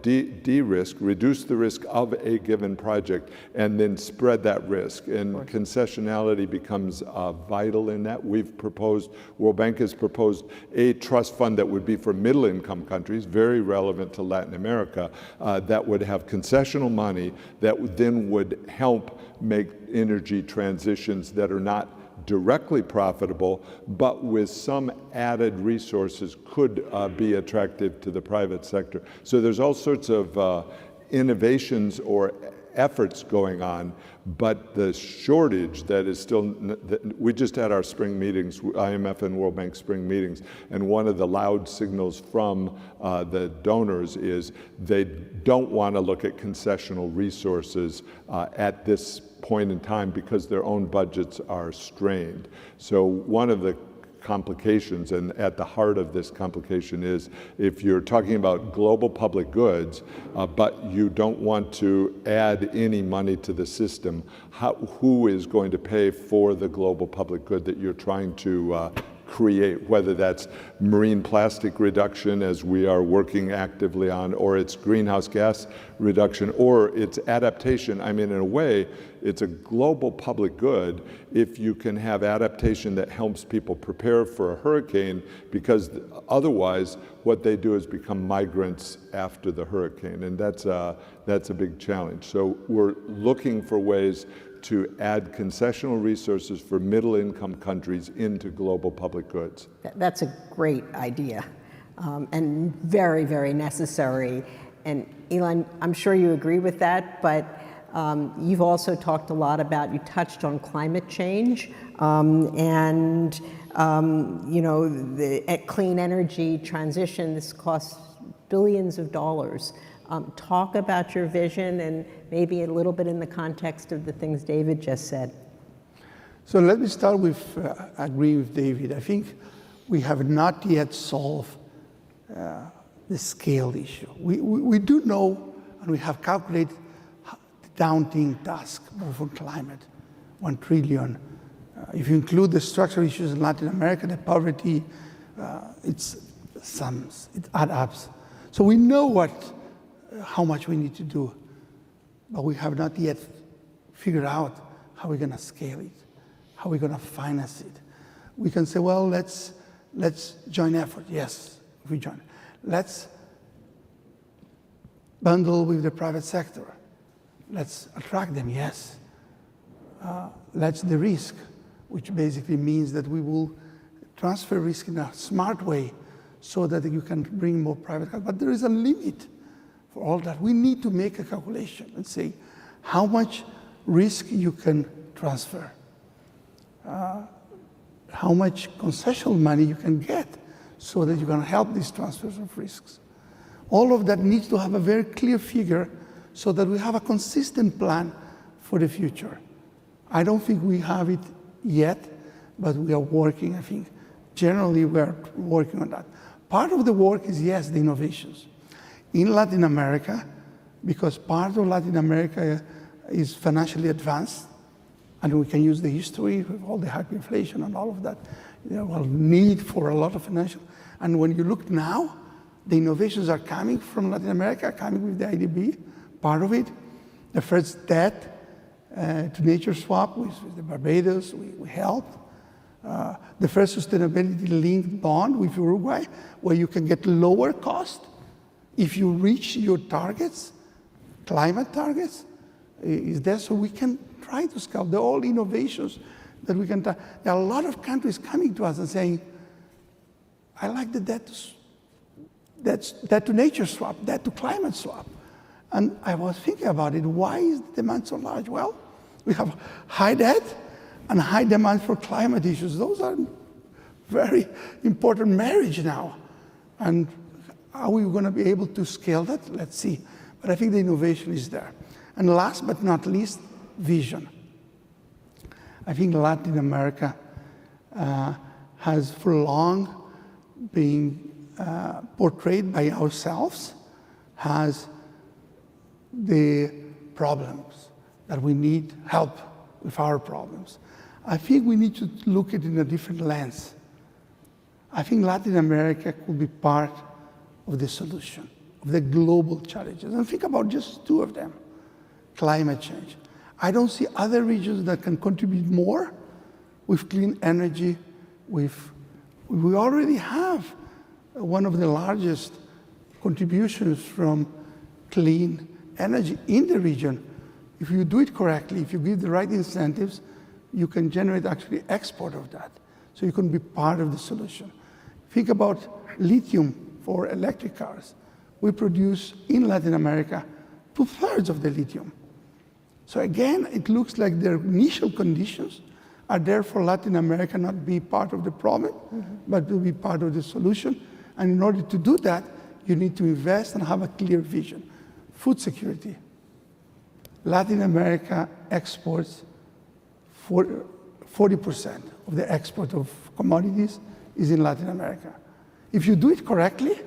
[SPEAKER 2] de-risk, reduce the risk of a given project, and then spread that risk. And concessionality becomes vital in that. World Bank has proposed a trust fund that would be for middle-income countries, very relevant to Latin America, that would have concessional money that then would help make energy transitions that are not directly profitable, but with some added resources could be attractive to the private sector. So there's all sorts of innovations or efforts going on, but the shortage that is still, we just had our spring meetings, IMF and World Bank spring meetings, and one of the loud signals from the donors is they don't want to look at concessional resources at this point in time because their own budgets are strained. So one of the complications, and at the heart of this complication is if you're talking about global public goods, but you don't want to add any money to the system, who is going to pay for the global public good that you're trying to create, whether that's marine plastic reduction, as we are working actively on, or it's greenhouse gas reduction, or it's adaptation. I mean, in a way, it's a global public good if you can have adaptation that helps people prepare for a hurricane, because otherwise what they do is become migrants after the hurricane, and that's a big challenge. So we're looking for ways to add concessional resources for middle-income countries into global public goods.
[SPEAKER 22] That's a great idea, and very, very necessary. And Elon, I'm sure you agree with that, but you've also talked a lot about, you touched on climate change and the clean energy transition. This costs billions of dollars. Talk about your vision and maybe a little bit in the context of the things David just said.
[SPEAKER 4] So let me start with agreeing with David. I think we have not yet solved the scale issue. We do know, and we have calculated the daunting task for climate, 1 trillion. If you include the structural issues in Latin America, the poverty, it adds up. So we know how much we need to do, but we have not yet figured out how we're going to scale it, how we're going to finance it. We can say, well, let's join effort. Yes, we join. Let's bundle with the private sector. Let's attract them. Yes. Let's de-risk, which basically means that we will transfer risk in a smart way so that you can bring more private capital. But there is a limit for all that. We need to make a calculation and say how much risk you can transfer, how much concessional money you can get so that you can help these transfers of risks. All of that needs to have a very clear figure so that we have a consistent plan for the future. I don't think we have it yet, but we are working. I think generally we are working on that. Part of the work is, yes, the innovations. In Latin America, because part of Latin America is financially advanced, and we can use the history with all the hyperinflation and all of that, need for a lot of financial. And when you look now, the innovations are coming from Latin America, coming with the IDB, part of it. The first debt to nature swap with the Barbados, we helped. The first sustainability-linked bond with Uruguay, where you can get lower cost if you reach your targets, climate targets, is there, so we can try to scale. They're all innovations that we can. There are a lot of countries coming to us and saying, I like the debt to nature swap, debt to climate swap. And I was thinking about it, why is the demand so large? Well, we have high debt and high demand for climate issues. Those are very important marriage now. And are we going to be able to scale that? Let's see. But I think the innovation is there. And last but not least, vision. I think Latin America has for long been portrayed by ourselves as the problems, that we need help with our problems. I think we need to look at it in a different lens. I think Latin America could be part of the solution, of the global challenges. And think about just two of them, climate change. I don't see other regions that can contribute more with clean energy. We already have one of the largest contributions from clean energy in the region. If you do it correctly, if you give the right incentives, you can generate actually export of that. So you can be part of the solution. Think about lithium for electric cars. We produce in Latin America 2/3 of the lithium. So again, it looks like the initial conditions are there for Latin America not be part of the problem, but to be part of the solution. And in order to do that, you need to invest and have a clear vision. Food security. Latin America exports 40% of the export of commodities is in Latin America. If you do it correctly,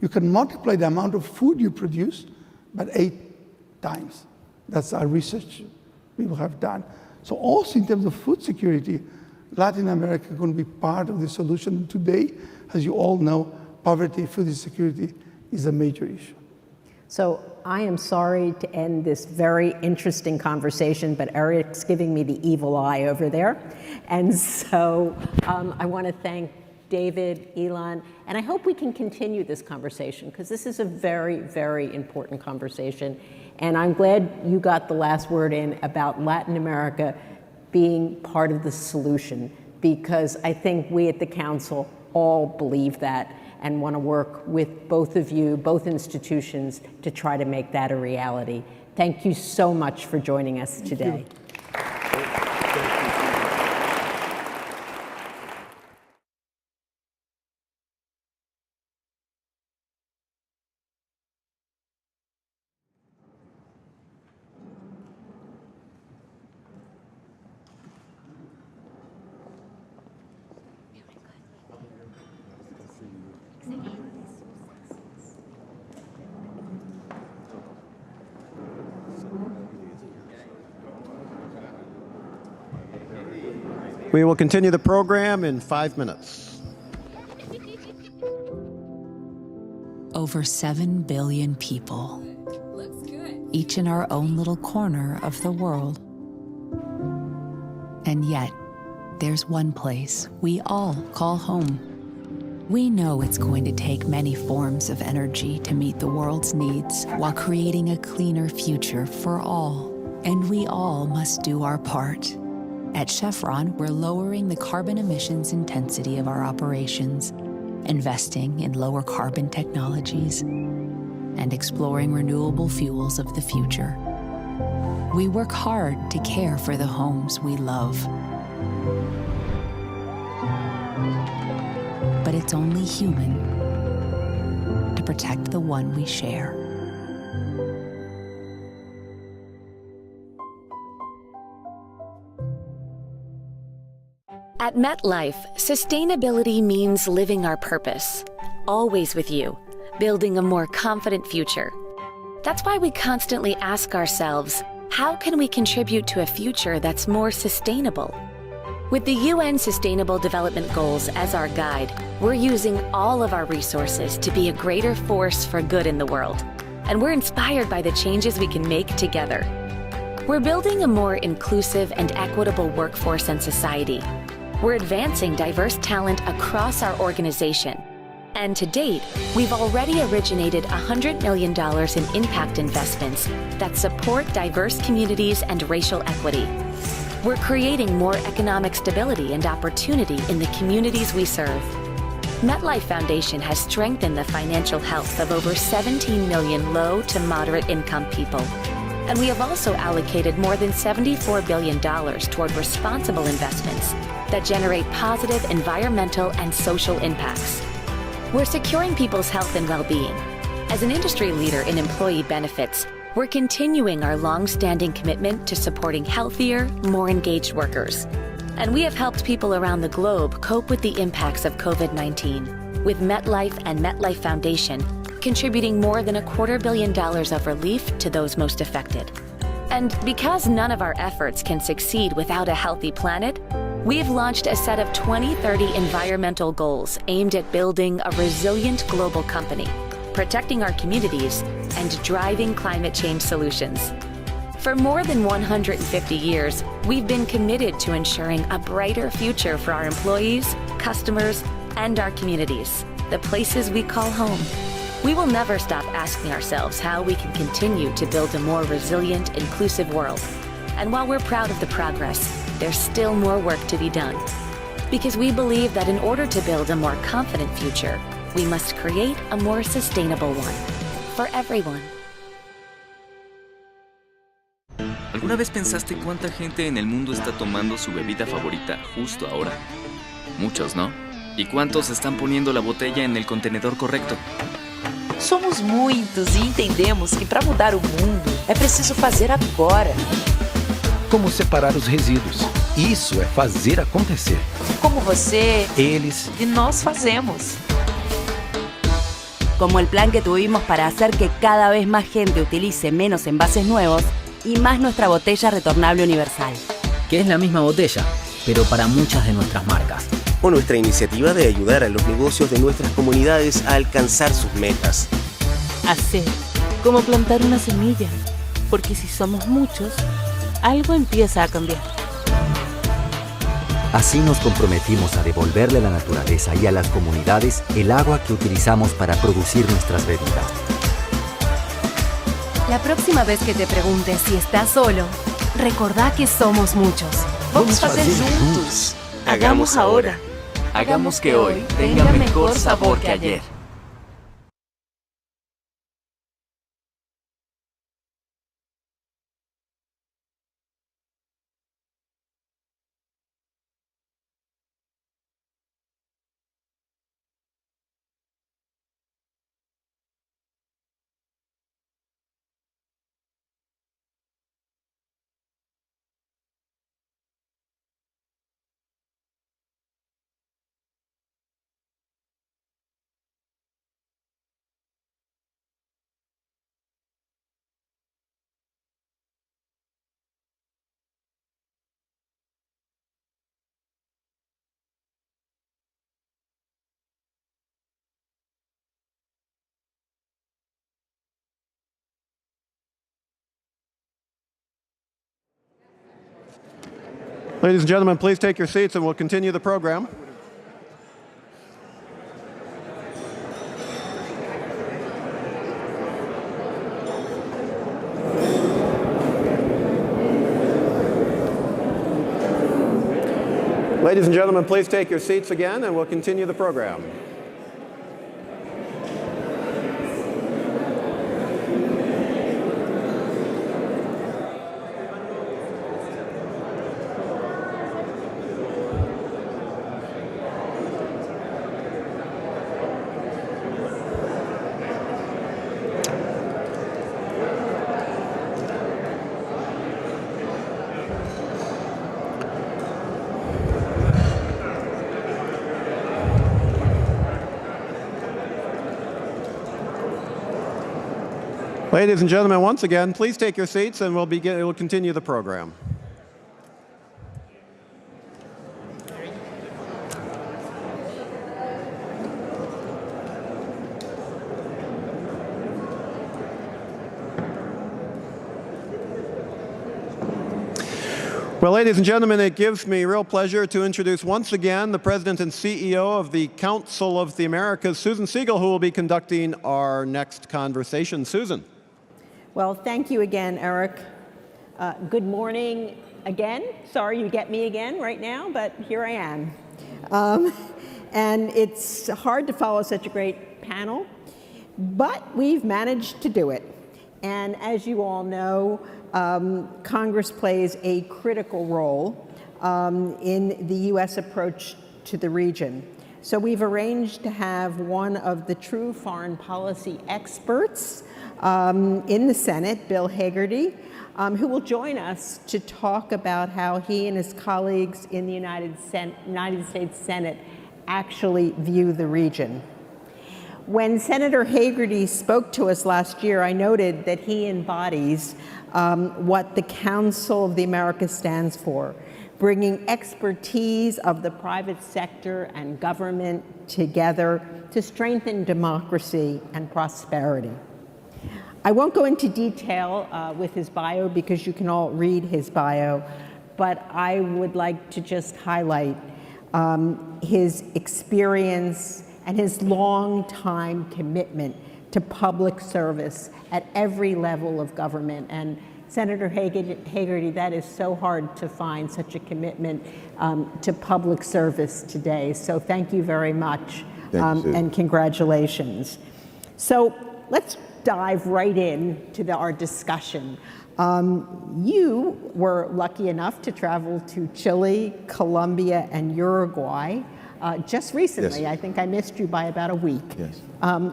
[SPEAKER 4] you can multiply the amount of food you produce by 8 times. That's our research people have done. So also in terms of food security, Latin America is going to be part of the solution. Today, as you all know, poverty, food insecurity is a major issue.
[SPEAKER 22] So I am sorry to end this very interesting conversation, but Eric's giving me the evil eye over there. And so I want to thank David, Elon, and I hope we can continue this conversation because this is a very, very important conversation. And I'm glad you got the last word in about Latin America being part of the solution, because I think we at the Council all believe that. and want to work with both of you, both institutions, to try to make that a reality. Thank you so much for joining us today.
[SPEAKER 1] We will continue the program in 5 minutes.
[SPEAKER 5] Over 7 billion people, each in our own little corner of the world. And yet, there's one place we all call home. We know it's going to take many forms of energy to meet the world's needs while creating a cleaner future for all. And we all must do our part. At Chevron, we're lowering the carbon emissions intensity of our operations, investing in lower carbon technologies, and exploring renewable fuels of the future. We work hard to care for the homes we love. But it's only human to protect the one we share.
[SPEAKER 6] At MetLife, sustainability means living our purpose, always with you, building a more confident future. That's why we constantly ask ourselves, how can we contribute to a future that's more sustainable? With the UN Sustainable Development Goals as our guide, we're using all of our resources to be a greater force for good in the world. And we're inspired by the changes we can make together. We're building a more inclusive and equitable workforce and society. We're advancing diverse talent across our organization. And to date, we've already originated $100 million in impact investments that support diverse communities and racial equity. We're creating more economic stability and opportunity in the communities we serve. MetLife Foundation has strengthened the financial health of over 17 million low to moderate income people. And we have also allocated more than $74 billion toward responsible investments that generate positive environmental and social impacts. We're securing people's health and well-being. As an industry leader in employee benefits, we're continuing our long-standing commitment to supporting healthier, more engaged workers. And we have helped people around the globe cope with the impacts of COVID-19, with MetLife and MetLife Foundation contributing more than $250 million of relief to those most affected. And because none of our efforts can succeed without a healthy planet, we've launched a set of 2030 environmental goals aimed at building a resilient global company, protecting our communities, and driving climate change solutions. For more than 150 years, we've been committed to ensuring a brighter future for our employees, customers, and our communities, the places we call home. We will never stop asking ourselves how we can continue to build a more resilient, inclusive world. And while we're proud of the progress, there's still more work to be done. Because we believe that in order to build a more confident future, we must create a more sustainable one for everyone.
[SPEAKER 23] ¿Alguna vez pensaste cuánta gente en el mundo está tomando su bebida favorita justo ahora? Muchos, ¿no? ¿Y cuántos están poniendo la botella en el contenedor correcto?
[SPEAKER 24] Somos muitos e entendemos que para mudar o mundo é preciso fazer agora.
[SPEAKER 25] Como separar os resíduos? Isso é fazer acontecer.
[SPEAKER 24] Como você,
[SPEAKER 25] eles
[SPEAKER 24] e nós fazemos.
[SPEAKER 26] Como el plan que tuvimos para hacer que cada vez más gente utilice menos envases nuevos y más nuestra botella retornable universal.
[SPEAKER 27] Que es la misma botella, pero para muchas de nuestras marcas.
[SPEAKER 28] O nuestra iniciativa de ayudar a los negocios de nuestras comunidades a alcanzar sus metas.
[SPEAKER 24] Hacer, como plantar una semilla, porque si somos muchos, algo empieza a cambiar.
[SPEAKER 29] Así nos comprometimos a devolverle a la naturaleza y a las comunidades el agua que utilizamos para producir nuestras bebidas.
[SPEAKER 26] La próxima vez que te preguntes si estás solo, recordá que somos muchos.
[SPEAKER 24] Vamos a hacer juntos. Hagamos ahora.
[SPEAKER 23] Hagamos que hoy tenga mejor sabor que ayer.
[SPEAKER 1] Ladies and gentlemen, please take your seats and we'll continue the program. Ladies and gentlemen, please take your seats again and we'll continue the program. Ladies and gentlemen, once again, please take your seats and we'll continue the program. Well, ladies and gentlemen, it gives me real pleasure to introduce once again the President and CEO of the Council of the Americas, Susan Siegel, who will be conducting our next conversation. Susan.
[SPEAKER 22] Well, thank you again, Eric. Good morning again. Sorry you get me again right now, but here I am. And it's hard to follow such a great panel, but we've managed to do it. And as you all know, Congress plays a critical role in the U.S. approach to the region. So we've arranged to have one of the true foreign policy experts in the Senate, Bill Hagerty, who will join us to talk about how he and his colleagues in the United States Senate actually view the region. When Senator Hagerty spoke to us last year, I noted that he embodies what the Council of the Americas stands for, bringing expertise of the private sector and government together to strengthen democracy and prosperity. I won't go into detail with his bio because you can all read his bio, but I would like to just highlight his experience and his long-time commitment to public service at every level of government. And Senator Hagerty, that is so hard to find such a commitment to public service today. So thank you very much, and congratulations. So let's dive right into our discussion. You were lucky enough to travel to Chile, Colombia, and Uruguay just recently.
[SPEAKER 3] Yes.
[SPEAKER 22] I think I missed you by about a week.
[SPEAKER 3] Yes.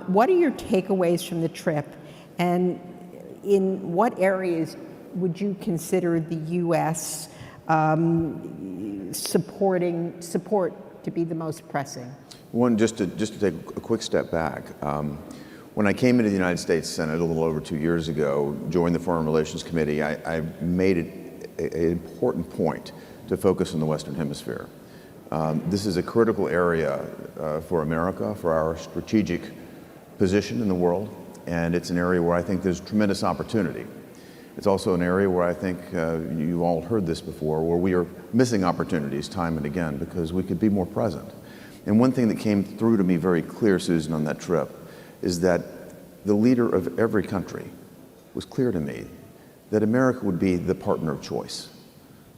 [SPEAKER 22] What are your takeaways from the trip, and in what areas would you consider the U.S. support to be the most pressing?
[SPEAKER 3] One, just to take a quick step back. When I came into the United States Senate a little over 2 years ago, joined the Foreign Relations Committee, I made it an important point to focus on the Western Hemisphere. This is a critical area for America, for our strategic position in the world, and it's an area where I think there's tremendous opportunity. It's also an area where I think, you've all heard this before, where we are missing opportunities time and again because we could be more present. And one thing that came through to me very clear, Susan, on that trip, is that the leader of every country was clear to me that America would be the partner of choice,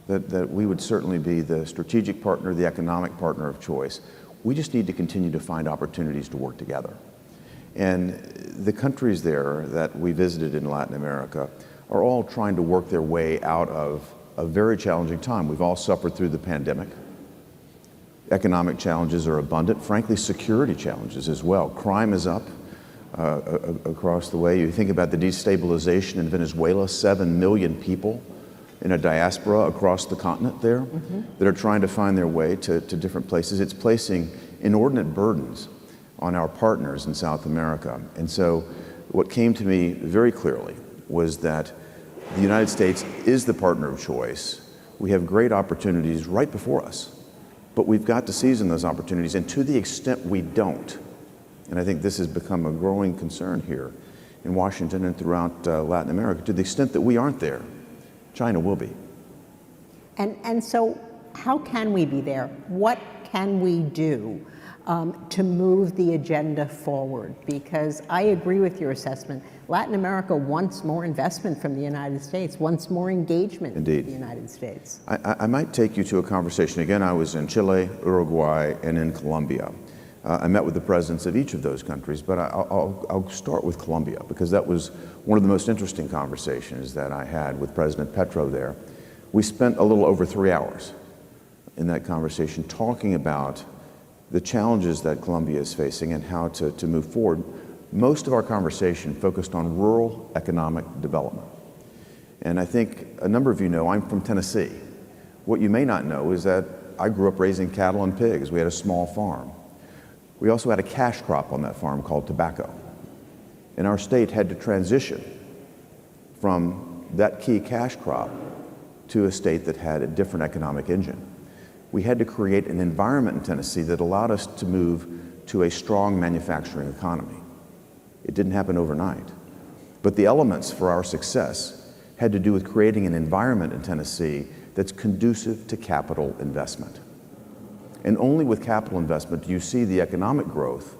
[SPEAKER 3] that we would certainly be the strategic partner, the economic partner of choice. We just need to continue to find opportunities to work together. And the countries there that we visited in Latin America are all trying to work their way out of a very challenging time. We've all suffered through the pandemic. Economic challenges are abundant, frankly, security challenges as well. Crime is up across the way. You think about the destabilization in Venezuela, 7 million people in a diaspora across the continent there that are trying to find their way to different places. It's placing inordinate burdens on our partners in South America. And so what came to me very clearly was that the United States is the partner of choice. We have great opportunities right before us, but we've got to seize on those opportunities. And to the extent we don't, and I think this has become a growing concern here in Washington and throughout Latin America, to the extent that we aren't there, China will be.
[SPEAKER 22] And so how can we be there? What can we do to move the agenda forward? Because I agree with your assessment. Latin America wants more investment from the United States, wants more engagement
[SPEAKER 3] Indeed.
[SPEAKER 22] with the United States.
[SPEAKER 3] I might take you to a conversation. Again, I was in Chile, Uruguay, and in Colombia. I met with the presidents of each of those countries, but I'll start with Colombia because that was one of the most interesting conversations that I had with President Petro there. We spent a little over 3 hours in that conversation talking about the challenges that Colombia is facing and how to move forward. Most of our conversation focused on rural economic development. And I think a number of you know I'm from Tennessee. What you may not know is that I grew up raising cattle and pigs. We had a small farm. We also had a cash crop on that farm called tobacco. And our state had to transition from that key cash crop to a state that had a different economic engine. We had to create an environment in Tennessee that allowed us to move to a strong manufacturing economy. It didn't happen overnight. But the elements for our success had to do with creating an environment in Tennessee that's conducive to capital investment. And only with capital investment do you see the economic growth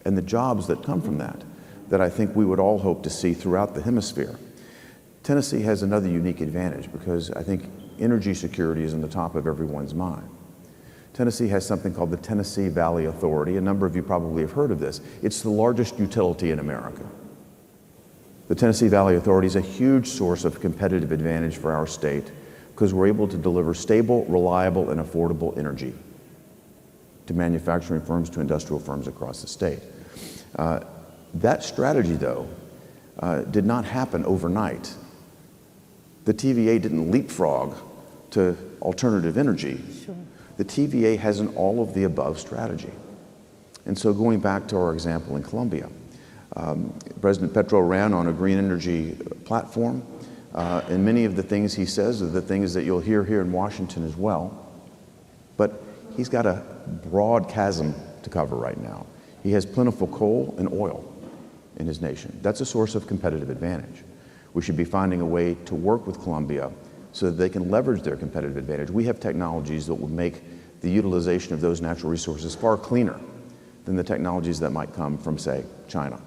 [SPEAKER 3] and the jobs that come from that I think we would all hope to see throughout the hemisphere. Tennessee has another unique advantage because I think energy security is on the top of everyone's mind. Tennessee has something called the Tennessee Valley Authority. A number of you probably have heard of this. It's the largest utility in America. The Tennessee Valley Authority is a huge source of competitive advantage for our state because we're able to deliver stable, reliable, and affordable energy to manufacturing firms, to industrial firms across the state. That strategy, though, did not happen overnight. The TVA didn't leapfrog to alternative energy.
[SPEAKER 22] Sure.
[SPEAKER 3] The TVA has an all-of-the-above strategy. And so going back to our example in Colombia, President Petro ran on a green energy platform, and many of the things he says are the things that you'll hear here in Washington as well. But he's got a broad chasm to cover right now. He has plentiful coal and oil in his nation. That's a source of competitive advantage. We should be finding a way to work with Colombia so that they can leverage their competitive advantage. We have technologies that will make the utilization of those natural resources far cleaner than the technologies that might come from, say, China.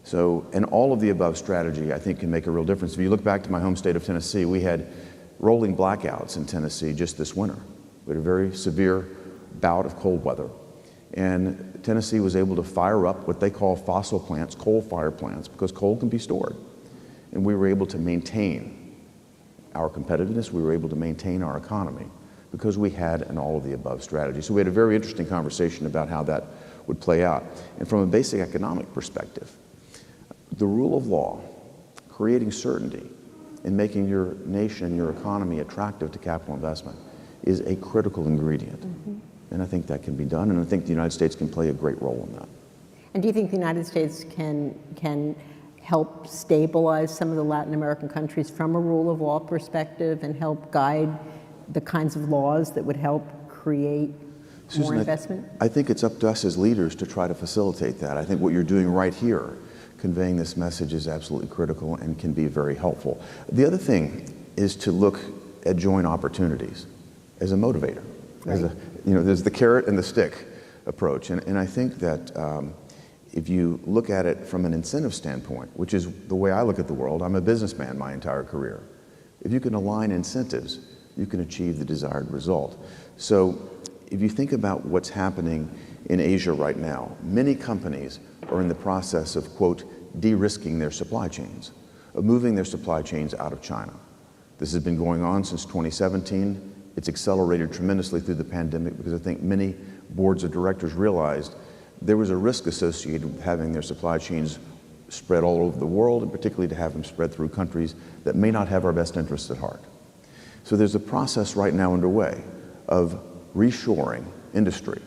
[SPEAKER 3] So an all-of-the-above strategy, I think, can make a real difference. If you look back to my home state of Tennessee, we had rolling blackouts in Tennessee just this winter. We had a very severe bout of cold weather. And Tennessee was able to fire up what they call fossil plants, coal-fired plants, because coal can be stored. And we were able to maintain our competitiveness, we were able to maintain our economy because we had an all-of-the-above strategy. So we had a very interesting conversation about how that would play out. And from a basic economic perspective, the rule of law, creating certainty, and making your nation and your economy attractive to capital investment is a critical ingredient. Mm-hmm. And I think that can be done, and I think the United States can play a great role in that.
[SPEAKER 22] And do you think the United States can help stabilize some of the Latin American countries from a rule of law perspective and help guide the kinds of laws that would help create more investment?
[SPEAKER 3] I think it's up to us as leaders to try to facilitate that. I think what you're doing right here, conveying this message, is absolutely critical and can be very helpful. The other thing is to look at joint opportunities as a motivator. Right. There's the carrot and the stick approach. And I think that if you look at it from an incentive standpoint, which is the way I look at the world, I'm a businessman my entire career. If you can align incentives, you can achieve the desired result. So if you think about what's happening in Asia right now, many companies are in the process of, quote, de-risking their supply chains, of moving their supply chains out of China. This has been going on since 2017. It's accelerated tremendously through the pandemic because I think many boards of directors realized there was a risk associated with having their supply chains spread all over the world, and particularly to have them spread through countries that may not have our best interests at heart. So there's a process right now underway of reshoring industry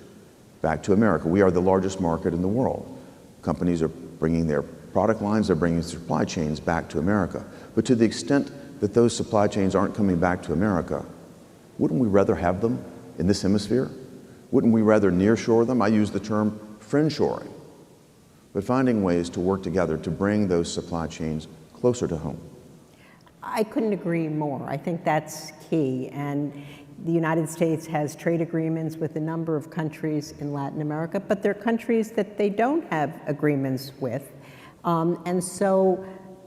[SPEAKER 3] back to America. We are the largest market in the world. Companies are bringing their product lines, they're bringing supply chains back to America. But to the extent that those supply chains aren't coming back to America, wouldn't we rather have them in this hemisphere? Wouldn't we rather nearshore them? I use the term friendshoring, but finding ways to work together to bring those supply chains closer to home.
[SPEAKER 22] I couldn't agree more. I think that's key. And the United States has trade agreements with a number of countries in Latin America, but there are countries that they don't have agreements with. And so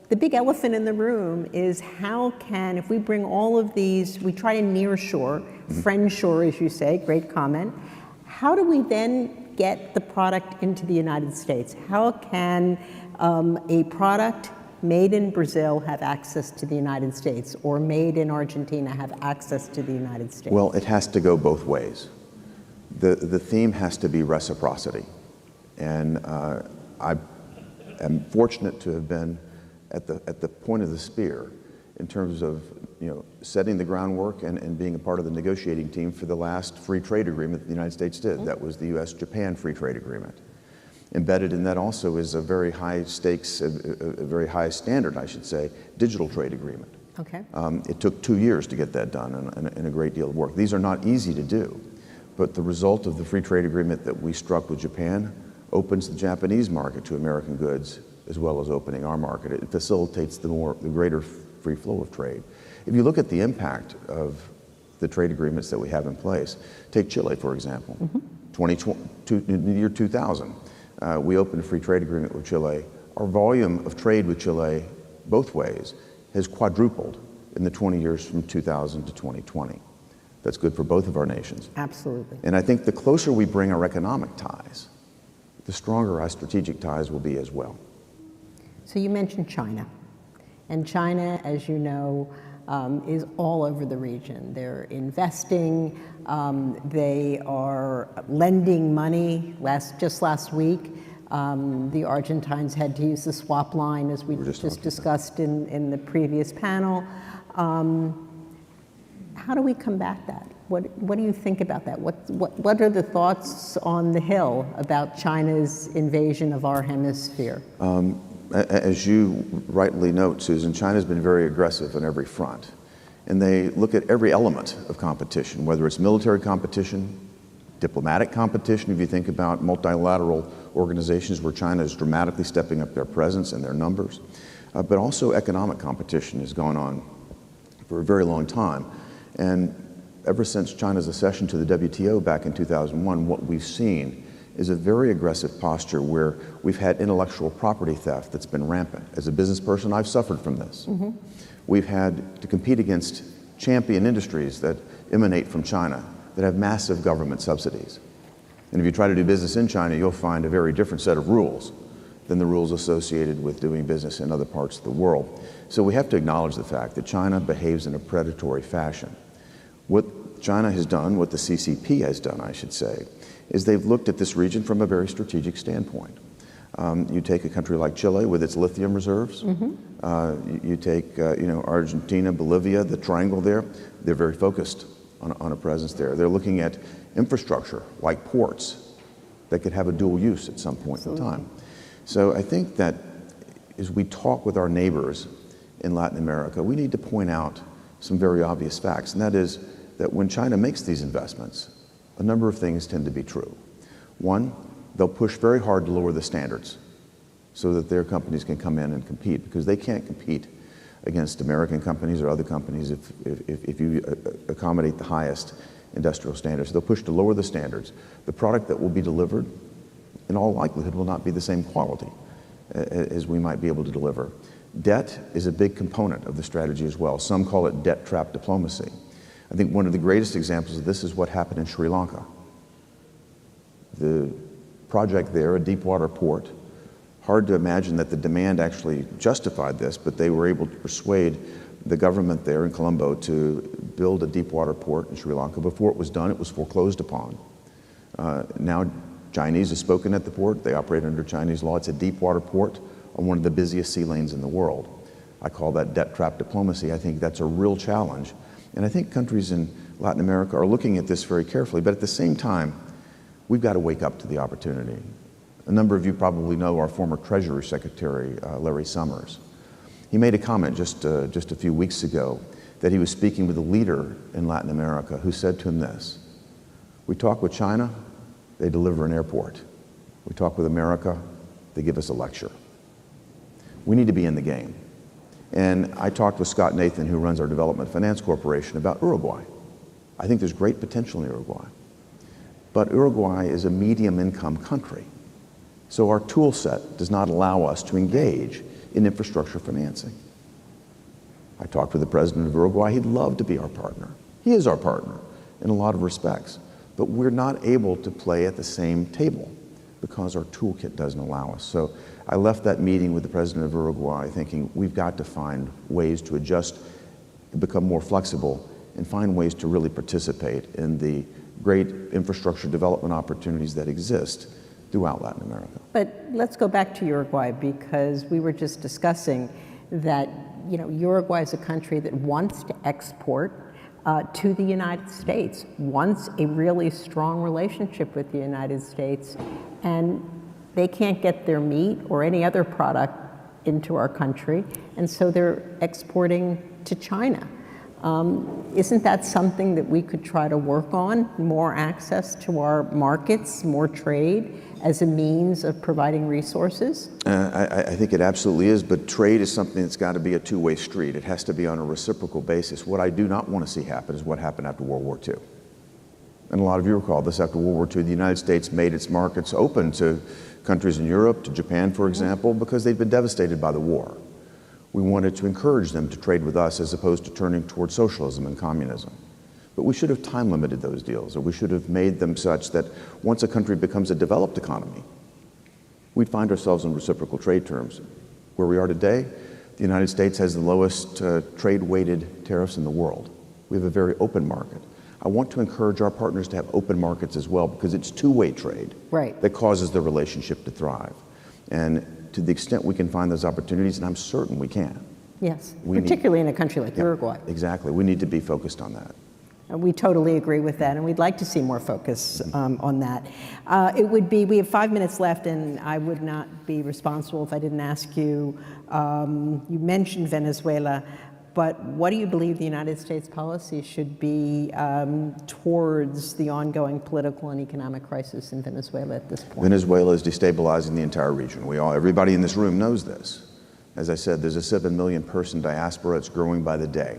[SPEAKER 22] the big elephant in the room is how can, if we bring all of these, we try to nearshore, friendshore, as you say, great comment, how do we then get the product into the United States? How can a product made in Brazil have access to the United States, or made in Argentina have access to the United States?
[SPEAKER 3] Well, it has to go both ways. The theme has to be reciprocity. And I am fortunate to have been at the point of the spear in terms of setting the groundwork and being a part of the negotiating team for the last free trade agreement the United States did. That was the U.S.-Japan free trade agreement. Embedded in that also is a very high stakes, a very high standard, I should say, digital trade agreement.
[SPEAKER 22] Okay.
[SPEAKER 3] It took 2 years to get that done and a great deal of work. These are not easy to do, but the result of the free trade agreement that we struck with Japan opens the Japanese market to American goods as well as opening our market. It facilitates the greater free flow of trade. If you look at the impact of the trade agreements that we have in place, take Chile, for example. In the year 2000, we opened a free trade agreement with Chile. Our volume of trade with Chile, both ways, has quadrupled in the 20 years from 2000 to 2020. That's good for both of our nations.
[SPEAKER 22] Absolutely.
[SPEAKER 3] And I think the closer we bring our economic ties, the stronger our strategic ties will be as well.
[SPEAKER 22] So you mentioned China. And China, as you know, is all over the region. They're investing, they are lending money. Just last week, the Argentines had to use the swap line, as we just discussed in the previous panel. How do we combat that? What do you think about that? What are the thoughts on the Hill about China's invasion of our hemisphere?
[SPEAKER 3] As you rightly note, Susan, China's been very aggressive on every front. And they look at every element of competition, whether it's military competition, diplomatic competition, if you think about multilateral organizations where China is dramatically stepping up their presence and their numbers, but also economic competition has gone on for a very long time. And ever since China's accession to the WTO back in 2001, what we've seen is a very aggressive posture where we've had intellectual property theft that's been rampant. As a business person, I've suffered from this. We've had to compete against champion industries that emanate from China that have massive government subsidies. And if you try to do business in China, you'll find a very different set of rules than the rules associated with doing business in other parts of the world. So we have to acknowledge the fact that China behaves in a predatory fashion. What China has done, what the CCP has done, I should say, is they've looked at this region from a very strategic standpoint. You take a country like Chile with its lithium reserves. You take Argentina, Bolivia, the triangle there. They're very focused on a presence there. They're looking at infrastructure like ports that could have a dual use at some point in time. So I think that as we talk with our neighbors in Latin America, we need to point out some very obvious facts, and that is that when China makes these investments, a number of things tend to be true. One, they'll push very hard to lower the standards so that their companies can come in and compete, because they can't compete against American companies or other companies if you accommodate the highest industrial standards. They'll push to lower the standards. The product that will be delivered, in all likelihood, will not be the same quality as we might be able to deliver. Debt is a big component of the strategy as well. Some call it debt trap diplomacy. I think one of the greatest examples of this is what happened in Sri Lanka. The project there, a deep water port, hard to imagine that the demand actually justified this, but they were able to persuade the government there in Colombo to build a deep water port in Sri Lanka. Before it was done, it was foreclosed upon. Now Chinese have spoken at the port. They operate under Chinese law. It's a deep water port on one of the busiest sea lanes in the world. I call that debt trap diplomacy. I think that's a real challenge. And I think countries in Latin America are looking at this very carefully, but at the same time, we've got to wake up to the opportunity. A number of you probably know our former Treasury Secretary, Larry Summers. He made a comment just a few weeks ago that he was speaking with a leader in Latin America who said to him this: we talk with China, they deliver an airport. We talk with America, they give us a lecture. We need to be in the game. And I talked with Scott Nathan, who runs our Development Finance Corporation, about Uruguay. I think there's great potential in Uruguay. But Uruguay is a medium-income country. So our tool set does not allow us to engage in infrastructure financing. I talked with the president of Uruguay. He'd love to be our partner. He is our partner in a lot of respects. But we're not able to play at the same table because our toolkit doesn't allow us. So I left that meeting with the president of Uruguay thinking we've got to find ways to adjust, become more flexible, and find ways to really participate in the great infrastructure development opportunities that exist throughout Latin America.
[SPEAKER 22] But let's go back to Uruguay, because we were just discussing that Uruguay is a country that wants to export to the United States, wants a really strong relationship with the United States, and they can't get their meat or any other product into our country, and so they're exporting to China. Isn't that something that we could try to work on? More access to our markets, more trade as a means of providing resources?
[SPEAKER 3] I think it absolutely is, but trade is something that's got to be a two-way street. It has to be on a reciprocal basis. What I do not want to see happen is what happened after World War II. And a lot of you recall this. After World War II, the United States made its markets open to countries in Europe, to Japan, for example, because they'd been devastated by the war. We wanted to encourage them to trade with us as opposed to turning toward socialism and communism. But we should have time limited those deals, or we should have made them such that once a country becomes a developed economy, we'd find ourselves in reciprocal trade terms. Where we are today, the United States has the lowest trade-weighted tariffs in the world. We have a very open market. I want to encourage our partners to have open markets as well, because it's two-way trade that causes the relationship to thrive. And to the extent we can find those opportunities, and I'm certain we can.
[SPEAKER 22] Yes, particularly in a country like Uruguay.
[SPEAKER 3] Exactly. We need to be focused on that.
[SPEAKER 22] We totally agree with that, and we'd like to see more focus on that. We have 5 minutes left, and I would not be responsible if I didn't ask you, you mentioned Venezuela, but what do you believe the United States policy should be towards the ongoing political and economic crisis in Venezuela at this point?
[SPEAKER 3] Venezuela is destabilizing the entire region. Everybody in this room knows this. As I said, there's a 7 million person diaspora. It's growing by the day.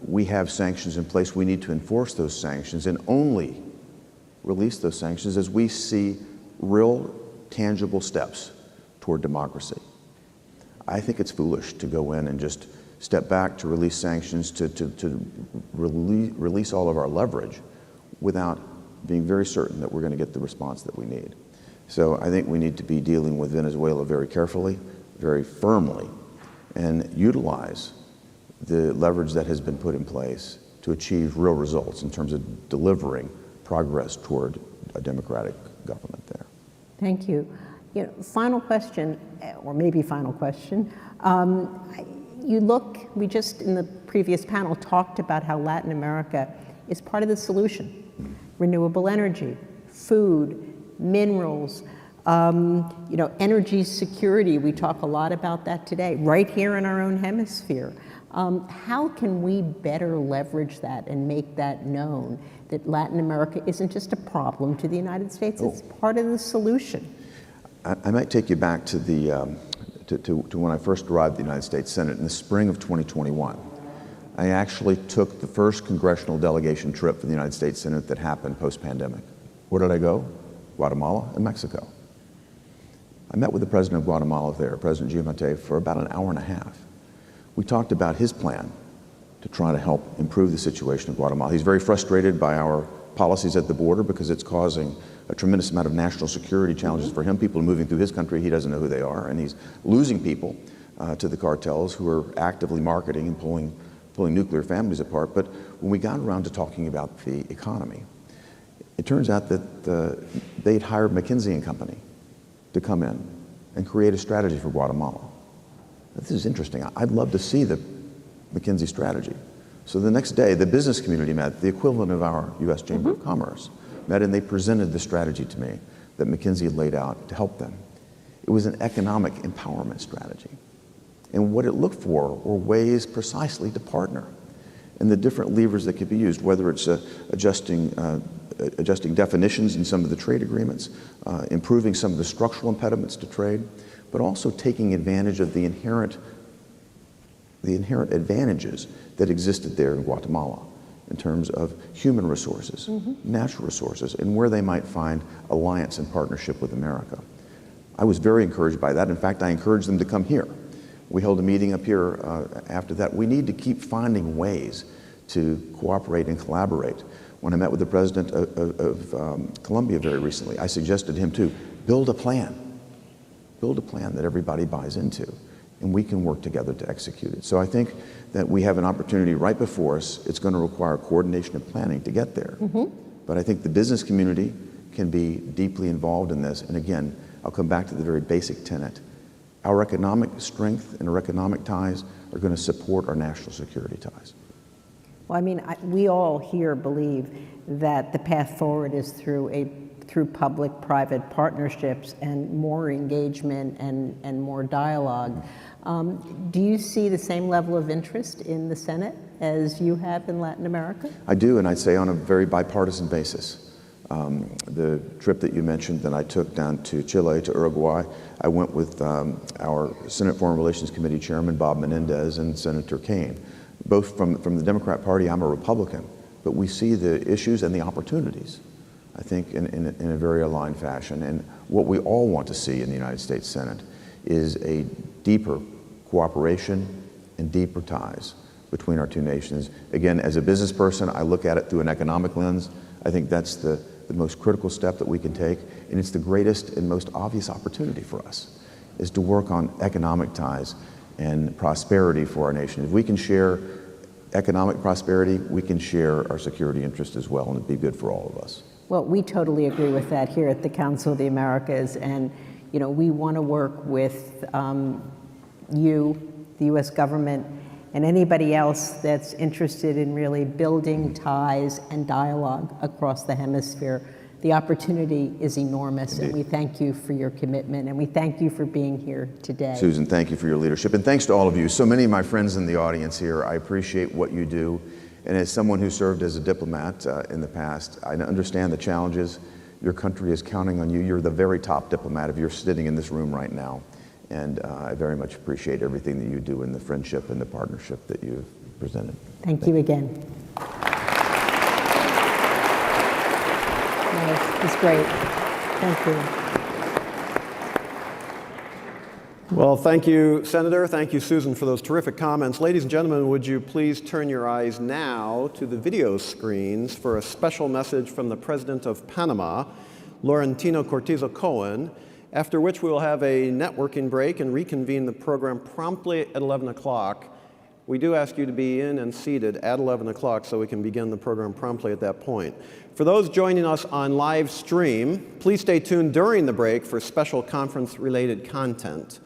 [SPEAKER 3] We have sanctions in place. We need to enforce those sanctions and only release those sanctions as we see real, tangible steps toward democracy. I think it's foolish to go in and just step back to release sanctions, to release all of our leverage without being very certain that we're going to get the response that we need. So I think we need to be dealing with Venezuela very carefully, very firmly, and utilize the leverage that has been put in place to achieve real results in terms of delivering progress toward a democratic government there.
[SPEAKER 22] Thank you. Final question, or maybe final question. We just in the previous panel talked about how Latin America is part of the solution. Renewable energy, food, minerals, energy security. We talk a lot about that today, right here in our own hemisphere. How can we better leverage that and make that known, that Latin America isn't just a problem to the United States, it's part of the solution?
[SPEAKER 3] I might take you back to to when I first arrived at the United States Senate in the spring of 2021. I actually took the first congressional delegation trip for the United States Senate that happened post-pandemic. Where did I go? Guatemala and Mexico. I met with the president of Guatemala there, President Giammattei, for about an hour and a half. We talked about his plan to try to help improve the situation in Guatemala. He's very frustrated by our policies at the border because it's causing a tremendous amount of national security challenges for him. People are moving through his country, he doesn't know who they are, and he's losing people to the cartels who are actively marketing and pulling nuclear families apart. But when we got around to talking about the economy, it turns out that they'd hired McKinsey & Company to come in and create a strategy for Guatemala. This is interesting. I'd love to see the McKinsey strategy. So the next day, the business community met, the equivalent of our U.S. Chamber of Commerce, met, and they presented the strategy to me that McKinsey had laid out to help them. It was an economic empowerment strategy. And what it looked for were ways precisely to partner and the different levers that could be used, whether it's adjusting definitions in some of the trade agreements, improving some of the structural impediments to trade, but also taking advantage of the inherent the inherent advantages that existed there in Guatemala in terms of human resources, natural resources, and where they might find alliance and partnership with America. I was very encouraged by that. In fact, I encouraged them to come here. We held a meeting up here after that. We need to keep finding ways to cooperate and collaborate. When I met with the president of Colombia very recently, I suggested to him to build a plan that everybody buys into, and we can work together to execute it. So I think that we have an opportunity right before us. It's going to require coordination and planning to get there. But I think the business community can be deeply involved in this. And again, I'll come back to the very basic tenet. Our economic strength and our economic ties are going to support our national security ties.
[SPEAKER 22] Well, I mean, we all here believe that the path forward is through public-private partnerships and more engagement and more dialogue. Do you see the same level of interest in the Senate as you have in Latin America?
[SPEAKER 3] I do, and I'd say on a very bipartisan basis. The trip that you mentioned that I took down to Chile, to Uruguay, I went with our Senate Foreign Relations Committee Chairman, Bob Menendez, and Senator Kane. Both from the Democrat Party. I'm a Republican, but we see the issues and the opportunities, I think, in a very aligned fashion. And what we all want to see in the United States Senate is a deeper cooperation and deeper ties between our two nations. Again, as a business person, I look at it through an economic lens. I think that's the most critical step that we can take, and it's the greatest and most obvious opportunity for us, is to work on economic ties and prosperity for our nation. If we can share economic prosperity, we can share our security interest as well, and it'd be good for all of us.
[SPEAKER 22] Well, we totally agree with that here at the Council of the Americas, and we want to work with you, the U.S. government, and anybody else that's interested in really building ties and dialogue across the hemisphere. The opportunity is enormous. Indeed. And we thank you for your commitment, and we thank you for being here today.
[SPEAKER 3] Susan, thank you for your leadership, and thanks to all of you. So many of my friends in the audience here, I appreciate what you do, and as someone who served as a diplomat in the past, I understand the challenges. Your country is counting on you. You're the very top diplomat if you're sitting in this room right now, and I very much appreciate everything that you do and the friendship and the partnership that you've presented.
[SPEAKER 22] Thank you again. It's great. Thank you.
[SPEAKER 1] Well, thank you, Senator. Thank you, Susan, for those terrific comments. Ladies and gentlemen, would you please turn your eyes now to the video screens for a special message from the President of Panama, Laurentino Cortizo Cohen, after which we will have a networking break and reconvene the program promptly at 11 o'clock. We do ask you to be in and seated at 11 o'clock so we can begin the program promptly at that point. For those joining us on live stream, please stay tuned during the break for special conference-related content.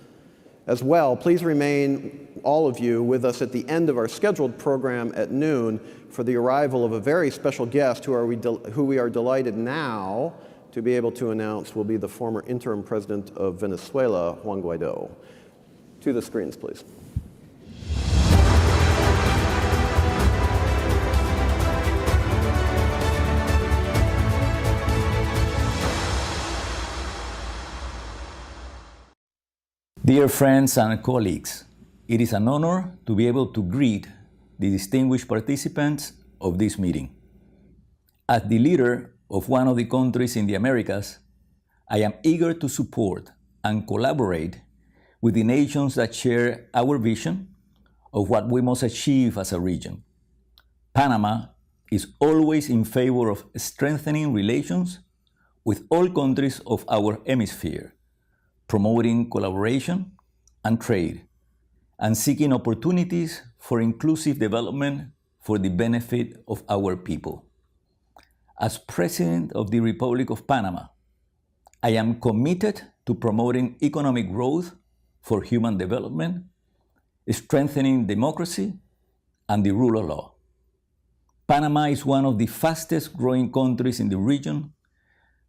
[SPEAKER 1] As well, please remain, all of you, with us at the end of our scheduled program at noon for the arrival of a very special guest who we are delighted now to be able to announce will be the former interim president of Venezuela, Juan Guaido. To the screens, please.
[SPEAKER 7] Dear friends and colleagues, it is an honor to be able to greet the distinguished participants of this meeting. As the leader of one of the countries in the Americas, I am eager to support and collaborate with the nations that share our vision of what we must achieve as a region. Panama is always in favor of strengthening relations with all countries of our hemisphere, promoting collaboration and trade, and seeking opportunities for inclusive development for the benefit of our people. As President of the Republic of Panama, I am committed to promoting economic growth for human development, strengthening democracy, and the rule of law. Panama is one of the fastest growing countries in the region,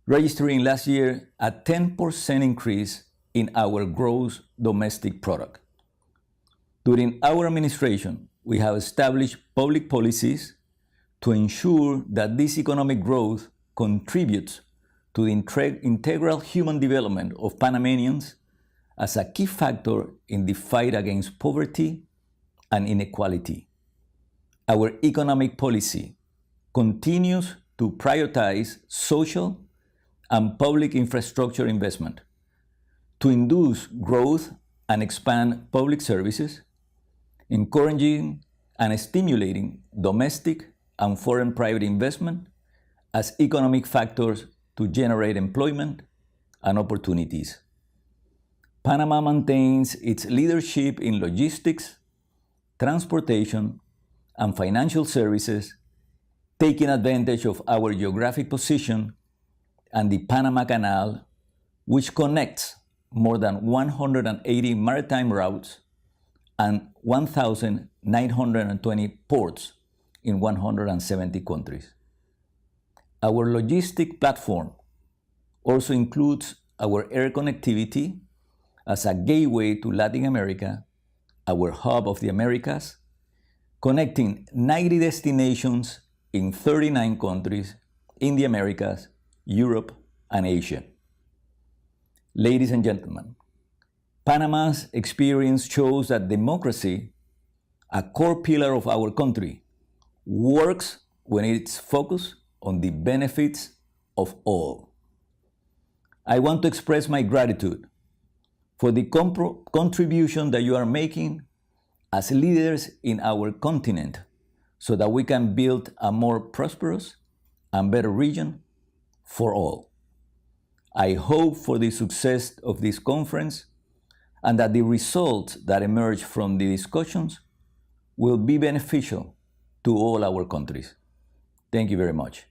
[SPEAKER 7] registering last year a 10% increase in our gross domestic product. During our administration, we have established public policies to ensure that this economic growth contributes to the integral human development of Panamanians as a key factor in the fight against poverty and inequality. Our economic policy continues to prioritize social and public infrastructure investment to induce growth and expand public services, encouraging and stimulating domestic and foreign private investment as economic factors to generate employment and opportunities. Panama maintains its leadership in logistics, transportation, and financial services, taking advantage of our geographic position and the Panama Canal, which connects more than 180 maritime routes and 1,920 ports in 170 countries. Our logistic platform also includes our air connectivity as a gateway to Latin America, our hub of the Americas, connecting 90 destinations in 39 countries in the Americas, Europe, and Asia. Ladies and gentlemen, Panama's experience shows that democracy, a core pillar of our country, works when it's focused on the benefits of all. I want to express my gratitude for the contribution that you are making as leaders in our continent so that we can build a more prosperous and better region for all. I hope for the success of this conference and that the results that emerge from the discussions will be beneficial to all our countries. Thank you very much.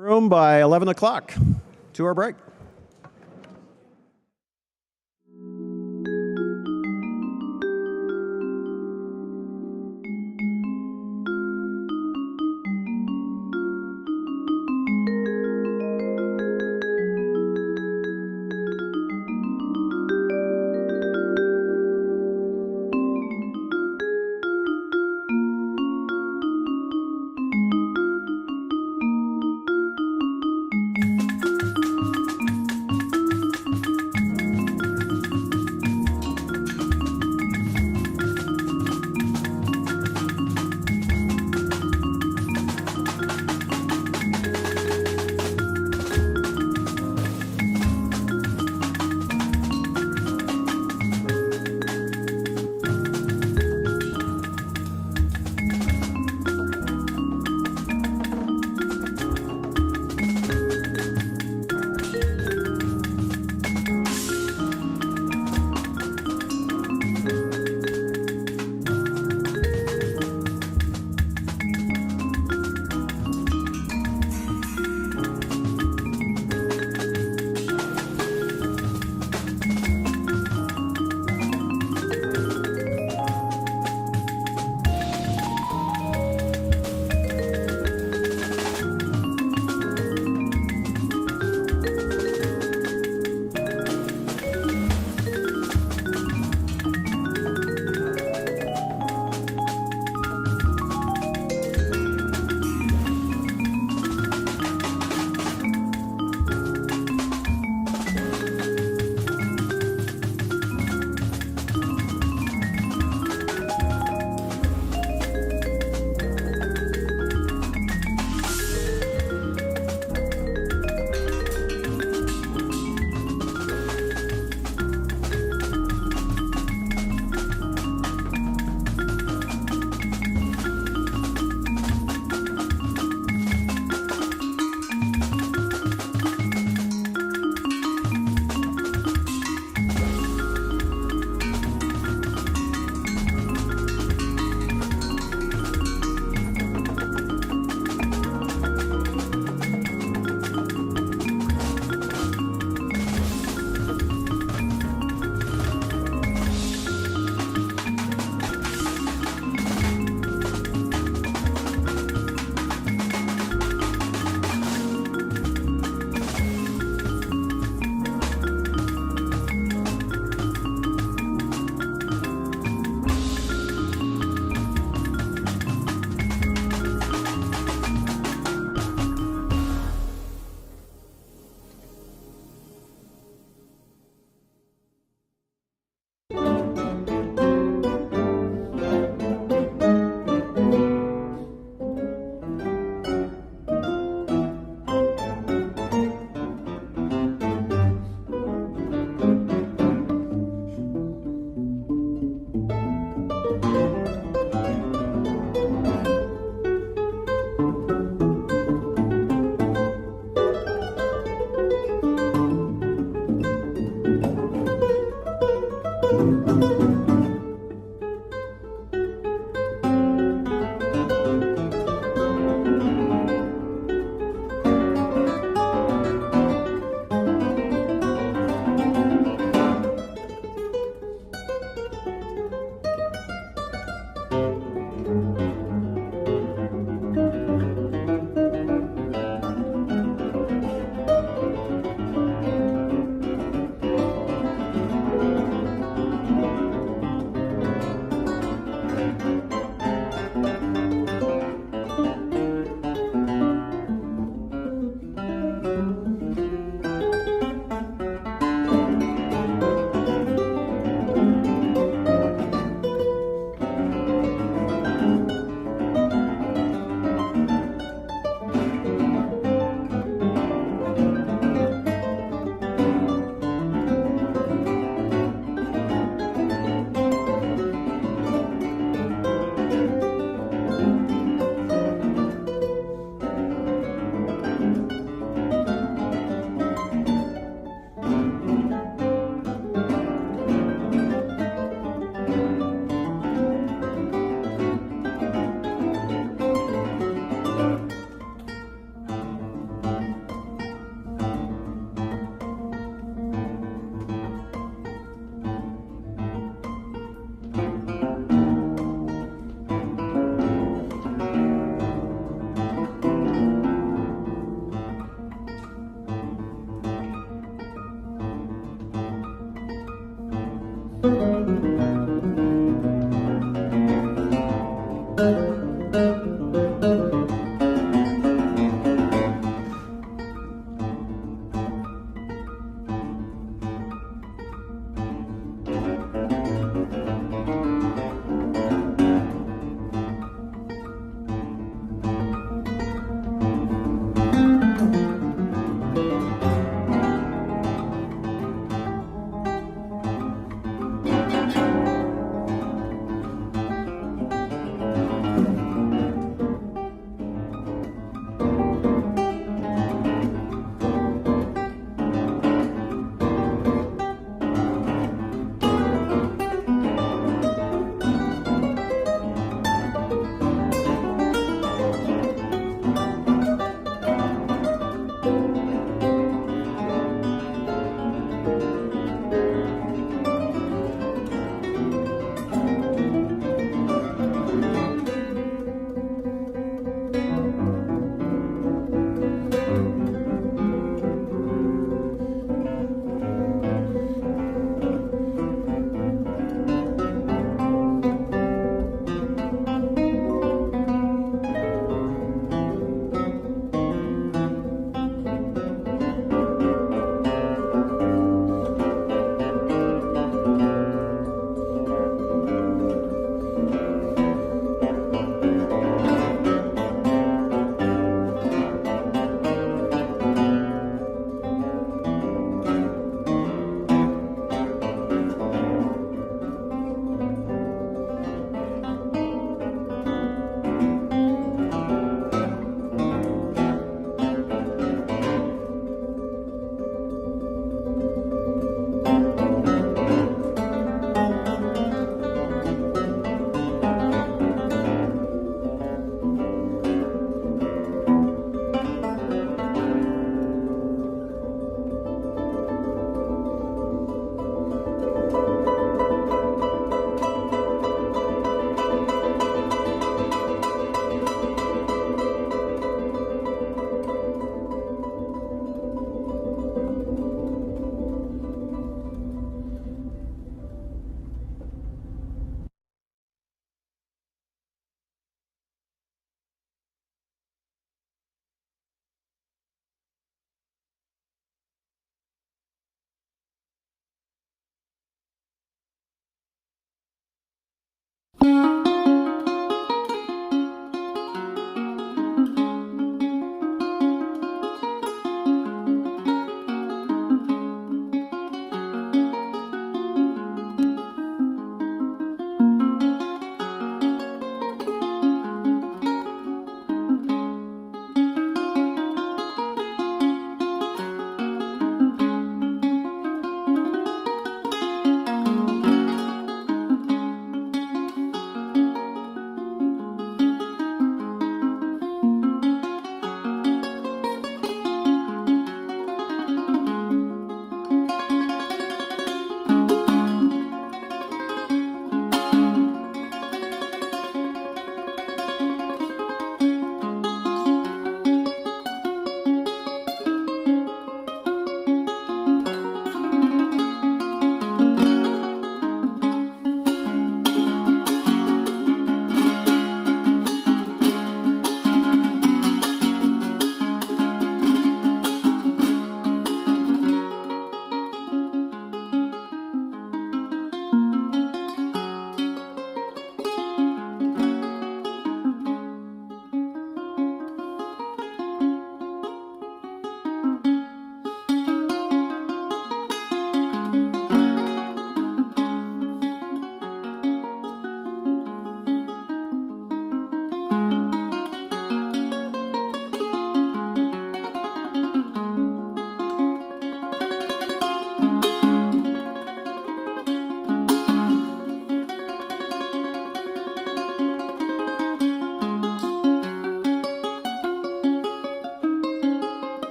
[SPEAKER 1] Room by 11 o'clock. 2-hour break.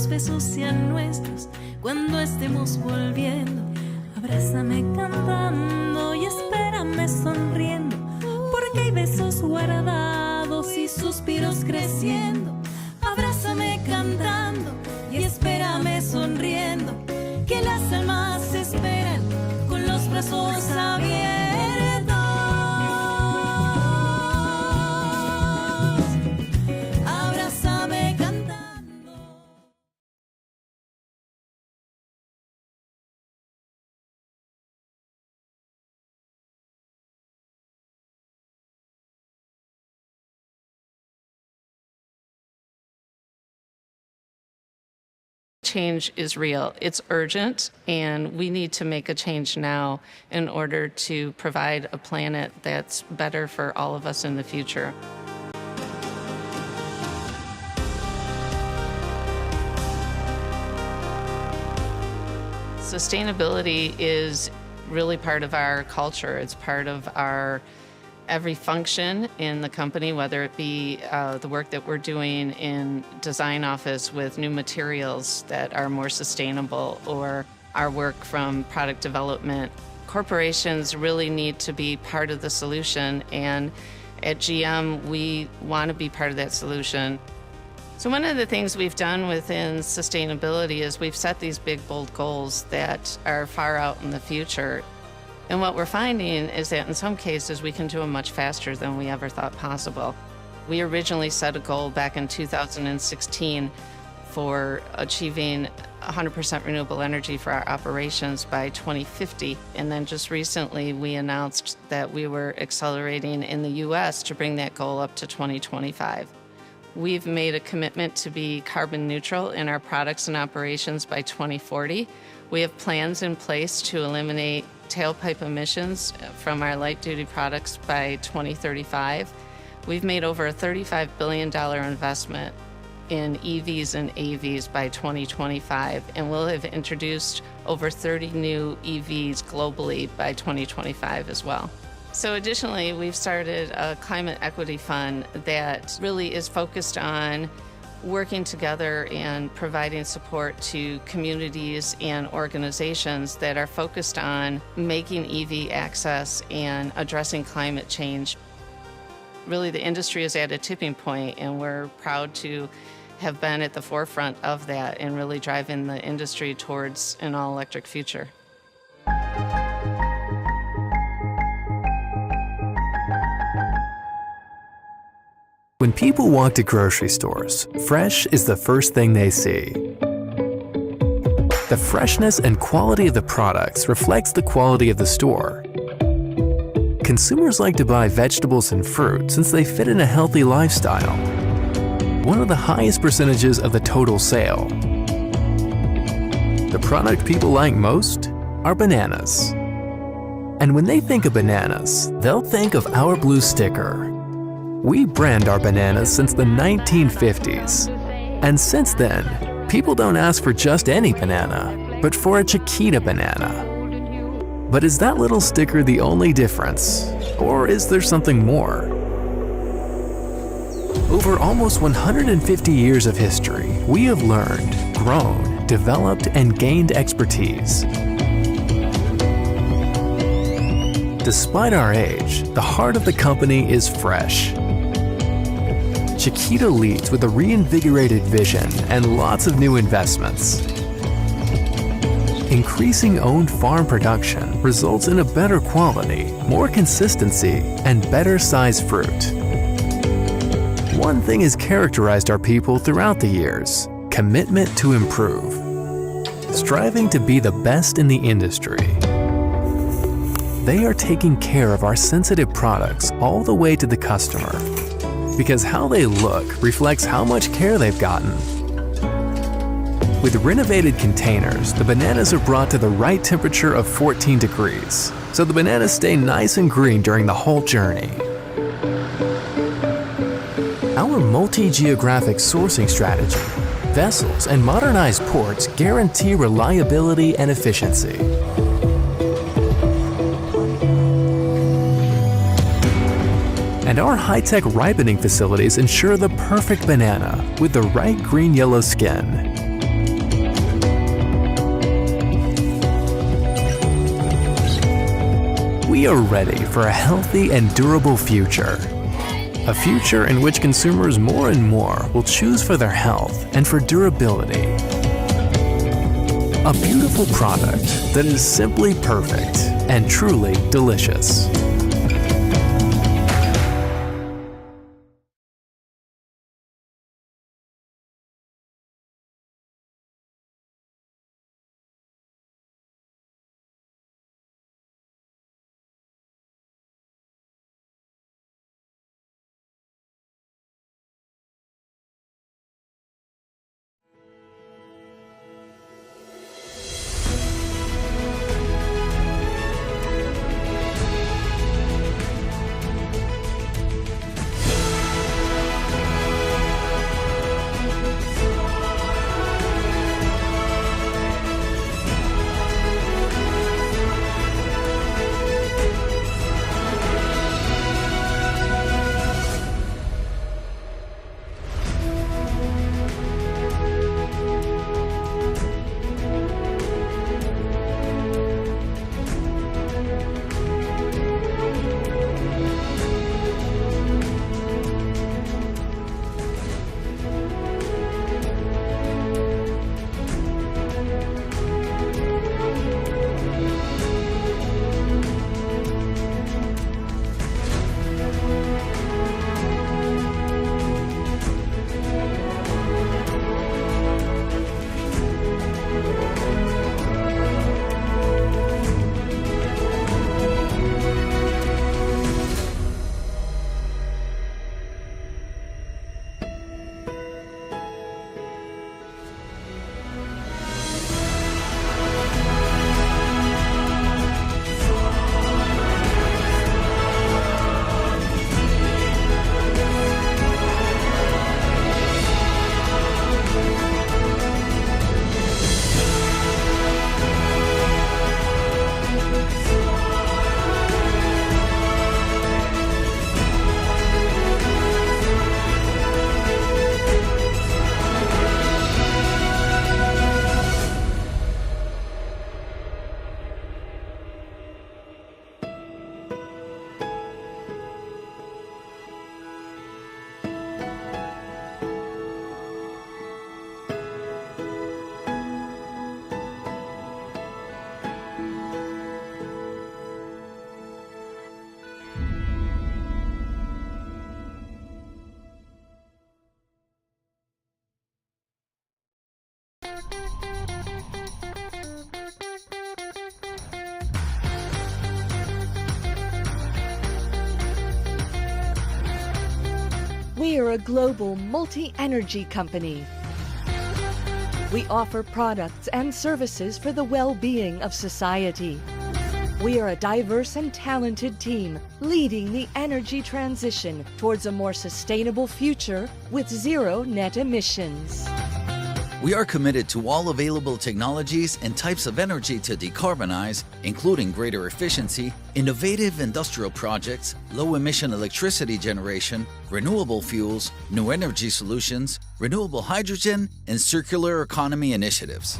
[SPEAKER 8] los besos sean nuestros cuando estemos volviendo. Abrázame cantando y espérame sonriendo, porque hay besos guardados y suspiros creciendo. Abrázame cantando y espérame sonriendo, que las almas esperan con los brazos abiertos. Abrázame cantando.
[SPEAKER 9] Change is real, it's urgent, and we need to make a change now in order to provide a planet that's better for all of us in the future. Sustainability is really part of our culture. It's part of our every function in the company, whether it be the work that we're doing in design office with new materials that are more sustainable, or our work from product development. Corporations really need to be part of the solution, and at GM, we want to be part of that solution. So one of the things we've done within sustainability is we've set these big, bold goals that are far out in the future. And what we're finding is that in some cases we can do them much faster than we ever thought possible. We originally set a goal back in 2016 for achieving 100% renewable energy for our operations by 2050. And then just recently we announced that we were accelerating in the US to bring that goal up to 2025. We've made a commitment to be carbon neutral in our products and operations by 2040. We have plans in place to eliminate tailpipe emissions from our light-duty products by 2035. We've made over a $35 billion investment in EVs and AVs by 2025, and we'll have introduced over 30 new EVs globally by 2025 as well. So additionally, we've started a climate equity fund that really is focused on working together and providing support to communities and organizations that are focused on making EV access and addressing climate change. Really, the industry is at a tipping point, and we're proud to have been at the forefront of that and really driving the industry towards an all-electric future.
[SPEAKER 10] When people walk to grocery stores, fresh is the first thing they see. The freshness and quality of the products reflects the quality of the store. Consumers like to buy vegetables and fruit since they fit in a healthy lifestyle. One of the highest percentages of the total sale. The product people like most are bananas. And when they think of bananas, they'll think of our blue sticker. We brand our bananas since the 1950s. And since then, people don't ask for just any banana, but for a Chiquita banana. But is that little sticker the only difference? Or is there something more? Over almost 150 years of history, we have learned, grown, developed, and gained expertise. Despite our age, the heart of the company is fresh. Chiquita leads with a reinvigorated vision and lots of new investments. Increasing owned farm production results in a better quality, more consistency, and better sized fruit. One thing has characterized our people throughout the years: commitment to improve. Striving to be the best in the industry. They are taking care of our sensitive products all the way to the customer. Because how they look reflects how much care they've gotten. With renovated containers, the bananas are brought to the right temperature of 14 degrees, so the bananas stay nice and green during the whole journey. Our multi-geographic sourcing strategy, vessels, and modernized ports guarantee reliability and efficiency. And our high-tech ripening facilities ensure the perfect banana with the right green-yellow skin. We are ready for a healthy and durable future. A future in which consumers more and more will choose for their health and for durability. A beautiful product that is simply perfect and truly delicious.
[SPEAKER 11] We are a global multi-energy company. We offer products and services for the well-being of society. We are a diverse and talented team leading the energy transition towards a more sustainable future with zero net emissions.
[SPEAKER 12] We are committed to all available technologies and types of energy to decarbonize, including greater efficiency, innovative industrial projects, low-emission electricity generation, renewable fuels, new energy solutions, renewable hydrogen, and circular economy initiatives.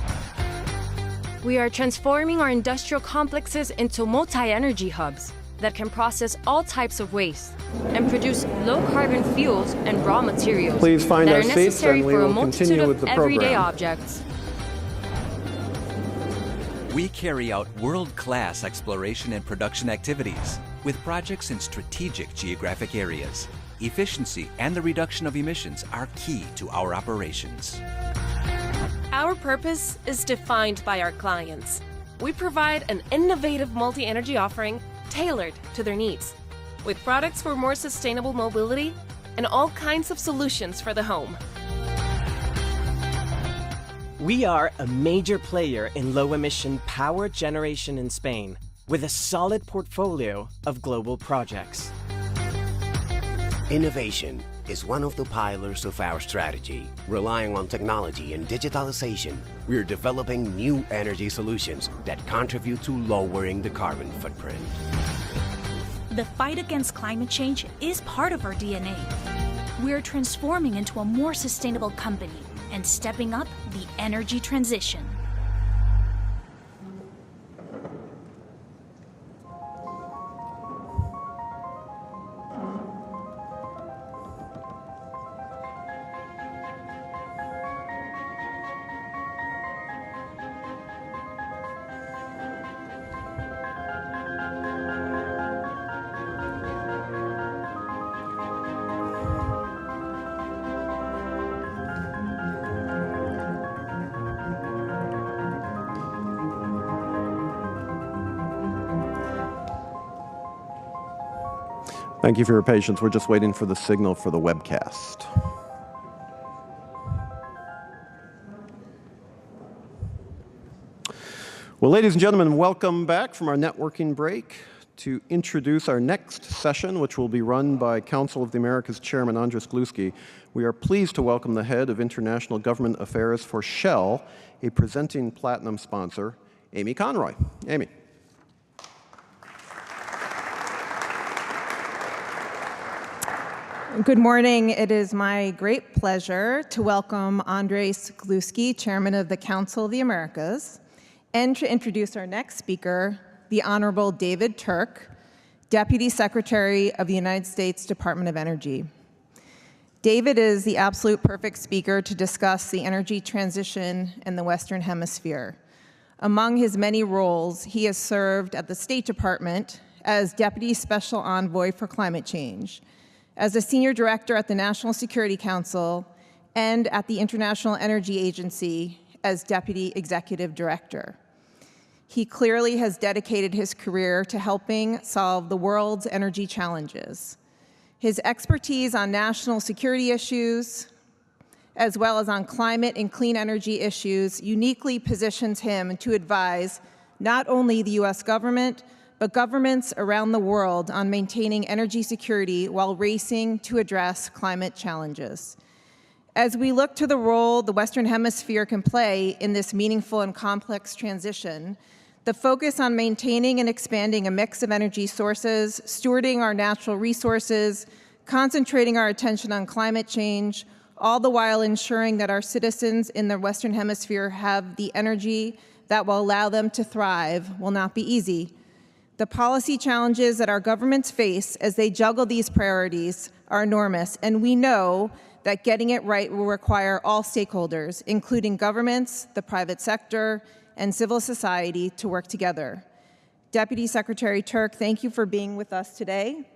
[SPEAKER 13] We are transforming our industrial complexes into multi-energy hubs that can process all types of waste and produce low-carbon fuels and raw materials
[SPEAKER 1] Please find
[SPEAKER 13] that
[SPEAKER 1] our
[SPEAKER 13] are
[SPEAKER 1] seats
[SPEAKER 13] necessary
[SPEAKER 1] and we
[SPEAKER 13] for a
[SPEAKER 1] will
[SPEAKER 13] multitude
[SPEAKER 1] continue
[SPEAKER 13] of
[SPEAKER 1] with the
[SPEAKER 13] everyday
[SPEAKER 1] program.
[SPEAKER 13] objects.
[SPEAKER 14] We carry out world-class exploration and production activities with projects in strategic geographic areas. Efficiency and the reduction of emissions are key to our operations.
[SPEAKER 15] Our purpose is defined by our clients. We provide an innovative multi-energy offering tailored to their needs, with products for more sustainable mobility and all kinds of solutions for the home.
[SPEAKER 16] We are a major player in low-emission power generation in Spain, with a solid portfolio of global projects.
[SPEAKER 17] Innovation is one of the pillars of our strategy. Relying on technology and digitalization, we are developing new energy solutions that contribute to lowering the carbon footprint.
[SPEAKER 18] The fight against climate change is part of our DNA. We are transforming into a more sustainable company and stepping up the energy transition.
[SPEAKER 1] Thank you for your patience. We're just waiting for the signal for the webcast. Well, ladies and gentlemen, welcome back from our networking break to introduce our next session, which will be run by Council of the Americas Chairman Andres Gluski. We are pleased to welcome the head of International Government Affairs for Shell, a presenting platinum sponsor, Amy Conroy. Amy.
[SPEAKER 2] Good morning. It is my great pleasure to welcome Andres Gluski, Chairman of the Council of the Americas, and to introduce our next speaker, the Honorable David Turk, Deputy Secretary of the United States Department of Energy. David is the absolute perfect speaker to discuss the energy transition in the Western Hemisphere. Among his many roles, he has served at the State Department as Deputy Special Envoy for Climate Change, as a Senior Director at the National Security Council, and at the International Energy Agency as Deputy Executive Director. He clearly has dedicated his career to helping solve the world's energy challenges. His expertise on national security issues, as well as on climate and clean energy issues, uniquely positions him to advise not only the U.S. government, but governments around the world on maintaining energy security while racing to address climate challenges. As we look to the role the Western Hemisphere can play in this meaningful and complex transition, the focus on maintaining and expanding a mix of energy sources, stewarding our natural resources, concentrating our attention on climate change, all the while ensuring that our citizens in the Western Hemisphere have the energy that will allow them to thrive will not be easy. The policy challenges that our governments face as they juggle these priorities are enormous, and we know that getting it right will require all stakeholders, including governments, the private sector, and civil society to work together. Deputy Secretary Turk, thank you for being with us today.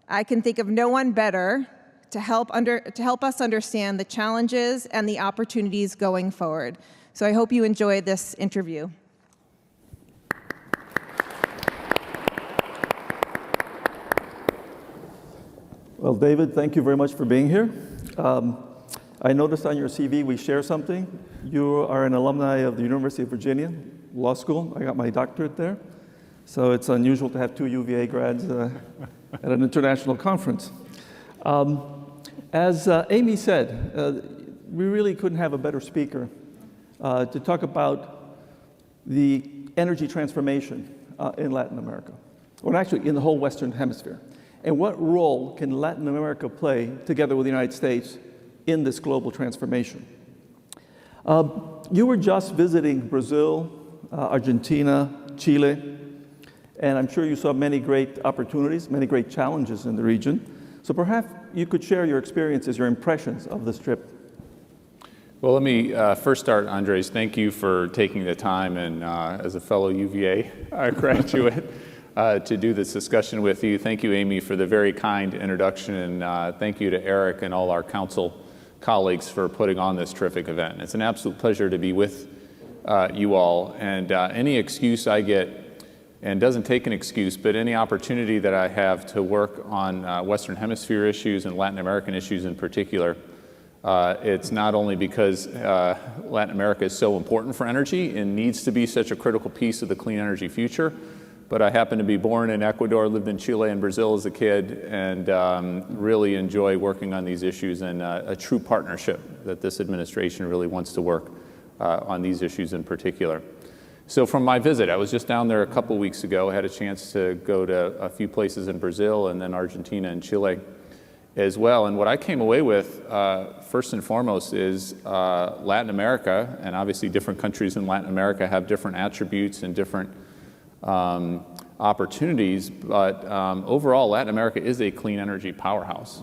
[SPEAKER 2] I can think of no one better to help us understand the challenges and the opportunities going forward. So I hope you enjoy this interview.
[SPEAKER 4] Well, David, thank you very much for being here. I noticed on your CV we share something. You are an alumni of the University of Virginia Law School. I got my doctorate there. So it's unusual to have two UVA grads at an international conference. As Amy said, we really couldn't have a better speaker to talk about the energy transformation in Latin America, or actually in the whole Western Hemisphere. And what role can Latin America play together with the United States in this global transformation? You were just visiting Brazil, Argentina, Chile, and I'm sure you saw many great opportunities, many great challenges in the region. So perhaps you could share your experiences, your impressions of this trip.
[SPEAKER 5] Well, let me first start, Andres. Thank you for taking the time and as a fellow UVA graduate to do this discussion with you. Thank you, Amy, for the very kind introduction, and thank you to Eric and all our council colleagues for putting on this terrific event. It's an absolute pleasure to be with you all, and any excuse I get, and doesn't take an excuse, but any opportunity that I have to work on Western Hemisphere issues and Latin American issues in particular, it's not only because Latin America is so important for energy and needs to be such a critical piece of the clean energy future, but I happen to be born in Ecuador, lived in Chile and Brazil as a kid, and really enjoy working on these issues, and a true partnership that this administration really wants to work on these issues in particular. So from my visit, I was just down there a couple weeks ago. I had a chance to go to a few places in Brazil and then Argentina and Chile as well. And what I came away with, first and foremost, is Latin America, and obviously different countries in Latin America have different attributes and different opportunities, but overall, Latin America is a clean energy powerhouse.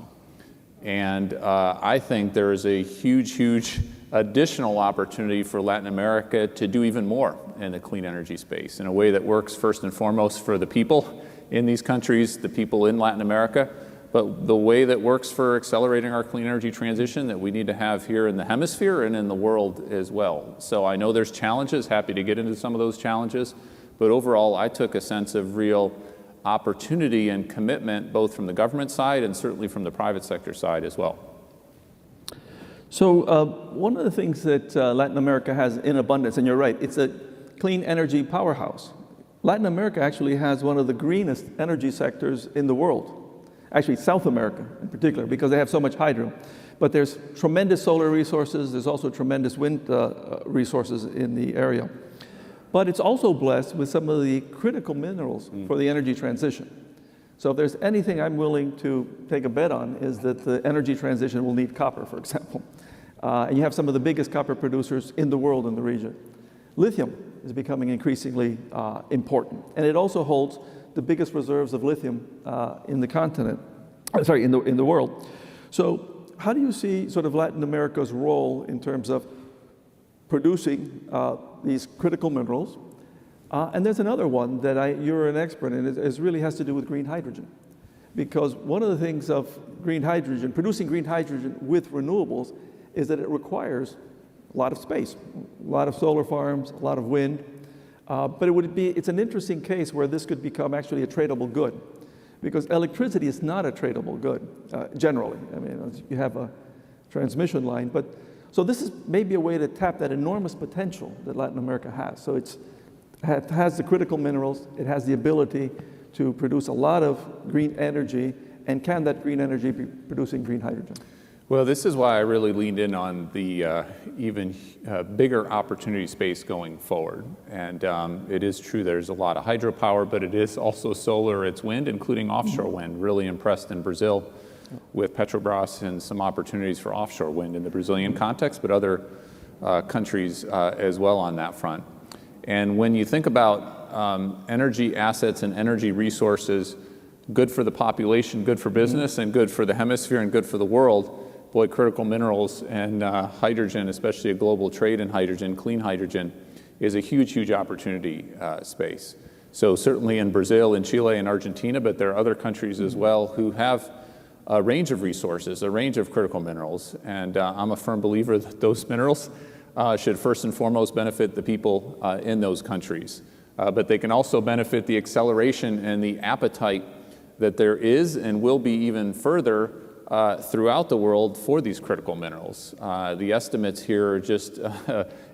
[SPEAKER 5] And I think there is a huge additional opportunity for Latin America to do even more in the clean energy space in a way that works first and foremost for the people in these countries, the people in Latin America, but the way that works for accelerating our clean energy transition that we need to have here in the hemisphere and in the world as well. So I know there's challenges, happy to get into some of those challenges, but overall I took a sense of real opportunity and commitment both from the government side and certainly from the private sector side as well.
[SPEAKER 4] So one of the things that Latin America has in abundance, and you're right, it's a clean energy powerhouse. Latin America actually has one of the greenest energy sectors in the world. Actually, South America in particular, because they have so much hydro. But there's tremendous solar resources. There's also tremendous wind resources in the area. But it's also blessed with some of the critical minerals for the energy transition. So if there's anything I'm willing to take a bet on is that the energy transition will need copper, for example. And you have some of the biggest copper producers in the world in the region. Lithium is becoming increasingly important. And it also holds the biggest reserves of lithium in the continent, in the world. So how do you see sort of Latin America's role in terms of producing these critical minerals? And there's another one that you're an expert in. It really has to do with green hydrogen. Because one of the things of green hydrogen, producing green hydrogen with renewables, is that it requires a lot of space, a lot of solar farms, a lot of wind. But it's an interesting case where this could become actually a tradable good. Because electricity is not a tradable good, generally. I mean, you have a transmission line. So this is maybe a way to tap that enormous potential that Latin America has. So it has the critical minerals. It has the ability to produce a lot of green energy. And can that green energy be producing green hydrogen?
[SPEAKER 5] Well, this is why I really leaned in on the even bigger opportunity space going forward. And it is true there's a lot of hydropower, but it is also solar, it's wind, including offshore wind. Really impressed in Brazil with Petrobras and some opportunities for offshore wind in the Brazilian context, but other countries as well on that front. And when you think about energy assets and energy resources, good for the population, good for business, and good for the hemisphere and good for the world, boy, critical minerals and hydrogen, especially a global trade in hydrogen, clean hydrogen, is a huge, huge opportunity space. So certainly in Brazil, in Chile, and Argentina, but there are other countries as well who have a range of resources, a range of critical minerals. And I'm a firm believer that those minerals should first and foremost benefit the people in those countries. But they can also benefit the acceleration and the appetite that there is and will be even further throughout the world for these critical minerals. The estimates here are just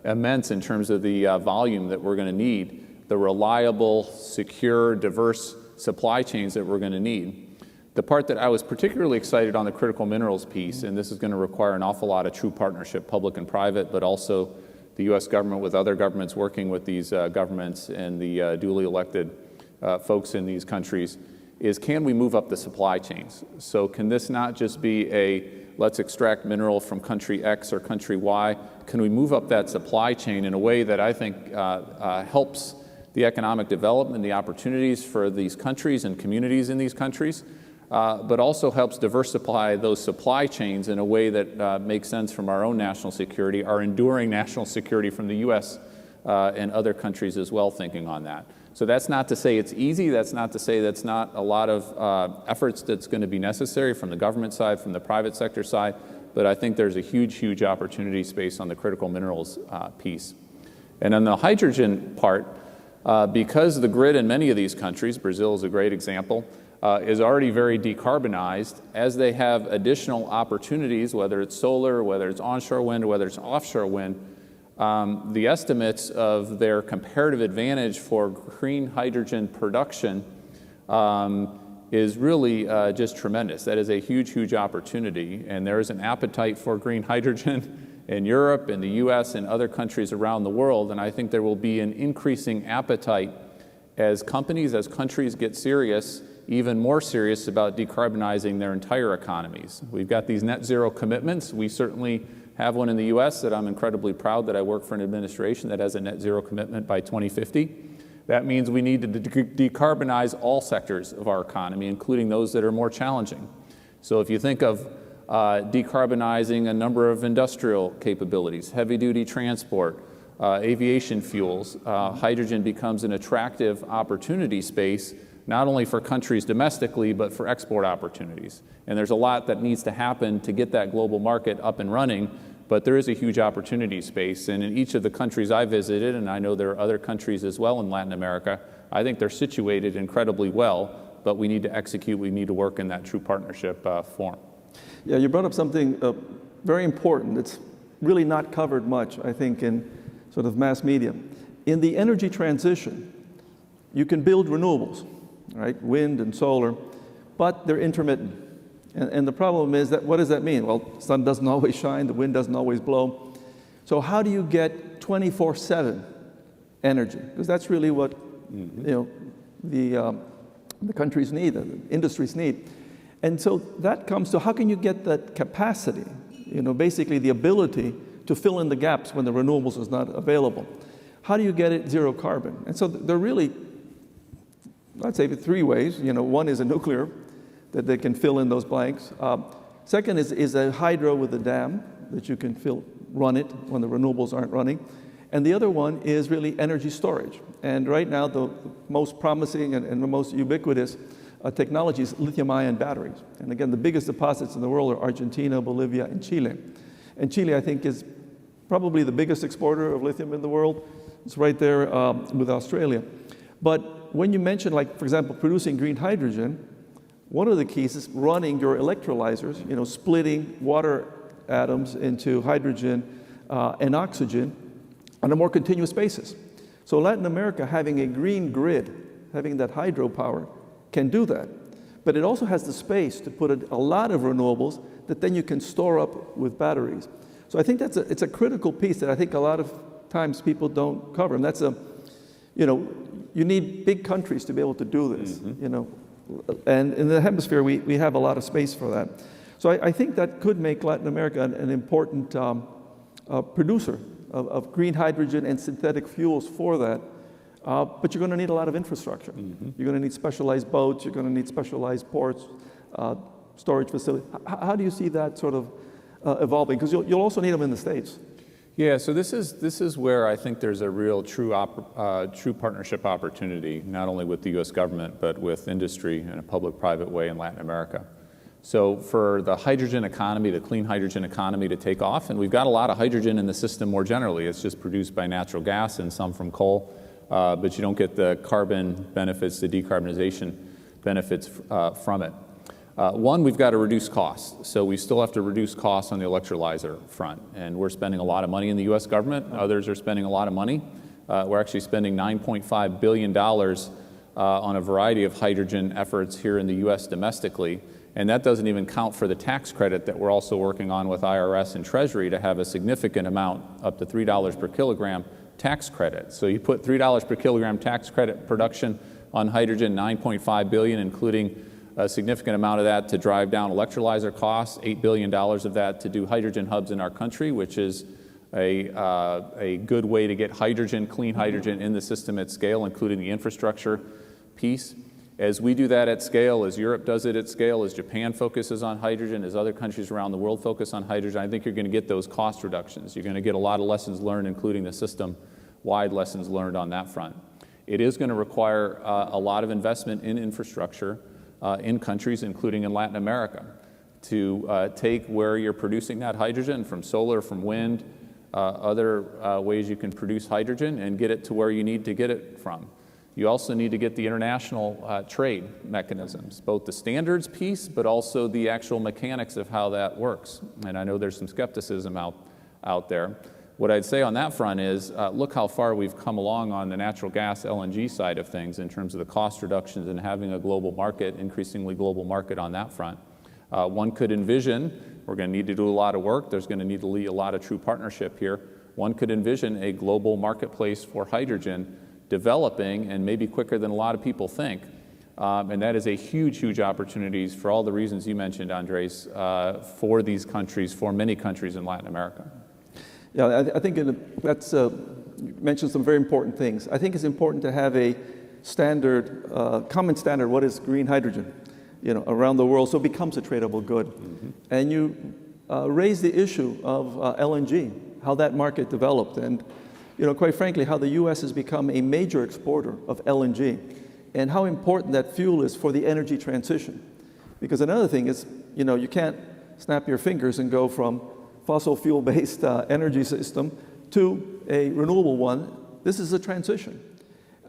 [SPEAKER 5] immense in terms of the volume that we're going to need, the reliable, secure, diverse supply chains that we're going to need. The part that I was particularly excited on the critical minerals piece, and this is going to require an awful lot of true partnership, public and private, but also the U.S. government with other governments working with these governments and the duly elected folks in these countries, is can we move up the supply chains? So can this not just be a let's extract mineral from country X or country Y? Can we move up that supply chain in a way that I think helps the economic development, the opportunities for these countries and communities in these countries, but also helps diversify those supply chains in a way that makes sense from our own national security, our enduring national security from the U.S. And other countries as well thinking on that. So that's not to say it's easy. That's not to say that's not a lot of efforts that's going to be necessary from the government side, from the private sector side. But I think there's a huge, huge opportunity space on the critical minerals piece. And on the hydrogen part, because the grid in many of these countries, Brazil is a great example, is already very decarbonized, as they have additional opportunities, whether it's solar, whether it's onshore wind, or whether it's offshore wind, the estimates of their comparative advantage for green hydrogen production is really just tremendous. That is a huge, huge opportunity. And there is an appetite for green hydrogen in Europe, in the US, and other countries around the world. And I think there will be an increasing appetite as companies, as countries get serious, even more serious about decarbonizing their entire economies. We've got these net zero commitments. We certainly have one in the US that I'm incredibly proud that I work for an administration that has a net zero commitment by 2050. That means we need to decarbonize all sectors of our economy, including those that are more challenging. So if you think of decarbonizing a number of industrial capabilities, heavy-duty transport, aviation fuels, hydrogen becomes an attractive opportunity space, not only for countries domestically, but for export opportunities. And there's a lot that needs to happen to get that global market up and running, but there is a huge opportunity space. And in each of the countries I visited, and I know there are other countries as well in Latin America, I think they're situated incredibly well, but we need to execute, we need to work in that true partnership form.
[SPEAKER 4] Yeah, you brought up something very important. It's really not covered much, I think, in sort of mass media. In the energy transition, you can build renewables, right? Wind and solar, but they're intermittent. And the problem is that, what does that mean? Well, the sun doesn't always shine, the wind doesn't always blow. So how do you get 24/7 energy? Because that's really what the countries need, the industries need. And so that comes to how can you get that capacity, basically the ability to fill in the gaps when the renewables is not available. How do you get it zero carbon? And so there are really, I'd say, three ways. One is a nuclear, that they can fill in those blanks. Second is a hydro with a dam that you can run it when the renewables aren't running. And the other one is really energy storage. And right now, the most promising and the most ubiquitous technology is lithium-ion batteries. And again, the biggest deposits in the world are Argentina, Bolivia, and Chile. And Chile, I think, is probably the biggest exporter of lithium in the world. It's right there with Australia. But when you mention, like, for example, producing green hydrogen, one of the keys is running your electrolyzers, splitting water atoms into hydrogen and oxygen on a more continuous basis. So Latin America, having a green grid, having that hydropower, can do that. But it also has the space to put a lot of renewables that then you can store up with batteries. So I think it's a critical piece that I think a lot of times people don't cover. And that's you need big countries to be able to do this, And in the hemisphere, we have a lot of space for that. So I think that could make Latin America an important producer of green hydrogen and synthetic fuels for that. But you're going to need a lot of infrastructure. You're going to need specialized boats. You're going to need specialized ports, storage facilities. How do you see that sort of evolving? Because you'll also need them in the States.
[SPEAKER 5] Yeah, so this is where I think there's a real true partnership opportunity, not only with the U.S. government, but with industry in a public-private way in Latin America. So for the hydrogen economy, the clean hydrogen economy to take off, and we've got a lot of hydrogen in the system more generally. It's just produced by natural gas and some from coal, but you don't get the carbon benefits, the decarbonization benefits from it. One, we've got to reduce costs. So we still have to reduce costs on the electrolyzer front. And we're spending a lot of money in the U.S. government. Others are spending a lot of money. We're actually spending $9.5 billion on a variety of hydrogen efforts here in the U.S. domestically. And that doesn't even count for the tax credit that we're also working on with IRS and Treasury to have a significant amount, up to $3 per kilogram tax credit. So you put $3 per kilogram tax credit production on hydrogen, $9.5 billion, including a significant amount of that to drive down electrolyzer costs, $8 billion of that to do hydrogen hubs in our country, which is a good way to get hydrogen, clean hydrogen in the system at scale, including the infrastructure piece. As we do that at scale, as Europe does it at scale, as Japan focuses on hydrogen, as other countries around the world focus on hydrogen, I think you're going to get those cost reductions. You're going to get a lot of lessons learned, including the system-wide lessons learned on that front. It is going to require a lot of investment in infrastructure in countries, including in Latin America, to take where you're producing that hydrogen from solar, from wind, other ways you can produce hydrogen, and get it to where you need to get it from. You also need to get the international trade mechanisms, both the standards piece, but also the actual mechanics of how that works. And I know there's some skepticism out there. What I'd say on that front is, look how far we've come along on the natural gas LNG side of things in terms of the cost reductions and having a global market, increasingly global market on that front. One could envision, we're going to need to do a lot of work, there's going to need to be a lot of true partnership here. One could envision a global marketplace for hydrogen developing, and maybe quicker than a lot of people think. And that is a huge, huge opportunity for all the reasons you mentioned, Andres, for these countries, for many countries in Latin America.
[SPEAKER 4] Yeah, I think that's, you mentioned some very important things. I think it's important to have a standard, common standard, what is green hydrogen, around the world, so it becomes a tradable good. And you raise the issue of LNG, how that market developed, and quite frankly, how the U.S. has become a major exporter of LNG, and how important that fuel is for the energy transition. Because another thing is, you can't snap your fingers and go from fossil fuel-based energy system to a renewable one. This is a transition.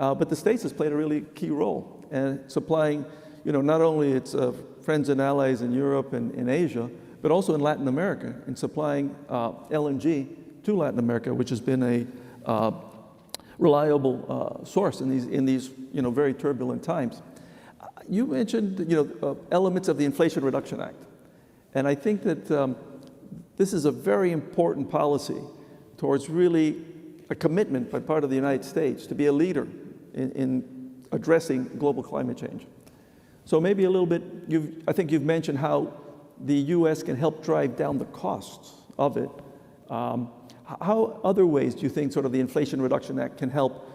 [SPEAKER 4] But the States has played a really key role in supplying, not only its friends and allies in Europe and in Asia, but also in Latin America, in supplying LNG to Latin America, which has been a reliable source in these very turbulent times. You mentioned elements of the Inflation Reduction Act, and I think that this is a very important policy towards really a commitment by part of the United States to be a leader in addressing global climate change. So maybe a little bit, I think you've mentioned how the U.S. can help drive down the costs of it. How other ways do you think sort of the Inflation Reduction Act can help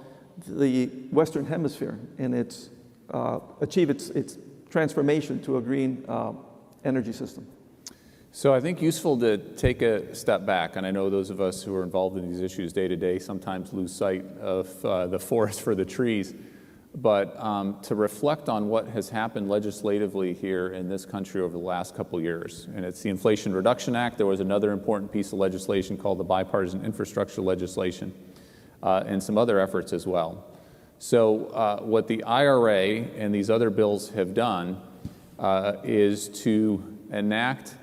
[SPEAKER 4] the Western Hemisphere in its achieve its transformation to a green energy system?
[SPEAKER 5] So I think useful to take a step back, and I know those of us who are involved in these issues day to day sometimes lose sight of the forest for the trees, but to reflect on what has happened legislatively here in this country over the last couple years. And it's the Inflation Reduction Act. There was another important piece of legislation called the Bipartisan Infrastructure Legislation, and some other efforts as well. So what the IRA and these other bills have done is to enact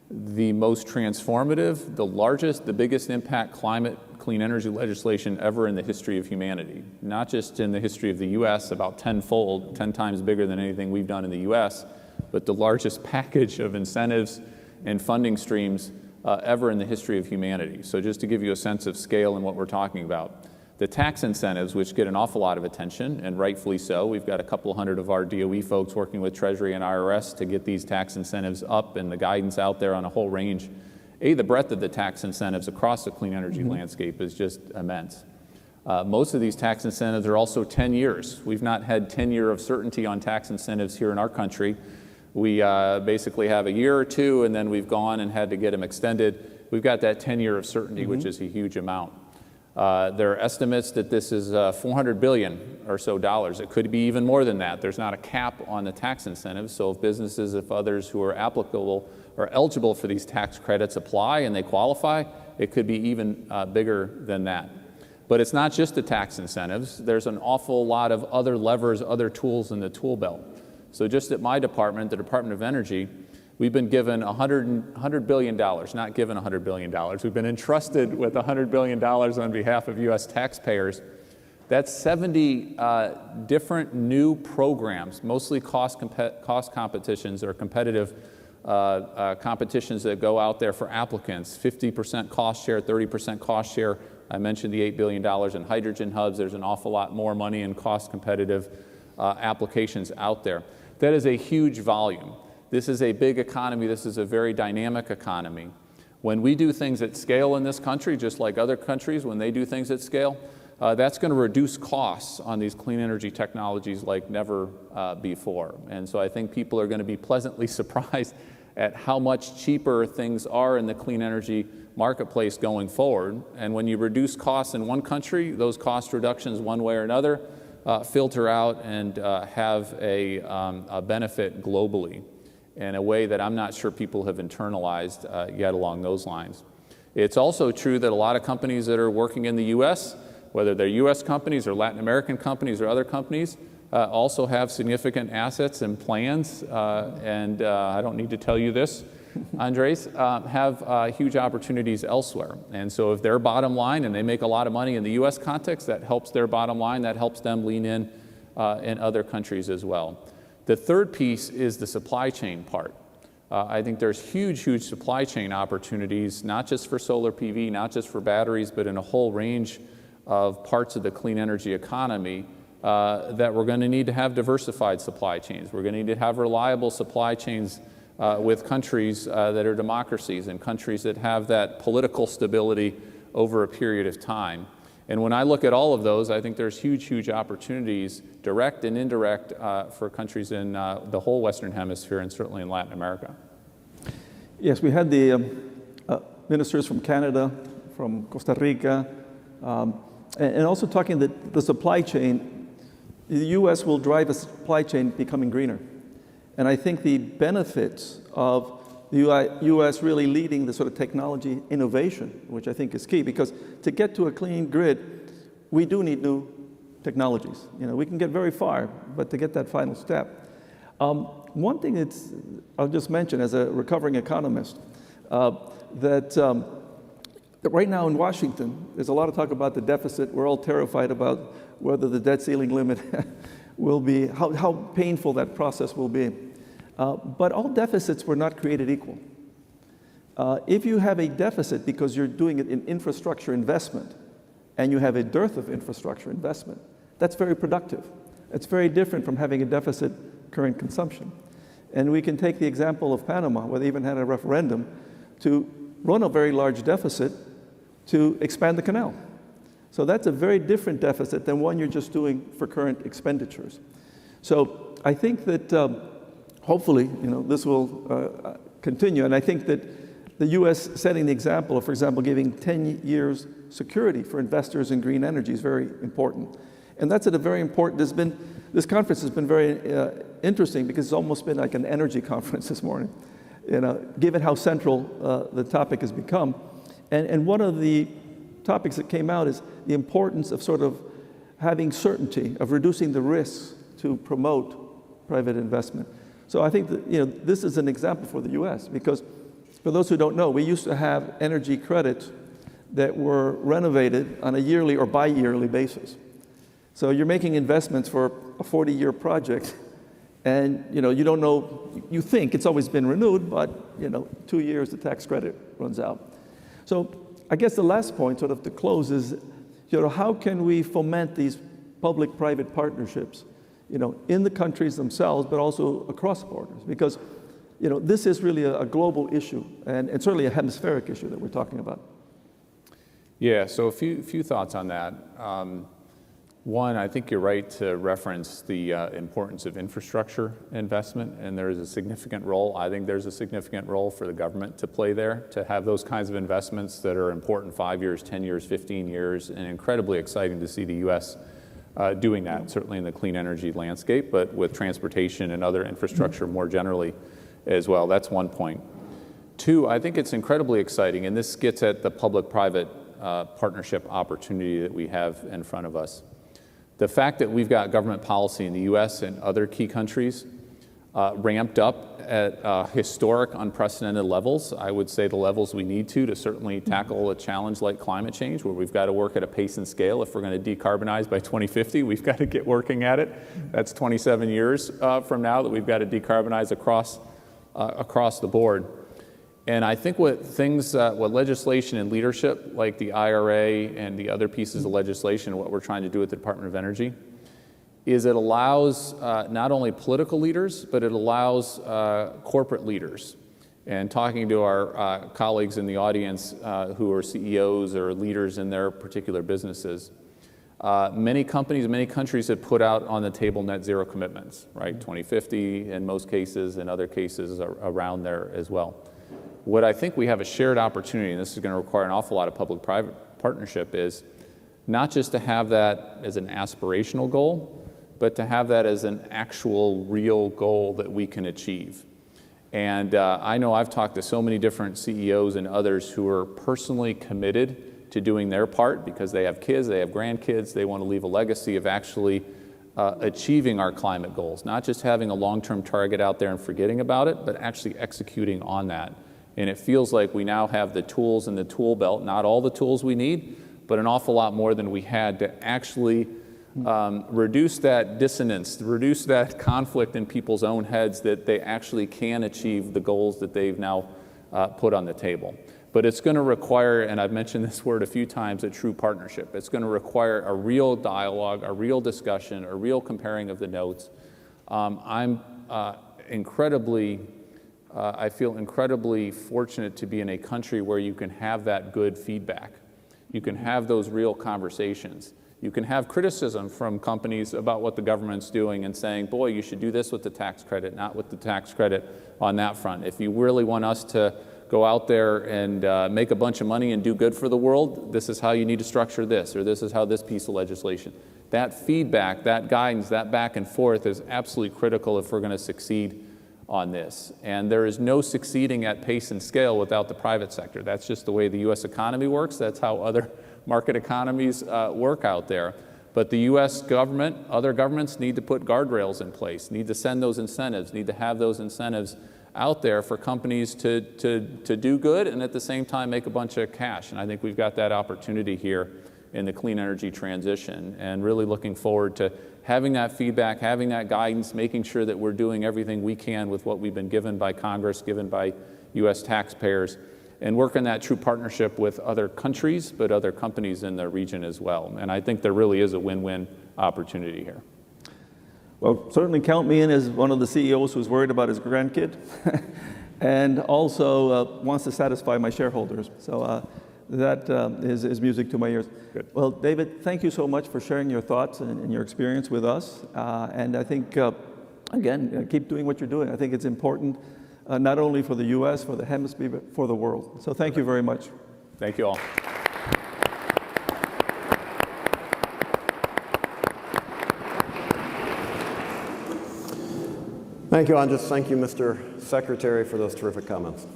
[SPEAKER 5] the most transformative, the largest, the biggest impact climate clean energy legislation ever in the history of humanity. Not just in the history of the US, about 10-fold, 10 times bigger than anything we've done in the US, but the largest package of incentives and funding streams ever in the history of humanity. So just to give you a sense of scale and what we're talking about. The tax incentives, which get an awful lot of attention, and rightfully so. We've got a couple hundred of our DOE folks working with Treasury and IRS to get these tax incentives up, and the guidance out there on a whole range. The breadth of the tax incentives across the clean energy landscape is just immense. Most of these tax incentives are also 10 years. We've not had 10 years of certainty on tax incentives here in our country. We basically have a year or two, and then we've gone and had to get them extended. We've got that 10 years of certainty, which is a huge amount. There are estimates that this is $400 billion or so dollars. It could be even more than that. There's not a cap on the tax incentives, so if businesses, if others who are applicable or eligible for these tax credits apply and they qualify, it could be even bigger than that. But it's not just the tax incentives. There's an awful lot of other levers, other tools in the tool belt. So just at my department, the Department of Energy, we've been given $100 billion, not given $100 billion. We've been entrusted with $100 billion on behalf of U.S. taxpayers. That's 70 different new programs, mostly cost competitions or competitive competitions that go out there for applicants. 50% cost share, 30% cost share. I mentioned the $8 billion in hydrogen hubs. There's an awful lot more money in cost competitive applications out there. That is a huge volume. This is a big economy. This is a very dynamic economy. When we do things at scale in this country, just like other countries, when they do things at scale, that's going to reduce costs on these clean energy technologies like never before. And so I think people are going to be pleasantly surprised at how much cheaper things are in the clean energy marketplace going forward. And when you reduce costs in one country, those cost reductions one way or another filter out and have a benefit globally in a way that I'm not sure people have internalized yet along those lines. It's also true that a lot of companies that are working in the U.S., whether they're U.S. companies or Latin American companies or other companies, also have significant assets and plans, and I don't need to tell you this, Andres, have huge opportunities elsewhere. And so if their bottom line, and they make a lot of money in the U.S. context, that helps their bottom line, that helps them lean in other countries as well. The third piece is the supply chain part. I think there's huge supply chain opportunities, not just for solar PV, not just for batteries, but in a whole range of parts of the clean energy economy that we're going to need to have diversified supply chains. We're going to need to have reliable supply chains with countries that are democracies and countries that have that political stability over a period of time. And when I look at all of those, I think there's huge opportunities, direct and indirect, for countries in the whole Western Hemisphere and certainly in Latin America.
[SPEAKER 4] Yes, we had the ministers from Canada, from Costa Rica, and also talking that the supply chain, the U.S. will drive a supply chain becoming greener. And I think the benefits of the U.S. really leading the sort of technology innovation, which I think is key, because to get to a clean grid, we do need new technologies. We can get very far, but to get that final step. One thing I'll just mention as a recovering economist, that right now in Washington, there's a lot of talk about the deficit. We're all terrified about whether the debt ceiling limit will be, how painful that process will be. But all deficits were not created equal. If you have a deficit because you're doing it in infrastructure investment, and you have a dearth of infrastructure investment, that's very productive. It's very different from having a deficit current consumption. And we can take the example of Panama, where they even had a referendum to run a very large deficit to expand the canal. So that's a very different deficit than one you're just doing for current expenditures. So I think that hopefully, this will continue. And I think that the U.S. setting the example of, for example, giving 10 years security for investors in green energy is very important. And that's at a very important, this conference has been very interesting because it's almost been like an energy conference this morning, given how central the topic has become. And one of the topics that came out is the importance of sort of having certainty, of reducing the risks to promote private investment. So I think that, this is an example for the U.S. because for those who don't know, we used to have energy credits that were renovated on a yearly or bi-yearly basis. So you're making investments for a 40-year project, and you don't know, you think it's always been renewed, but 2 years the tax credit runs out. So I guess the last point, sort of to close, is how can we foment these public-private partnerships, in the countries themselves, but also across borders? Because this is really a global issue, and it's certainly a hemispheric issue that we're talking about.
[SPEAKER 5] Yeah, so a few thoughts on that. One, I think you're right to reference the importance of infrastructure investment, and there is a significant role. I think there's a significant role for the government to play there, to have those kinds of investments that are important 5 years, 10 years, 15 years, and incredibly exciting to see the U.S. Doing that, certainly in the clean energy landscape, but with transportation and other infrastructure more generally as well. That's one point. Two, I think it's incredibly exciting, and this gets at the public-private partnership opportunity that we have in front of us. The fact that we've got government policy in the U.S. and other key countries ramped up at historic, unprecedented levels, I would say the levels we need to certainly tackle a challenge like climate change, where we've got to work at a pace and scale. If we're going to decarbonize by 2050, we've got to get working at it. That's 27 years from now that we've got to decarbonize across the board. And I think what legislation and leadership, like the IRA and the other pieces of legislation, what we're trying to do with the Department of Energy, is it allows not only political leaders, but it allows corporate leaders. And talking to our colleagues in the audience who are CEOs or leaders in their particular businesses, many companies, many countries have put out on the table net zero commitments, right? 2050 in most cases, in other cases around there as well. What I think we have a shared opportunity, and this is going to require an awful lot of public-private partnership, is not just to have that as an aspirational goal, but to have that as an actual real goal that we can achieve. And I know I've talked to so many different CEOs and others who are personally committed to doing their part because they have kids, they have grandkids, they want to leave a legacy of actually achieving our climate goals, not just having a long-term target out there and forgetting about it, but actually executing on that. And it feels like we now have the tools in the tool belt, not all the tools we need, but an awful lot more than we had to actually reduce that dissonance, reduce that conflict in people's own heads that they actually can achieve the goals that they've now put on the table. But it's going to require, and I've mentioned this word a few times, a true partnership. It's going to require a real dialogue, a real discussion, a real comparing of the notes. I feel incredibly fortunate to be in a country where you can have that good feedback. You can have those real conversations. You can have criticism from companies about what the government's doing and saying, boy, you should do this with the tax credit, not with the tax credit on that front. If you really want us to go out there and make a bunch of money and do good for the world, this is how you need to structure this, or this is how this piece of legislation. That feedback, that guidance, that back and forth is absolutely critical if we're going to succeed on this. And there is no succeeding at pace and scale without the private sector. That's just the way the U.S. economy works. That's how other market economies work out there. But the U.S. government, other governments need to put guardrails in place, need to send those incentives, need to have those incentives out there for companies to do good and at the same time make a bunch of cash. And I think we've got that opportunity here in the clean energy transition, and really looking forward to having that feedback, having that guidance, making sure that we're doing everything we can with what we've been given by Congress, given by U.S. taxpayers, and work in that true partnership with other countries, but other companies in the region as well. And I think there really is a win-win opportunity here.
[SPEAKER 4] Well, certainly count me in as one of the CEOs who's worried about his grandkid and also wants to satisfy my shareholders. So that is music to my ears.
[SPEAKER 5] Good.
[SPEAKER 4] Well, David, thank you so much for sharing your thoughts and your experience with us. And I think, again, keep doing what you're doing. I think it's important, not only for the U.S., for the Hemisphere, but for the world. So thank you very much.
[SPEAKER 5] Thank you all.
[SPEAKER 1] Thank you, Andres. Thank you, Mr. Secretary, for those terrific comments.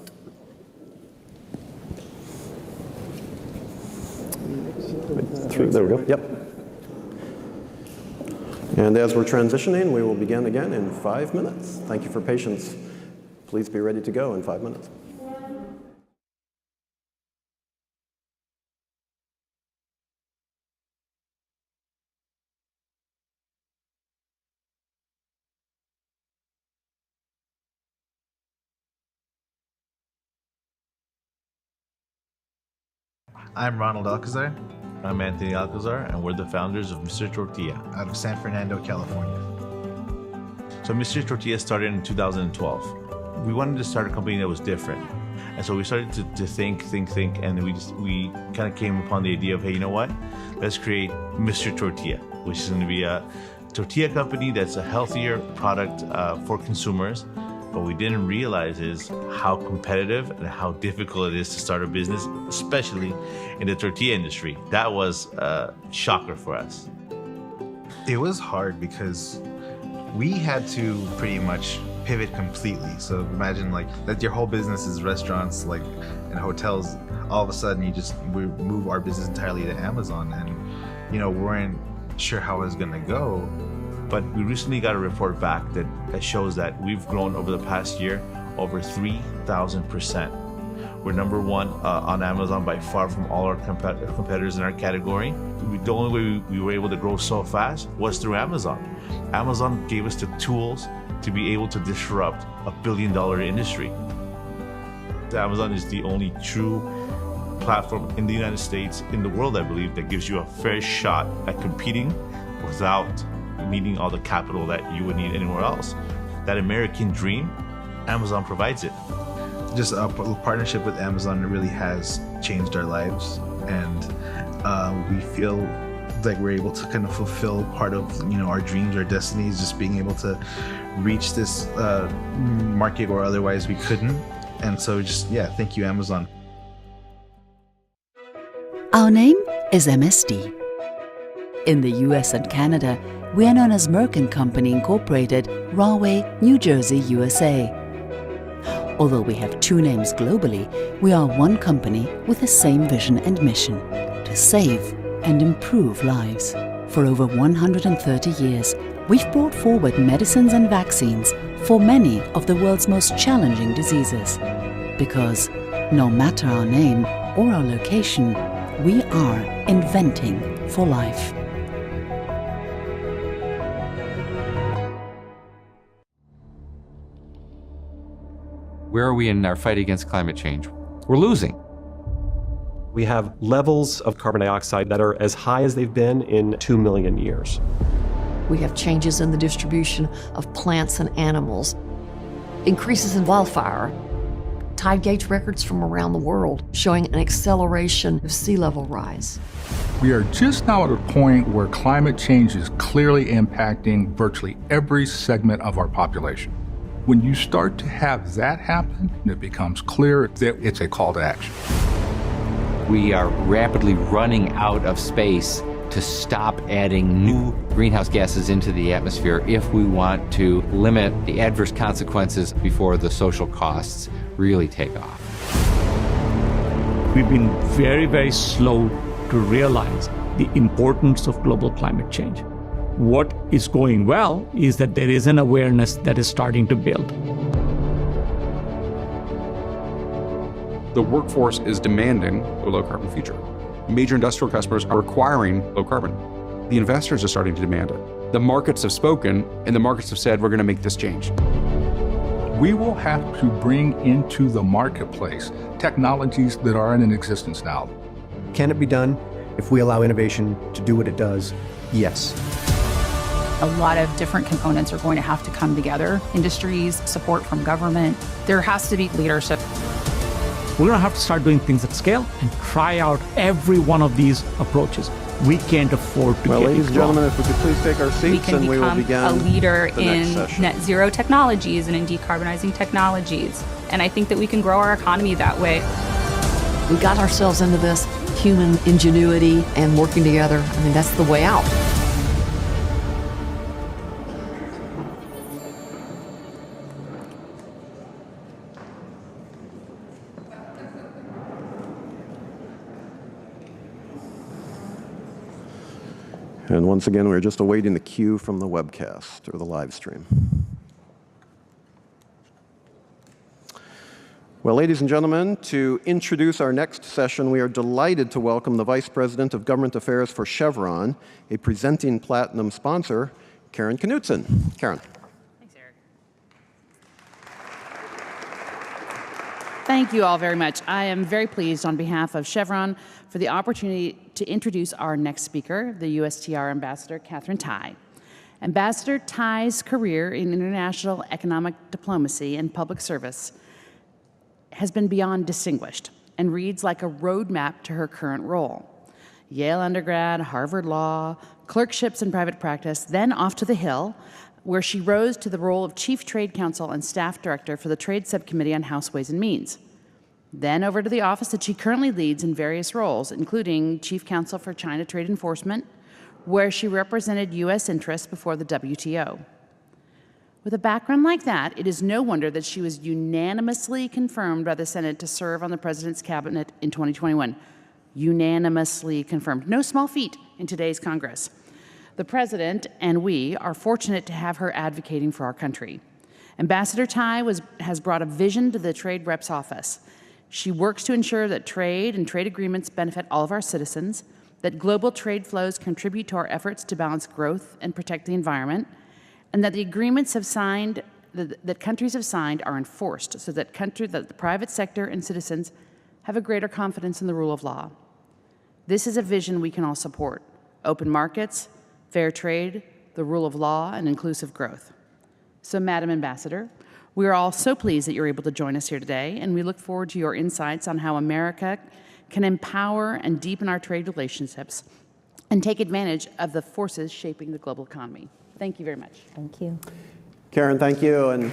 [SPEAKER 1] There we go. Yep. And as we're transitioning, we will begin again in 5 minutes. Thank you for patience. Please be ready to go in 5 minutes.
[SPEAKER 6] I'm Ronald Alcazar. I'm Anthony Alcazar, and we're the founders of Mr. Tortilla out of San Fernando, California. So Mr. Tortilla started in 2012. We wanted to start a company that was different. And so we started to think, and we kind of came upon the idea of, hey, you know what? Let's create Mr. Tortilla, which is going to be a tortilla company that's a healthier product for consumers. What we didn't realize is how competitive and how difficult it is to start a business, especially in the tortilla industry. That was a shocker for us.
[SPEAKER 19] It was hard because we had to pretty much pivot completely. So imagine like that your whole business is restaurants like and hotels. All of a sudden we move our business entirely to Amazon, and we weren't sure how it was going to go. But we recently got a report back that shows that we've grown over the past year over 3,000%. We're number one on Amazon by far from all our competitors in our category. The only way we were able to grow so fast was through Amazon. Amazon gave us the tools to be able to disrupt a billion-dollar industry. Amazon is the only true platform in the United States, in the world, I believe, that gives you a fair shot at competing without needing all the capital that you would need anywhere else. That American dream, Amazon provides it. Just a partnership with Amazon really has changed our lives, and we feel like we're able to kind of fulfill part of our dreams, our destinies, just being able to reach this market where otherwise we couldn't. And so thank you, Amazon.
[SPEAKER 20] Our name is MSD. In the US and Canada, we are known as Merck & Company Incorporated, Rahway, New Jersey, USA. Although we have two names globally, we are one company with the same vision and mission: to save and improve lives. For over 130 years, we've brought forward medicines and vaccines for many of the world's most challenging diseases. Because no matter our name or our location, we are inventing for life.
[SPEAKER 21] Where are we in our fight against climate change? We're losing.
[SPEAKER 25] We have levels of carbon dioxide that are as high as they've been in 2 million years.
[SPEAKER 26] We have changes in the distribution of plants and animals, increases in wildfire, tide gauge records from around the world showing an acceleration of sea level rise.
[SPEAKER 27] We are just now at a point where climate change is clearly impacting virtually every segment of our population. When you start to have that happen, it becomes clear that it's a call to action.
[SPEAKER 21] We are rapidly running out of space to stop adding new greenhouse gases into the atmosphere if we want to limit the adverse consequences before the social costs really take off.
[SPEAKER 28] We've been very, very slow to realize
[SPEAKER 3] the importance of global climate change. What is going well is that there is an awareness that is starting to build.
[SPEAKER 7] The workforce is demanding a low-carbon future. Major industrial customers are requiring low carbon. The investors are starting to demand it. The markets have spoken, and the markets have said, we're going to make this change.
[SPEAKER 27] We will have to bring into the marketplace technologies that are in existence now.
[SPEAKER 8] Can it be done if we allow innovation to do what it does? Yes.
[SPEAKER 9] A lot of different components are going to have to come together. Industries, support from government. There has to be leadership.
[SPEAKER 3] We're going to have to start doing things at scale and try out every one of these approaches. We can't afford to
[SPEAKER 1] Well,
[SPEAKER 3] get
[SPEAKER 1] ladies
[SPEAKER 3] it
[SPEAKER 1] and gentlemen,
[SPEAKER 3] wrong.
[SPEAKER 1] if we could please take our seats
[SPEAKER 22] We can
[SPEAKER 1] and we will
[SPEAKER 22] become
[SPEAKER 1] begin
[SPEAKER 22] a leader
[SPEAKER 1] the next
[SPEAKER 22] in
[SPEAKER 1] session.
[SPEAKER 22] net zero technologies and in decarbonizing technologies. And I think that we can grow our economy that way.
[SPEAKER 26] We got ourselves into this human ingenuity and working together. I mean, that's the way out.
[SPEAKER 1] And once again, we're just awaiting the cue from the webcast or the live stream. Well, ladies and gentlemen, to introduce our next session, we are delighted to welcome the Vice President of Government Affairs for Chevron, a presenting platinum sponsor, Karen Knutson. Karen.
[SPEAKER 23] Thank you all very much. I am very pleased on behalf of Chevron for the opportunity to introduce our next speaker, the USTR Ambassador Katherine Tai. Ambassador Tai's career in international economic diplomacy and public service has been beyond distinguished and reads like a roadmap to her current role. Yale undergrad, Harvard Law, clerkships in private practice, then off to the Hill, where she rose to the role of Chief Trade Counsel and Staff Director for the Trade Subcommittee on House Ways and Means. Then over to the office that she currently leads in various roles, including Chief Counsel for China Trade Enforcement, where she represented U.S. interests before the WTO. With a background like that, it is no wonder that she was unanimously confirmed by the Senate to serve on the President's cabinet in 2021. Unanimously confirmed. No small feat in today's Congress. The President and we are fortunate to have her advocating for our country. Ambassador Tai has brought a vision to the Trade Rep's office. She works to ensure that trade and trade agreements benefit all of our citizens, that global trade flows contribute to our efforts to balance growth and protect the environment, and that the agreements that countries have signed are enforced so that the private sector and citizens have a greater confidence in the rule of law. This is a vision we can all support: open markets, fair trade, the rule of law, and inclusive growth. So, Madam Ambassador, we are all so pleased that you're able to join us here today, and we look forward to your insights on how America can empower and deepen our trade relationships and take advantage of the forces shaping the global economy. Thank you very much.
[SPEAKER 24] Thank you.
[SPEAKER 1] Karen, thank you. And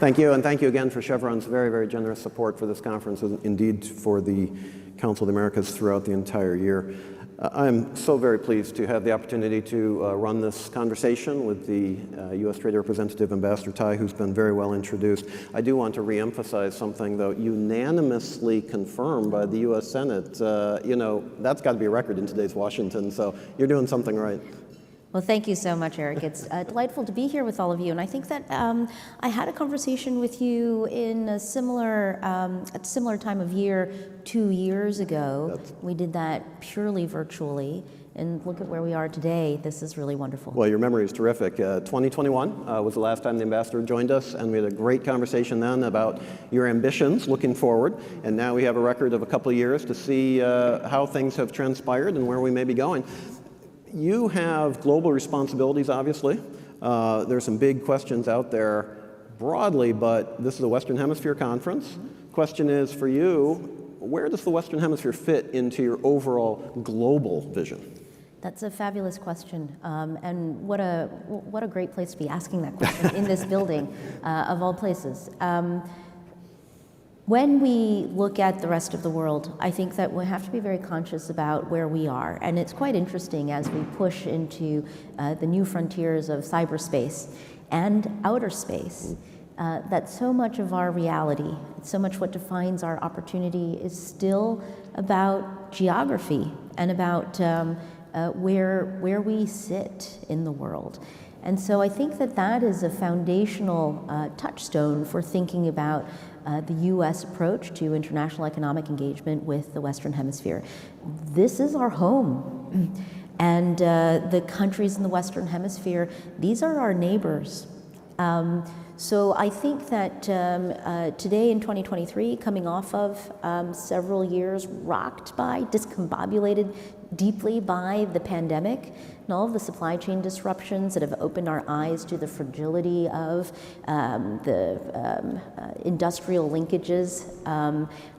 [SPEAKER 1] thank you again for Chevron's very, very generous support for this conference, and indeed for the Council of the Americas throughout the entire year. I'm so very pleased to have the opportunity to run this conversation with the U.S. Trade Representative Ambassador Tai, who's been very well introduced. I do want to reemphasize something, though. Unanimously confirmed by the U.S. Senate, that's got to be a record in today's Washington, so you're doing something right.
[SPEAKER 24] Well, thank you so much, Eric. It's delightful to be here with all of you. And I think that I had a conversation with you in a similar time of year 2 years ago. We did that purely virtually. And look at where we are today. This is really wonderful.
[SPEAKER 1] Well, your memory is terrific. 2021 was the last time the ambassador joined us, and we had a great conversation then about your ambitions looking forward. And now we have a record of a couple of years to see how things have transpired and where we may be going. You have global responsibilities, obviously. There's some big questions out there broadly, but this is a Western Hemisphere conference. Question is, for you, where does the Western Hemisphere fit into your overall global vision?
[SPEAKER 24] That's a fabulous question, and what a great place to be asking that question in this building, of all places. When we look at the rest of the world, I think that we have to be very conscious about where we are. And it's quite interesting as we push into the new frontiers of cyberspace and outer space. that so much of our reality, so much what defines our opportunity is still about geography and about where we sit in the world. And so I think that that is a foundational touchstone for thinking about the U.S. approach to international economic engagement with the Western Hemisphere. This is our home. And the countries in the Western Hemisphere, these are our neighbors. So I think that today in 2023, coming off of several years rocked by, discombobulated deeply by the pandemic and all of the supply chain disruptions that have opened our eyes to the fragility of the industrial linkages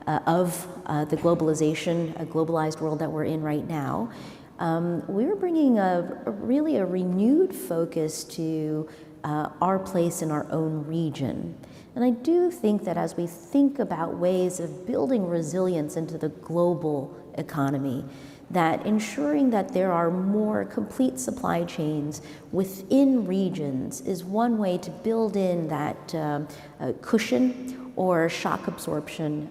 [SPEAKER 24] of the globalized world that we're in right now, we're bringing really a renewed focus to our place in our own region. And I do think that as we think about ways of building resilience into the global economy, that ensuring that there are more complete supply chains within regions is one way to build in that cushion or shock absorption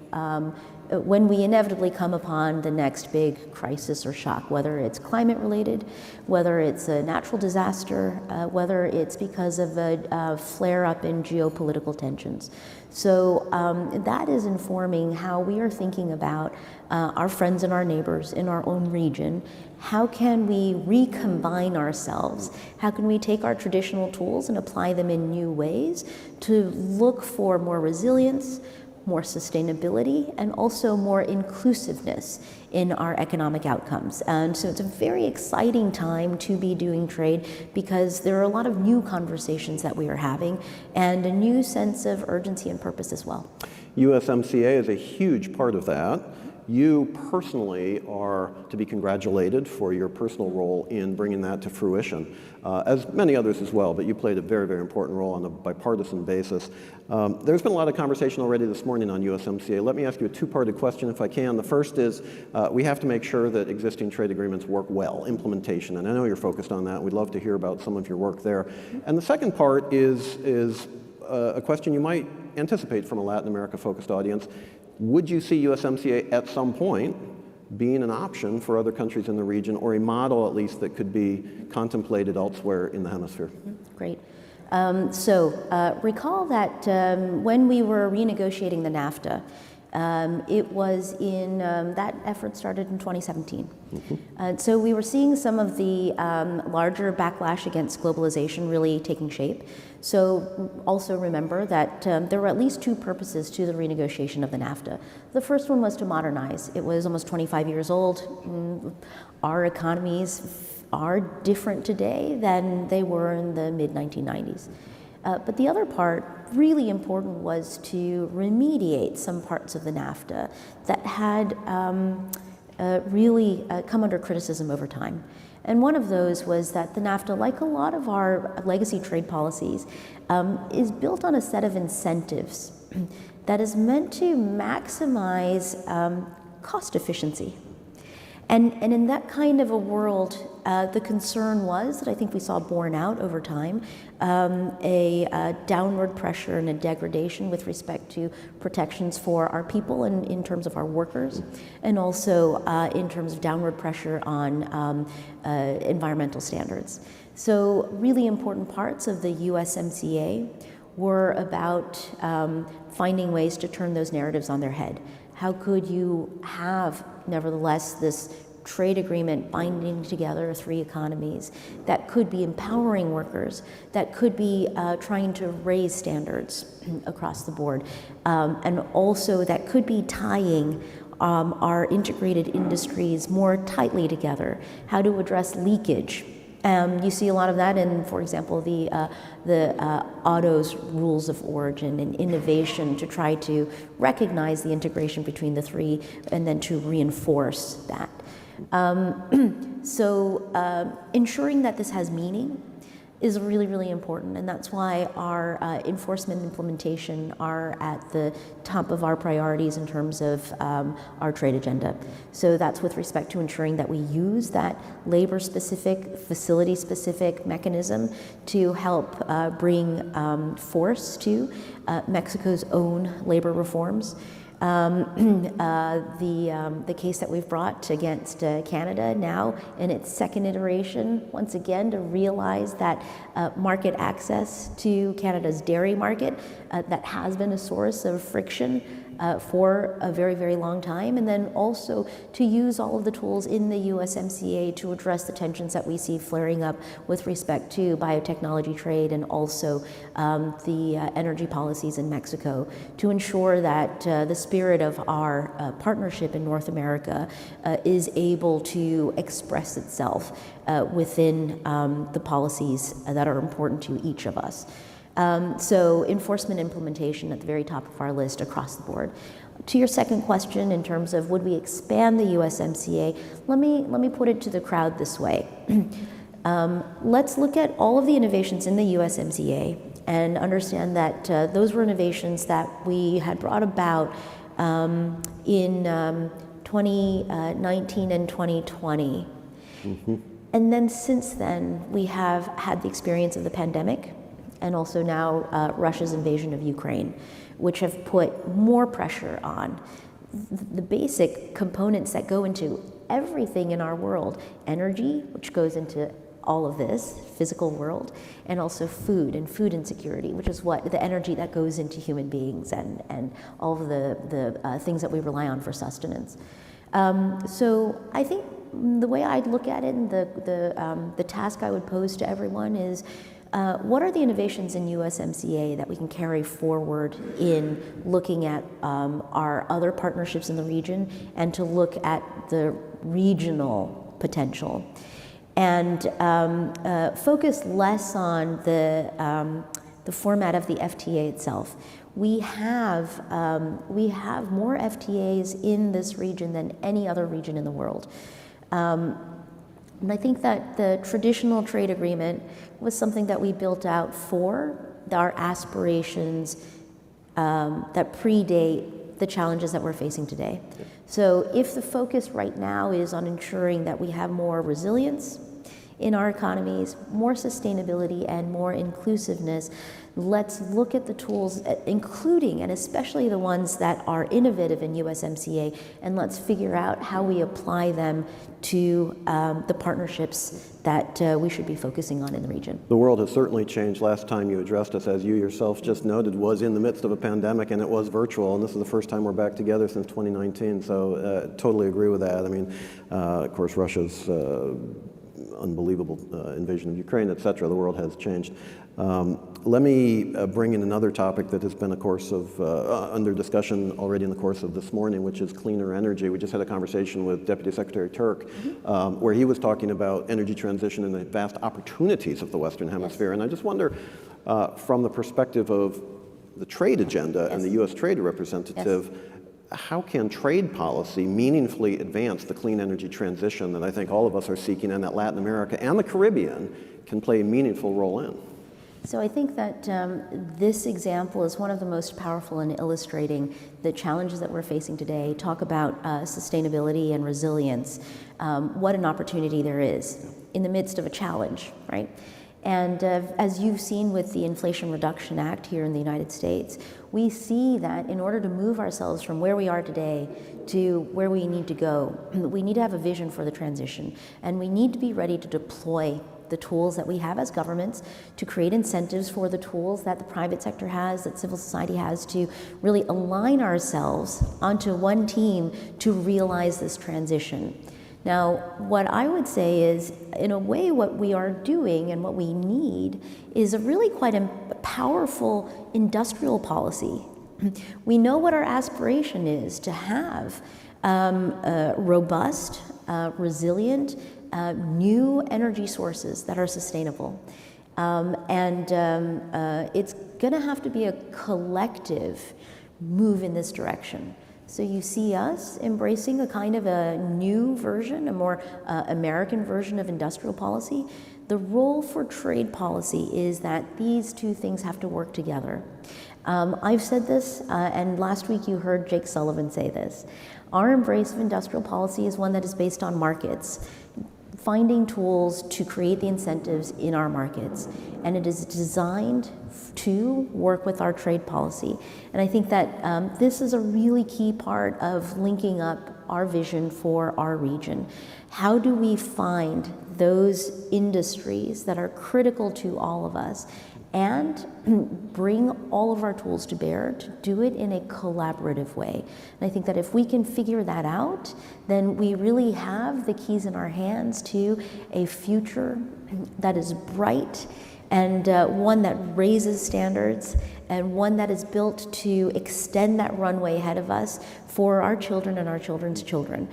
[SPEAKER 24] when we inevitably come upon the next big crisis or shock, whether it's climate related, whether it's a natural disaster, whether it's because of a flare up in geopolitical tensions. So that is informing how we are thinking about our friends and our neighbors in our own region. How can we recombine ourselves? How can we take our traditional tools and apply them in new ways to look for more resilience, more sustainability, and also more inclusiveness in our economic outcomes? And so it's a very exciting time to be doing trade because there are a lot of new conversations that we are having and a new sense of urgency and purpose as well.
[SPEAKER 1] USMCA is a huge part of that. You personally are to be congratulated for your personal role in bringing that to fruition, as many others as well, but you played a very, very important role on a bipartisan basis. There's been a lot of conversation already this morning on USMCA. Let me ask you a two-parted question if I can. The first is we have to make sure that existing trade agreements work well, implementation, and I know you're focused on that. We'd love to hear about some of your work there. And the second part is a question you might anticipate from a Latin America-focused audience. Would you see USMCA at some point being an option for other countries in the region, or a model at least that could be contemplated elsewhere in the hemisphere?
[SPEAKER 24] Great. Recall that when we were renegotiating the NAFTA, it was in, that effort started in 2017. So we were seeing some of the larger backlash against globalization really taking shape. So also remember that there were at least two purposes to the renegotiation of the NAFTA. The first one was to modernize. It was almost 25 years old. Our economies are different today than they were in the mid-1990s. But the other part, really important, was to remediate some parts of the NAFTA that had really come under criticism over time. And one of those was that the NAFTA, like a lot of our legacy trade policies, is built on a set of incentives that is meant to maximize cost efficiency. And in that kind of a world, the concern was that I think we saw borne out over time, a downward pressure and a degradation with respect to protections for our people and in terms of our workers, and also in terms of downward pressure on environmental standards. So really important parts of the USMCA were about finding ways to turn those narratives on their head. How could you have, nevertheless, this trade agreement binding together three economies that could be empowering workers, that could be trying to raise standards across the board, and also that could be tying our integrated industries more tightly together, how to address leakage. You see a lot of that in, for example, the autos rules of origin and innovation to try to recognize the integration between the three and then to reinforce that. Ensuring that this has meaning, is really, really important, and that's why our enforcement and implementation are at the top of our priorities in terms of our trade agenda. So that's with respect to ensuring that we use that labor-specific, facility-specific mechanism to help bring force to Mexico's own labor reforms. The case that we've brought against Canada now in its second iteration, once again, to realize that market access to Canada's dairy market that has been a source of friction for a very, very long time, and then also to use all of the tools in the USMCA to address the tensions that we see flaring up with respect to biotechnology trade and also the energy policies in Mexico, to ensure that the spirit of our partnership in North America is able to express itself within the policies that are important to each of us. So enforcement implementation at the very top of our list across the board. To your second question, in terms of would we expand the USMCA, let me put it to the crowd this way. Let's look at all of the innovations in the USMCA and understand that those were innovations that we had brought about in 2019 and 2020. Mm-hmm. And then since then, we have had the experience of the pandemic, and also now Russia's invasion of Ukraine, which have put more pressure on the basic components that go into everything in our world. Energy, which goes into all of this physical world, and also food and food insecurity, which is what the energy that goes into human beings and all of the things that we rely on for sustenance. So I think the way I'd look at it, and the task I would pose to everyone is, what are the innovations in USMCA that we can carry forward in looking at our other partnerships in the region, and to look at the regional potential, and focus less on the format of the FTA itself. We have more FTAs in this region than any other region in the world. And I think that the traditional trade agreement was something that we built out for our aspirations that predate the challenges that we're facing today. So if the focus right now is on ensuring that we have more resilience in our economies, more sustainability, and more inclusiveness, let's look at the tools, including and especially the ones that are innovative in USMCA, and let's figure out how we apply them to the partnerships that we should be focusing on in the region.
[SPEAKER 1] The world has certainly changed. Last time you addressed us, as you yourself just noted, was in the midst of a pandemic, and it was virtual, and this is the first time we're back together since 2019, so totally agree with that. I mean, of course, Russia's unbelievable invasion of Ukraine, et cetera. The world has changed. Let me bring in another topic that has been, of course, under discussion already in the course of this morning, which is cleaner energy. We just had a conversation with Deputy Secretary Turk, where he was talking about energy transition and the vast opportunities of the Western Hemisphere. Yes. And I just wonder, from the perspective of the trade agenda, yes, and the U.S. Trade Representative, yes, how can trade policy meaningfully advance the clean energy transition that I think all of us are seeking, and that Latin America and the Caribbean can play a meaningful role in?
[SPEAKER 24] So I think that this example is one of the most powerful in illustrating the challenges that we're facing today. Talk about sustainability and resilience. What an opportunity there is in the midst of a challenge, right? And as you've seen with the Inflation Reduction Act here in the United States, we see that in order to move ourselves from where we are today to where we need to go, we need to have a vision for the transition, and we need to be ready to deploy the tools that we have as governments, to create incentives for the tools that the private sector has, that civil society has, to really align ourselves onto one team to realize this transition. Now, what I would say is, in a way, what we are doing and what we need is a really quite a powerful industrial policy. We know what our aspiration is, to have robust, resilient, new energy sources that are sustainable. It's going to have to be a collective move in this direction. So you see us embracing a kind of a new version, a more American version of industrial policy. The role for trade policy is that these two things have to work together. I've said this, and last week you heard Jake Sullivan say this. Our embrace of industrial policy is one that is based on markets, finding tools to create the incentives in our markets. And it is designed to work with our trade policy. And I think that this is a really key part of linking up our vision for our region. How do we find those industries that are critical to all of us and bring all of our tools to bear to do it in a collaborative way? And I think that if we can figure that out, then we really have the keys in our hands to a future that is bright and one that raises standards and one that is built to extend that runway ahead of us for our children and our children's children.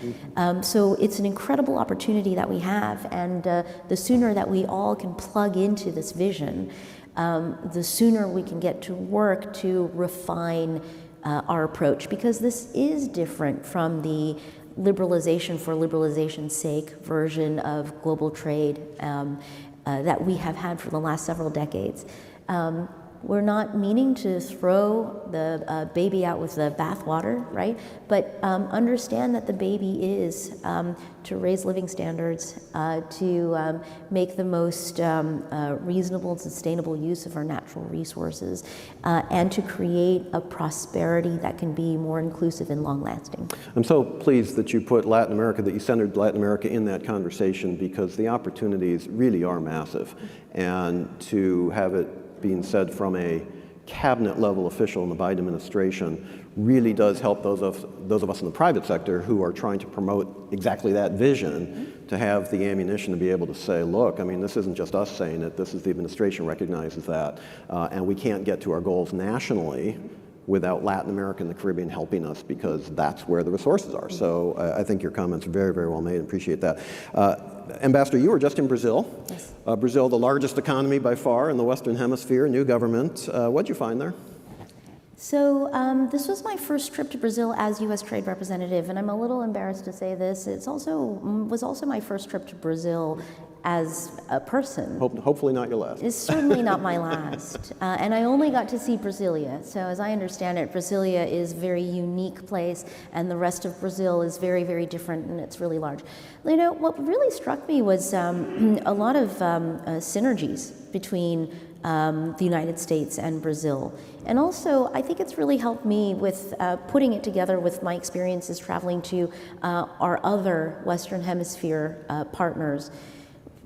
[SPEAKER 24] So it's an incredible opportunity that we have, and the sooner that we all can plug into this vision, the sooner we can get to work to refine our approach, because this is different from the liberalization for liberalization's sake version of global trade that we have had for the last several decades. We're not meaning to throw the baby out with the bathwater, right? But understand that the baby is to raise living standards, to make the most reasonable and sustainable use of our natural resources, and to create a prosperity that can be more inclusive and long-lasting.
[SPEAKER 1] I'm so pleased that you put Latin America, that you centered Latin America in that conversation, because the opportunities really are massive. And to have it being said from a cabinet level official in the Biden administration really does help those of us in the private sector who are trying to promote exactly that vision, to have the ammunition to be able to say, look, I mean, this isn't just us saying it, this is the administration recognizes that, and we can't get to our goals nationally without Latin America and the Caribbean helping us, because that's where the resources are. So I think your comments are very, very well made. Appreciate that. Ambassador, you were just in Brazil.
[SPEAKER 24] Yes.
[SPEAKER 1] Brazil, the largest economy by far in the Western Hemisphere, new government. What'd you find there?
[SPEAKER 24] So this was my first trip to Brazil as U.S. Trade Representative, and I'm a little embarrassed to say this. It was also my first trip to Brazil as a person.
[SPEAKER 1] Hopefully not your last.
[SPEAKER 24] It's certainly not my last. And I only got to see Brasilia. So as I understand it, Brasilia is a very unique place, and the rest of Brazil is very, very different, and it's really large. You know, what really struck me was a lot of synergies between the United States and Brazil. And also, I think it's really helped me with putting it together with my experiences traveling to our other Western Hemisphere partners,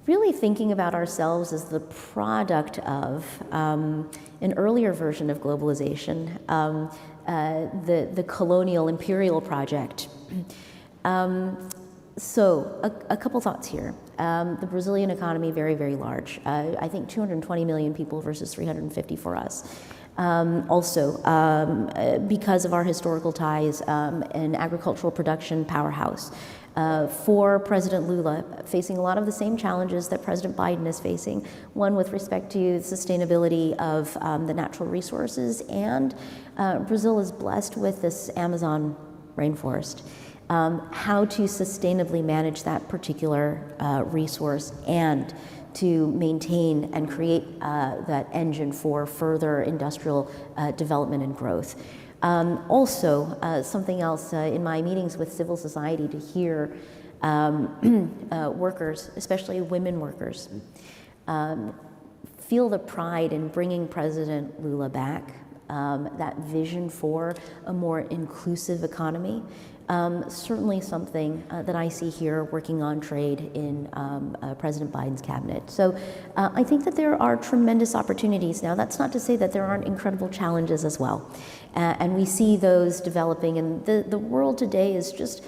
[SPEAKER 24] really thinking about ourselves as the product of an earlier version of globalization, the colonial imperial project. So a couple thoughts here. The Brazilian economy, very, very large. I think 220 million people versus 350 for us. Also, because of our historical ties, an agricultural production powerhouse. For President Lula, facing a lot of the same challenges that President Biden is facing, one with respect to sustainability of the natural resources, and Brazil is blessed with this Amazon rainforest. How to sustainably manage that particular resource and to maintain and create that engine for further industrial development and growth. Also, something else in my meetings with civil society, to hear workers, especially women workers, feel the pride in bringing President Lula back, that vision for a more inclusive economy. Certainly something that I see here working on trade in President Biden's cabinet. So I think that there are tremendous opportunities. Now, that's not to say that there aren't incredible challenges as well. And we see those developing, and the world today is just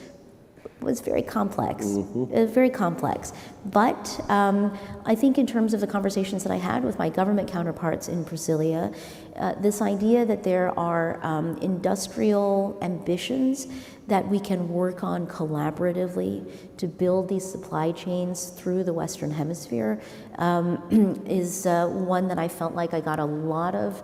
[SPEAKER 24] was very complex, very complex. But I think in terms of the conversations that I had with my government counterparts in Brasilia, this idea that there are industrial ambitions that we can work on collaboratively to build these supply chains through the Western Hemisphere is one that I felt like I got a lot of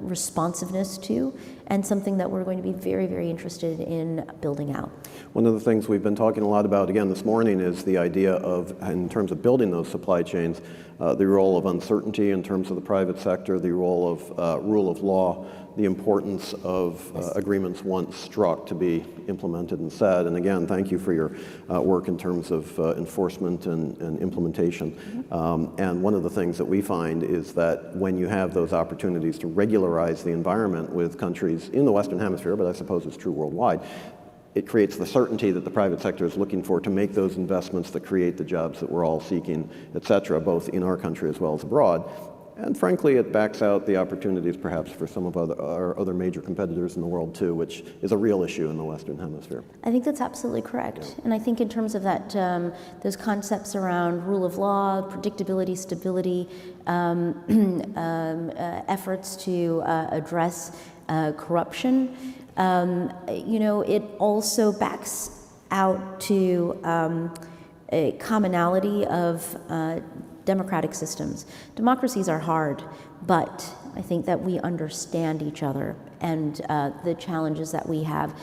[SPEAKER 24] responsiveness to, and something that we're going to be very, very interested in building out.
[SPEAKER 1] One of the things we've been talking a lot about again this morning is the idea of, in terms of building those supply chains, the role of uncertainty in terms of the private sector, the role of rule of law, the importance of agreements once struck to be implemented and said. And again, thank you for your work in terms of enforcement and implementation. And one of the things that we find is that when you have those opportunities to regularize the environment with countries in the Western Hemisphere, but I suppose it's true worldwide, it creates the certainty that the private sector is looking for to make those investments that create the jobs that we're all seeking, et cetera, both in our country as well as abroad. And frankly, it backs out the opportunities perhaps for some of our other major competitors in the world too, which is a real issue in the Western Hemisphere.
[SPEAKER 24] I think that's absolutely correct. And I think in terms of that, those concepts around rule of law, predictability, stability, efforts to address corruption, it also backs out to a commonality of democratic systems. Democracies are hard, but I think that we understand each other and the challenges that we have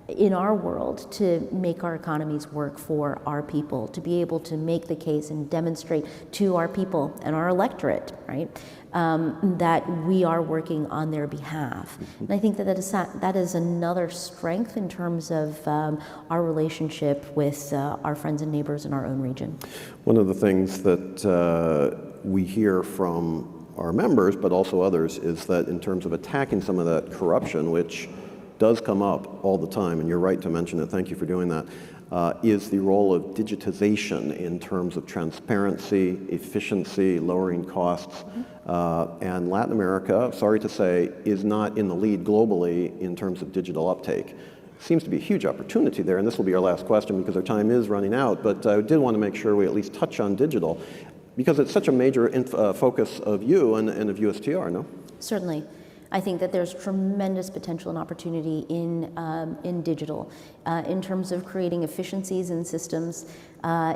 [SPEAKER 24] in our world to make our economies work for our people, to be able to make the case and demonstrate to our people and our electorate, right, that we are working on their behalf. And I think that is another strength in terms of our relationship with our friends and neighbors in our own region.
[SPEAKER 1] One of the things that we hear from our members, but also others, is that in terms of attacking some of that corruption, which does come up all the time, and you're right to mention it, thank you for doing that, is the role of digitization in terms of transparency, efficiency, lowering costs. And Latin America, sorry to say, is not in the lead globally in terms of digital uptake. Seems to be a huge opportunity there, and this will be our last question because our time is running out, but I did want to make sure we at least touch on digital because it's such a major focus of you and of USTR, no?
[SPEAKER 24] Certainly. I think that there's tremendous potential and opportunity in digital, in terms of creating efficiencies in systems,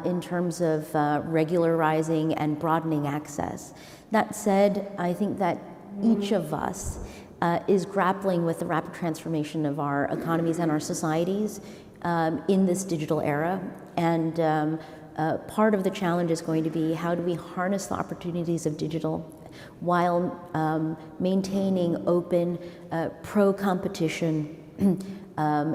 [SPEAKER 24] in terms of regularizing and broadening access. That said, I think that each of us is grappling with the rapid transformation of our economies and our societies in this digital era. And part of the challenge is going to be how do we harness the opportunities of digital while maintaining open, pro-competition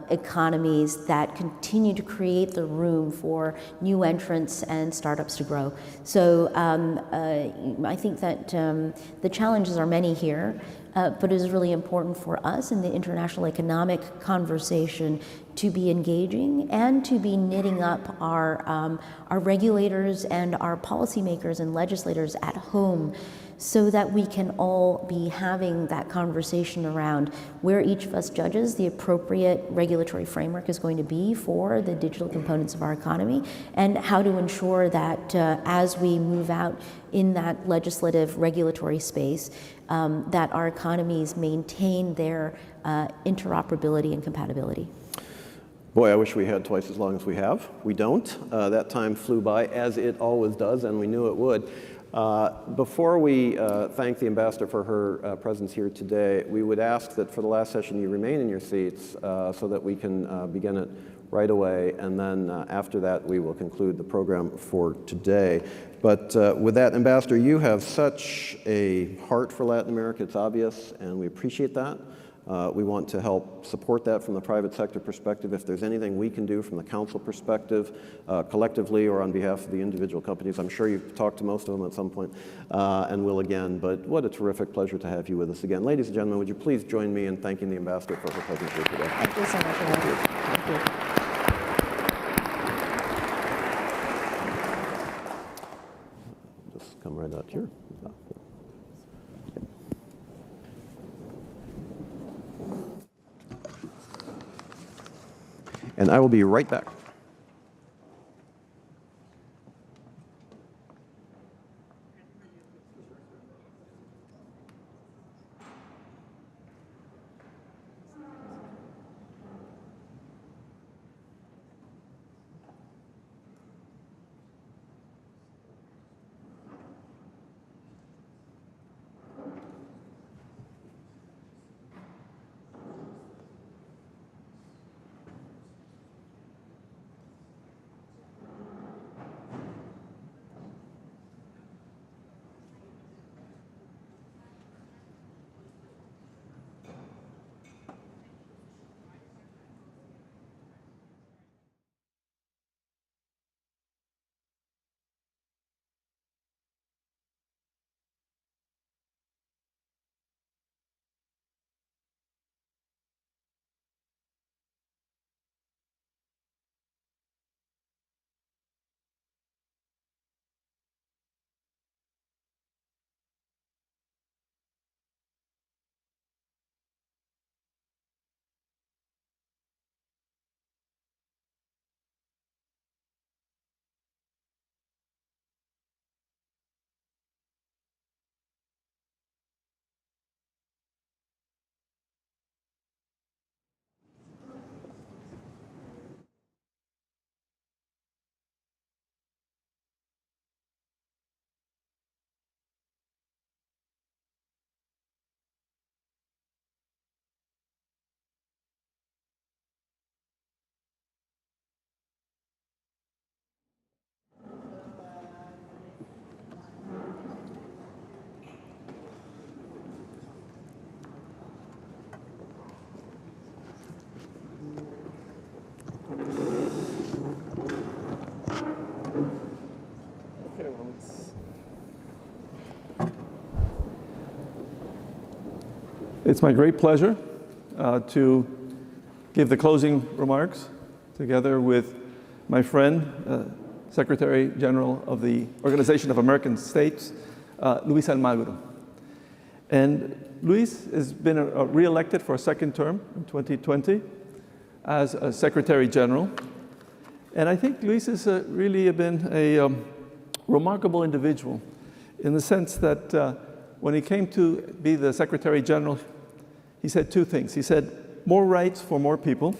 [SPEAKER 24] economies that continue to create the room for new entrants and startups to grow. So I think that the challenges are many here, but it is really important for us in the international economic conversation to be engaging and to be knitting up our regulators and our policymakers and legislators at home so that we can all be having that conversation around where each of us judges the appropriate regulatory framework is going to be for the digital components of our economy, and how to ensure that as we move out in that legislative regulatory space, that our economies maintain their interoperability and compatibility.
[SPEAKER 1] Boy, I wish we had twice as long as we have. We don't. That time flew by, as it always does, and we knew it would. Before we thank the ambassador for her presence here today, we would ask that for the last session you remain in your seats so that we can begin it right away, and then after that we will conclude the program for today. But with that, Ambassador, you have such a heart for Latin America, it's obvious, and we appreciate that. We want to help support that from the private sector perspective. If there's anything we can do from the council perspective, collectively or on behalf of the individual companies, I'm sure you've talked to most of them at some point and will again, but what a terrific pleasure to have you with us again. Ladies and gentlemen, would you please join me in thanking the ambassador for her presence here today.
[SPEAKER 24] Thank you so much for having me. Thank you.
[SPEAKER 1] Just come right out here. And I will be right back.
[SPEAKER 4] It's my great pleasure to give the closing remarks together with my friend, Secretary General of the Organization of American States, Luis Almagro. And Luis has been re-elected for a second term in 2020 as a Secretary General. And I think Luis has really been a remarkable individual in the sense that when he came to be the Secretary General, he said two things. He said, more rights for more people,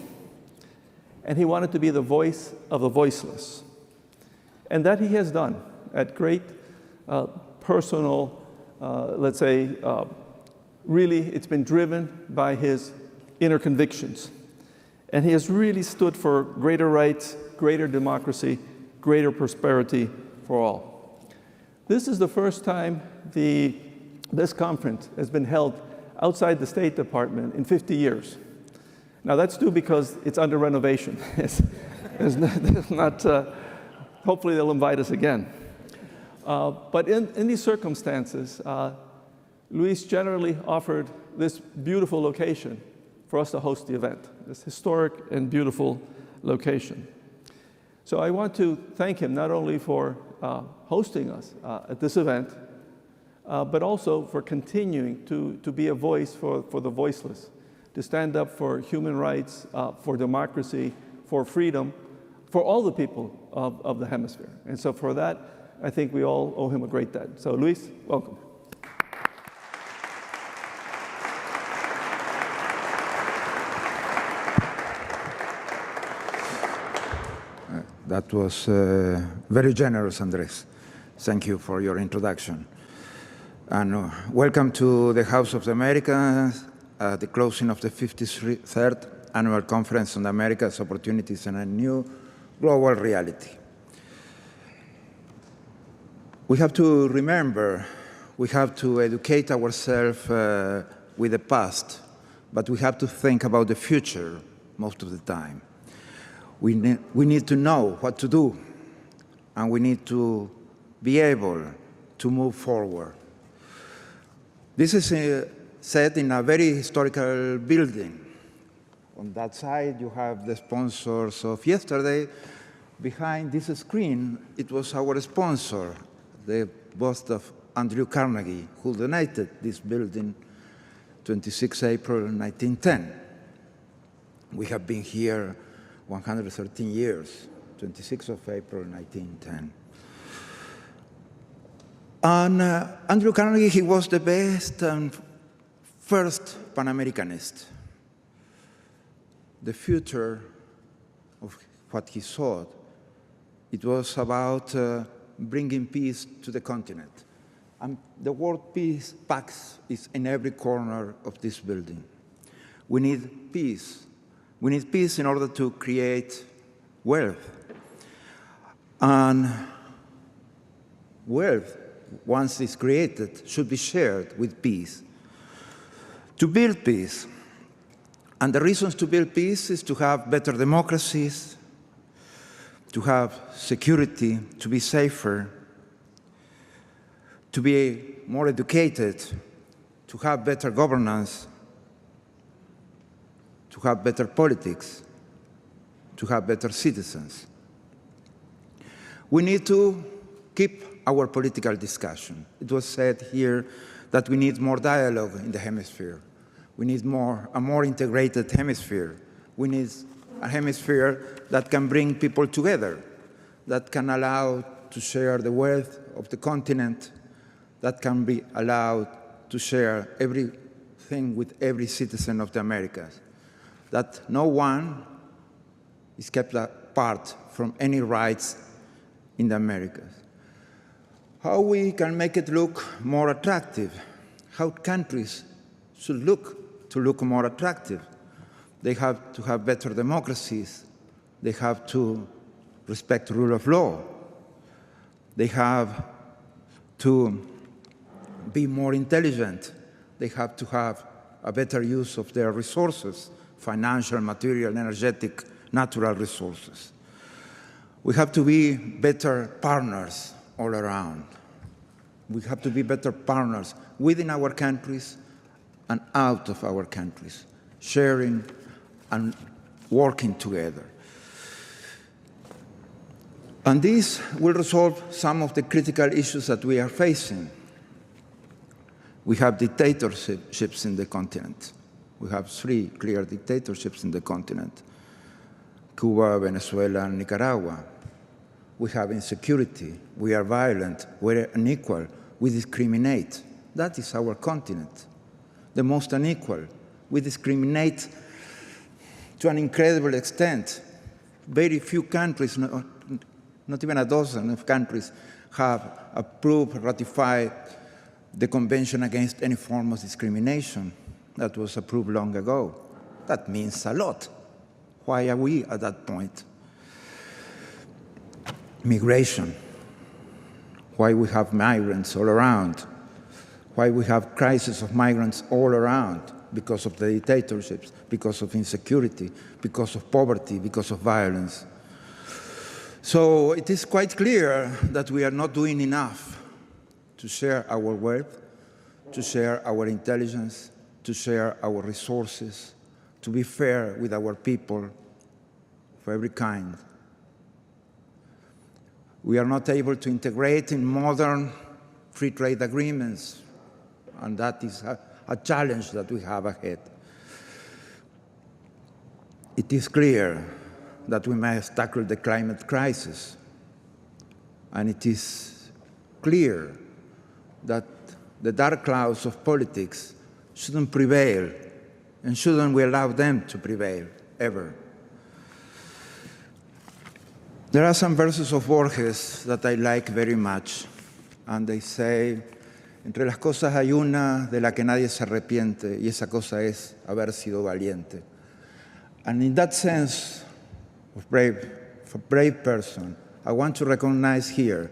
[SPEAKER 4] and he wanted to be the voice of the voiceless. And that he has done at great personal, let's say, really it's been driven by his inner convictions. And he has really stood for greater rights, greater democracy, greater prosperity for all. This is the first time this conference has been held outside the State Department in 50 years. Now that's due because it's under renovation. Hopefully they'll invite us again. But in these circumstances, Luis generally offered this beautiful location for us to host the event, this historic and beautiful location. So I want to thank him not only for hosting us at this event, but also for continuing to be a voice for the voiceless, to stand up for human rights, for democracy, for freedom, for all the people of the hemisphere. And so for that, I think we all owe him a great debt. So Luis, welcome.
[SPEAKER 10] That was very generous, Andres. Thank you for your introduction. And welcome to the House of the Americas, the closing of the 53rd Annual Conference on the Americas, Opportunities and a New Global Reality. We have to remember, we have to educate ourselves with the past, but we have to think about the future most of the time. We need to know what to do, and we need to be able to move forward. This is set in a very historical building. On that side, you have the sponsors of yesterday. Behind this screen, it was our sponsor, the bust of Andrew Carnegie, who donated this building 26 April 1910. We have been here 113 years, 26th of April 1910. And Andrew Carnegie, he was the best and first Pan-Americanist. The future of what he thought, it was about bringing peace to the continent. And the word peace, pax, is in every corner of this building. We need peace. We need peace in order to create wealth. And wealth, once it's created, should be shared with peace. To build peace, and the reasons to build peace is to have better democracies, to have security, to be safer, to be more educated, to have better governance, to have better politics, to have better citizens. We need to keep our political discussion. It was said here that we need more dialogue in the hemisphere. We need a more integrated hemisphere. We need a hemisphere that can bring people together, that can allow to share the wealth of the continent, that can be allowed to share everything with every citizen of the Americas, that no one is kept apart from any rights in the Americas. How we can make it look more attractive, how countries should look more attractive. They have to have better democracies. They have to respect the rule of law. They have to be more intelligent. They have to have a better use of their resources, financial, material, energetic, natural resources. We have to be better partners all around. We have to be better partners within our countries and out of our countries, sharing and working together. And this will resolve some of the critical issues that we are facing. We have dictatorships in the continent. We have 3 clear dictatorships in the continent: Cuba, Venezuela, and Nicaragua. We have insecurity. We are violent. We're unequal. We discriminate. That is our continent, the most unequal. We discriminate to an incredible extent. Very few countries, not even a dozen of countries, have approved, ratified the Convention Against Any Form of Discrimination that was approved long ago. That means a lot. Why are we at that point? Migration. Why we have migrants all around. Why we have crisis of migrants all around. Because of the dictatorships, because of insecurity, because of poverty, because of violence. So it is quite clear that we are not doing enough to share our wealth, to share our intelligence, to share our resources, to be fair with our people of every kind. We are not able to integrate in modern free trade agreements, and that is a challenge that we have ahead. It is clear that we must tackle the climate crisis, and it is clear that the dark clouds of politics shouldn't prevail, and shouldn't we allow them to prevail, ever. There are some verses of Borges that I like very much, and they say, entre las cosas hay una de la que nadie se arrepiente, y esa cosa es haber sido valiente. And in that sense, for a brave person, I want to recognize here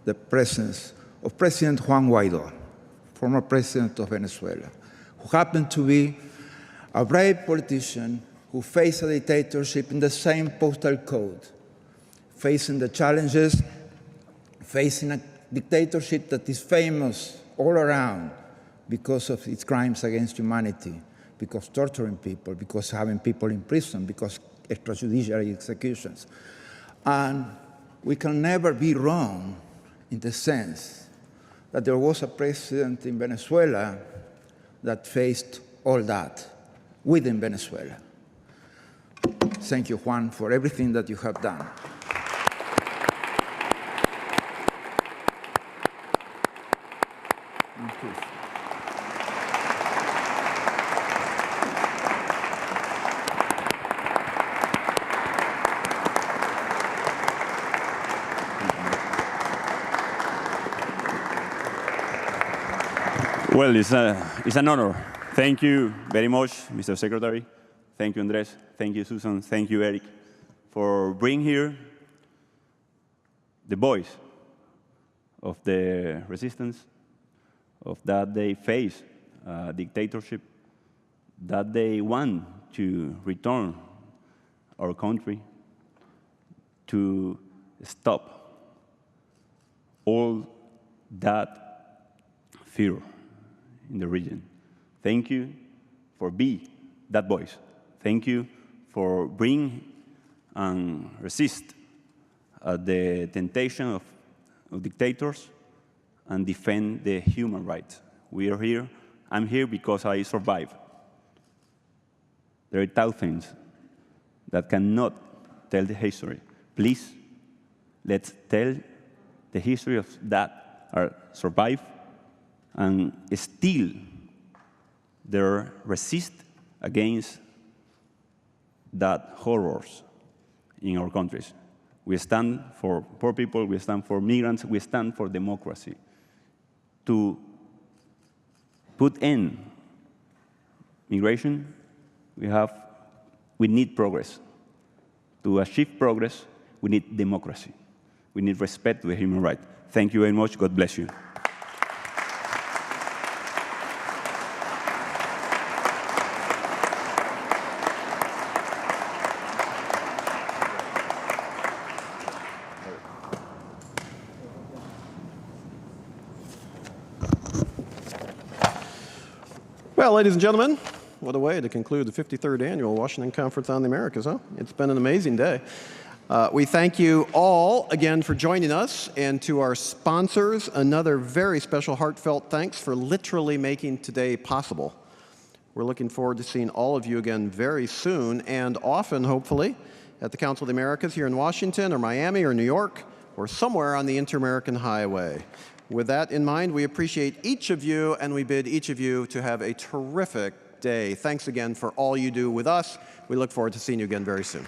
[SPEAKER 10] the presence of President Juan Guaidó, former president of Venezuela, who happened to be a brave politician who faced a dictatorship in the same postal code, facing the challenges, facing a dictatorship that is famous all around because of its crimes against humanity, because torturing people, because having people in prison, because extrajudicial executions. And we can never be wrong in the sense that there was a president in Venezuela that faced all that within Venezuela. Thank you, Juan, for everything that you have done.
[SPEAKER 11] Well, it's an honor. Thank you very much, Mr. Secretary. Thank you, Andres. Thank you, Susan. Thank you, Eric, for bringing here the voice of the resistance, of that they face dictatorship, that they want to return our country, to stop all that fear in the region. Thank you for being that voice. Thank you for bring and resist the temptation of dictators and defend the human rights. We are here. I'm here because I survived. There are thousands that cannot tell the history. Please, let's tell the history of that are survived and still they resist against that horrors in our countries. We stand for poor people, we stand for migrants, we stand for democracy. To put in migration, we need progress. To achieve progress, we need democracy. We need respect to the human right. Thank you very much. God bless you.
[SPEAKER 1] Well, ladies and gentlemen, what a way to conclude the 53rd Annual Washington Conference on the Americas, huh? It's been an amazing day. We thank you all again for joining us, and to our sponsors, another very special heartfelt thanks for literally making today possible. We're looking forward to seeing all of you again very soon, and often, hopefully, at the Council of the Americas here in Washington or Miami or New York or somewhere on the Inter-American Highway. With that in mind, we appreciate each of you, and we bid each of you to have a terrific day. Thanks again for all you do with us. We look forward to seeing you again very soon.